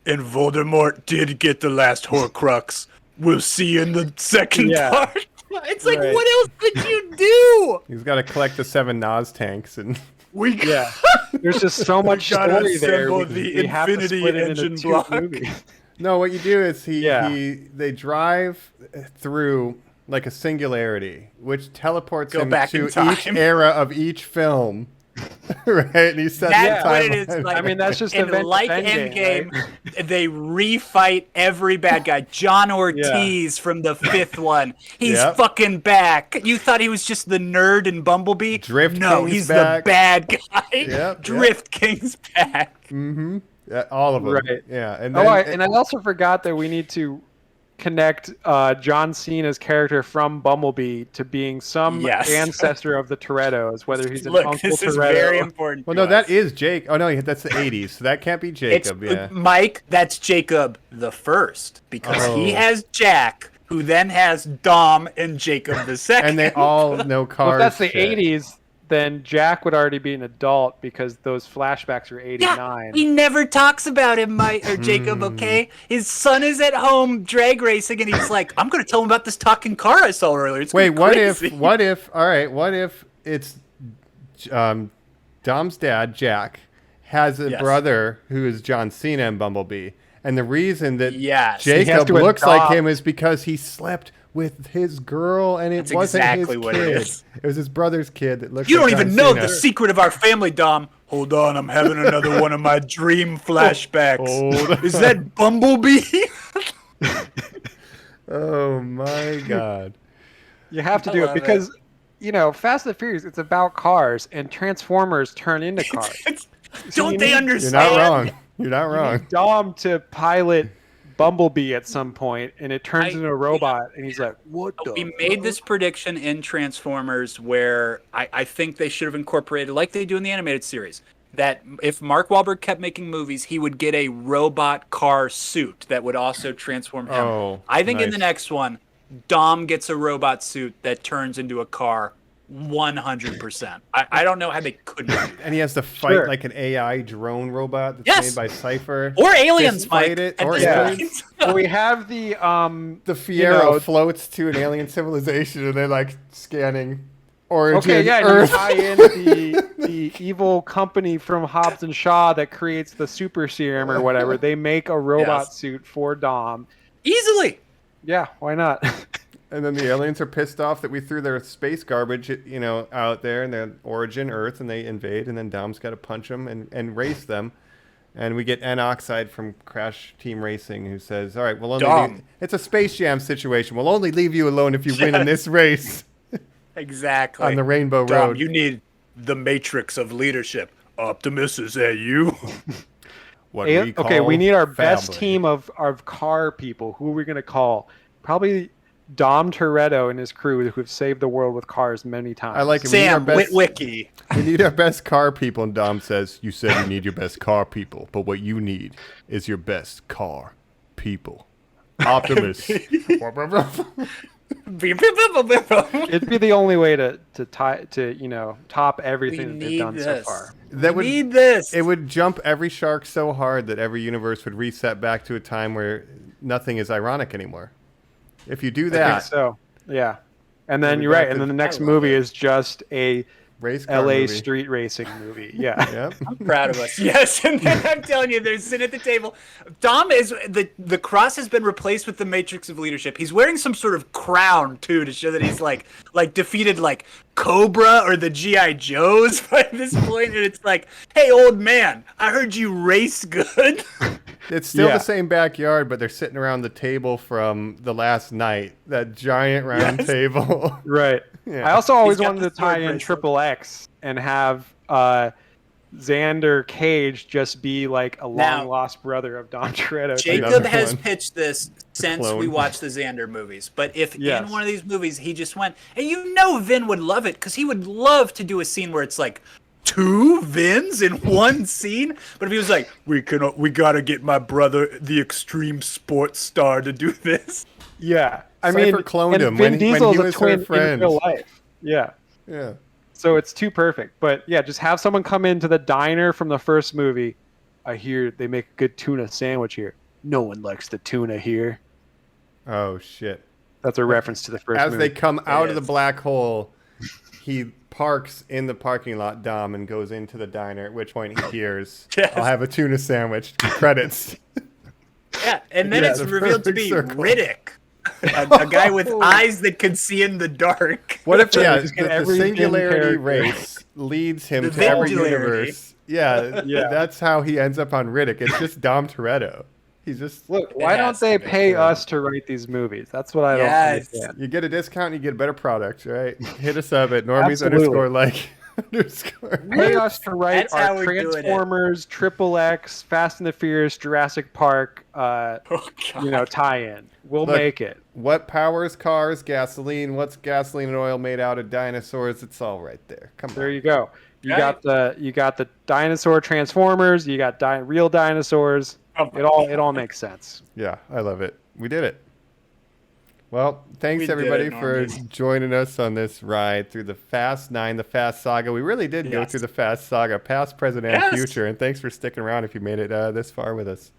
Speaker 6: and Voldemort did get the last Horcrux. We'll see you in the second part. It's like, what else could you do?
Speaker 7: He's got to collect the 7 Nas tanks and...
Speaker 8: There's just so much story there.
Speaker 6: The Infinity Engine block.
Speaker 7: No, what you do is they drive through like a singularity, which teleports him to each era of each film. Right? And he sets
Speaker 6: that's what it is. Like,
Speaker 8: I mean, that's just
Speaker 6: like Endgame. Right? They refight every bad guy. John Ortiz from the 5th one. He's fucking back. You thought he was just the nerd in Bumblebee? He's
Speaker 7: back.
Speaker 6: The bad guy. Drift King's back.
Speaker 7: Mm-hmm. Yeah, all of them. Right. Yeah. And
Speaker 8: then, and I also forgot that we need to connect John Cena's character from Bumblebee to being some ancestor of the Torettos, whether he's an Uncle
Speaker 6: this
Speaker 8: Toretto.
Speaker 6: Is very important.
Speaker 7: Well, no, that is Jake. Oh no, that's the 80s, so that can't be Jacob.
Speaker 6: Mike, that's Jacob the First, because he has Jack, who then has Dom and Jacob the Second,
Speaker 7: and they all know cars.
Speaker 8: Well, if that's the 80s. Then Jack would already be an adult because those flashbacks are 89.
Speaker 6: Yeah, he never talks about him, Mike or Jacob, okay? His son is at home drag racing, and he's like, I'm going to tell him about this talking car I saw earlier. It's
Speaker 7: what if it's Dom's dad, Jack, has a brother who is John Cena in Bumblebee. And the reason that Jacob looks like him is because he slept with his girl, and it wasn't
Speaker 6: exactly
Speaker 7: his
Speaker 6: what
Speaker 7: kid.
Speaker 6: it is.
Speaker 7: It was his brother's kid that looked
Speaker 6: You
Speaker 7: like
Speaker 6: don't even
Speaker 7: John
Speaker 6: know
Speaker 7: Cena.
Speaker 6: the secret of our family, Dom. Hold on, I'm having another one of my dream flashbacks. Is that Bumblebee?
Speaker 7: Oh my God.
Speaker 8: You have to do it because, Fast and Furious, it's about cars, and Transformers turn into cars.
Speaker 6: Don't they understand?
Speaker 7: You're not wrong. You're not wrong.
Speaker 8: You need Dom to pilot Bumblebee at some point, and it turns into a robot, and he's like, what the
Speaker 6: We made this prediction in Transformers where I think they should have incorporated, like they do in the animated series, that if Mark Wahlberg kept making movies, he would get a robot car suit that would also transform him.
Speaker 7: Oh,
Speaker 6: I think in
Speaker 7: nice.
Speaker 6: the next one, Dom gets a robot suit that turns into a car 100%. I don't know how they couldn't do that.
Speaker 7: And he has to fight like an AI drone robot that's made by Cypher.
Speaker 6: Or aliens,
Speaker 7: fight
Speaker 6: Mike.
Speaker 7: it. Or aliens.
Speaker 8: Well, we have the
Speaker 7: Fiero floats to an alien civilization, and they're like scanning origin
Speaker 8: and
Speaker 7: Earth.
Speaker 8: you tie in the evil company from Hobbs and Shaw that creates the super serum or whatever. They make a robot suit for Dom.
Speaker 6: Easily.
Speaker 8: Yeah, why not?
Speaker 7: And then the aliens are pissed off that we threw their space garbage, out there in their origin Earth, and they invade. And then Dom's got to punch them and race them. And we get N-Oxide from Crash Team Racing, who says, "All right, we'll only it's a Space Jam situation. We'll only leave you alone if you win in this race."
Speaker 6: Exactly.
Speaker 7: On the Rainbow
Speaker 6: Dom,
Speaker 7: Road.
Speaker 6: you need the matrix of leadership. Optimus, is that you?
Speaker 8: We need our best team of car people. Who are we going to call? Probably Dom Toretto and his crew, who have saved the world with cars many times.
Speaker 7: I like it.
Speaker 6: Sam Witwicky.
Speaker 7: We need our best car people, and Dom says, "You said you need your best car people, but what you need is your best car people." Optimus.
Speaker 8: It'd be the only way to top everything that they've done so far.
Speaker 6: Need this.
Speaker 7: It would jump every shark so hard that every universe would reset back to a time where nothing is ironic anymore. If you do that,
Speaker 8: I think so yeah. And then you're right. And then the next movie is just a
Speaker 7: race car
Speaker 8: LA
Speaker 7: movie.
Speaker 8: street racing movie. Yeah.
Speaker 7: Yep.
Speaker 6: I'm proud of us. Yes, and then I'm telling you, they're sitting at the table. Dom is the cross has been replaced with the matrix of leadership. He's wearing some sort of crown too to show that he's like defeated like Cobra or the GI Joes by this point. And it's like, hey, old man, I heard you race good.
Speaker 7: It's still the same backyard, but they're sitting around the table from the last night. That giant round table.
Speaker 8: Right.
Speaker 7: Yeah.
Speaker 8: I also always
Speaker 6: He's got
Speaker 8: wanted
Speaker 6: the
Speaker 8: to tie
Speaker 6: sword
Speaker 8: in
Speaker 6: bracelet.
Speaker 8: Triple X and have Xander Cage just be like a long lost brother of Don Toretto.
Speaker 6: Jacob has
Speaker 7: one.
Speaker 6: pitched this since
Speaker 7: Clone.
Speaker 6: we watched the Xander movies. But if
Speaker 8: Yes.
Speaker 6: in one of these movies he just went, and Vin would love it because he would love to do a scene where it's like 2 Vins in one scene. But if he was like, we gotta get my brother, the extreme sports star, to do this.
Speaker 8: Yeah. I
Speaker 7: Cypher
Speaker 8: mean,
Speaker 7: cloned
Speaker 8: and
Speaker 7: him
Speaker 8: Vin
Speaker 7: when
Speaker 8: Diesel
Speaker 7: he
Speaker 8: is a
Speaker 7: was her
Speaker 8: twin in
Speaker 7: friend.
Speaker 8: real life. Yeah.
Speaker 7: Yeah.
Speaker 8: So it's too perfect. But yeah, just have someone come into the diner from the first movie. I hear they make a good tuna sandwich here. No one likes the tuna here.
Speaker 7: Oh shit.
Speaker 8: That's a reference to the first
Speaker 7: As
Speaker 8: movie.
Speaker 7: they come out of the black hole, he parks in the parking lot, Dom, and goes into the diner, at which point he hears, "I'll have a tuna sandwich." Credits.
Speaker 6: Yeah, and then it's
Speaker 7: the
Speaker 6: revealed to
Speaker 7: perfect
Speaker 6: be
Speaker 7: circle.
Speaker 6: Riddick. A guy with eyes that can see in the dark.
Speaker 8: What if
Speaker 7: the
Speaker 8: every
Speaker 7: singularity
Speaker 8: character-
Speaker 7: race leads him
Speaker 6: The
Speaker 7: to every
Speaker 6: Vingularity.
Speaker 7: universe. Yeah, that's how he ends up on Riddick. It's just Dom Toretto. He's just
Speaker 8: Look, why don't
Speaker 6: has
Speaker 8: they
Speaker 6: to be.
Speaker 8: pay us to write these movies? That's what I don't
Speaker 6: Yes.
Speaker 8: understand.
Speaker 7: you get a discount, you get a better product, right? Hit us up at Normies
Speaker 8: Absolutely.
Speaker 7: _
Speaker 8: Pay us to write
Speaker 6: That's how
Speaker 8: our
Speaker 6: we're doing it.
Speaker 8: Transformers, Triple X, Fast and the Furious, Jurassic Park,
Speaker 6: Oh, God.
Speaker 8: tie-in. We'll
Speaker 7: Look,
Speaker 8: make it.
Speaker 7: What powers cars? Gasoline. What's gasoline and oil made out of? Dinosaurs. It's all right there. Come
Speaker 8: There
Speaker 7: on.
Speaker 8: you go. You
Speaker 6: Right.
Speaker 8: got the dinosaur Transformers. You got real dinosaurs. It all makes sense.
Speaker 7: Yeah, I love it. We did it. Well, thanks
Speaker 6: We did
Speaker 7: everybody
Speaker 6: it,
Speaker 7: for
Speaker 6: Normies.
Speaker 7: joining us on this ride through the Fast 9, the Fast Saga. We really did go
Speaker 6: Yes.
Speaker 7: through the Fast Saga, past, present, and
Speaker 6: Yes.
Speaker 7: future. And thanks for sticking around if you made it this far with us.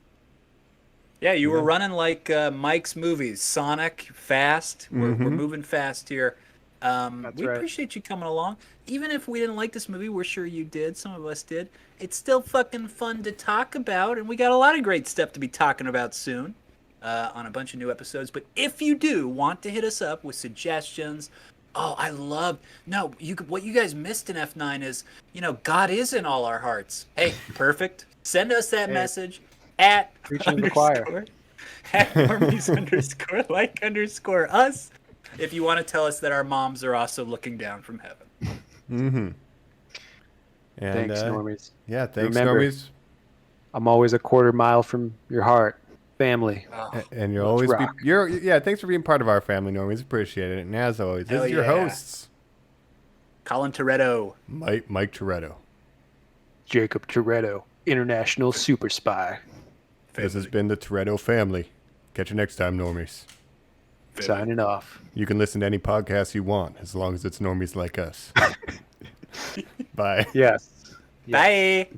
Speaker 6: Yeah, you were running like Mike's movies, Sonic, fast. We're moving fast here.
Speaker 8: That's
Speaker 11: We
Speaker 8: right.
Speaker 11: appreciate you coming along. Even if we didn't like this movie, we're sure you did. Some of us did. It's still fucking fun to talk about, and we got a lot of great stuff to be talking about soon on a bunch of new episodes. But if you do want to hit us up with suggestions, what you guys missed in F9 is, God is in all our hearts. Hey, perfect. Send us that message at
Speaker 8: Preaching to the choir.
Speaker 11: at Normies_like_us if you want to tell us that our moms are also looking down from heaven.
Speaker 7: Mm-hmm. And,
Speaker 8: Thanks, Normies.
Speaker 7: Yeah, thanks,
Speaker 8: Remember,
Speaker 7: Normies.
Speaker 8: I'm always a quarter mile from your heart, family.
Speaker 7: And you'll always
Speaker 8: rock.
Speaker 7: thanks for being part of our family, Normies. Appreciate it. And as always, this
Speaker 11: Hell
Speaker 7: is your
Speaker 11: yeah.
Speaker 7: hosts,
Speaker 11: Colin Toretto.
Speaker 7: Mike Toretto.
Speaker 8: Jacob Toretto, international super spy.
Speaker 7: This has been the Toretto family. Catch you next time, Normies.
Speaker 8: Signing off.
Speaker 7: You can listen to any podcast you want as long as it's Normies Like Us. Bye.
Speaker 8: Yes.
Speaker 11: Bye.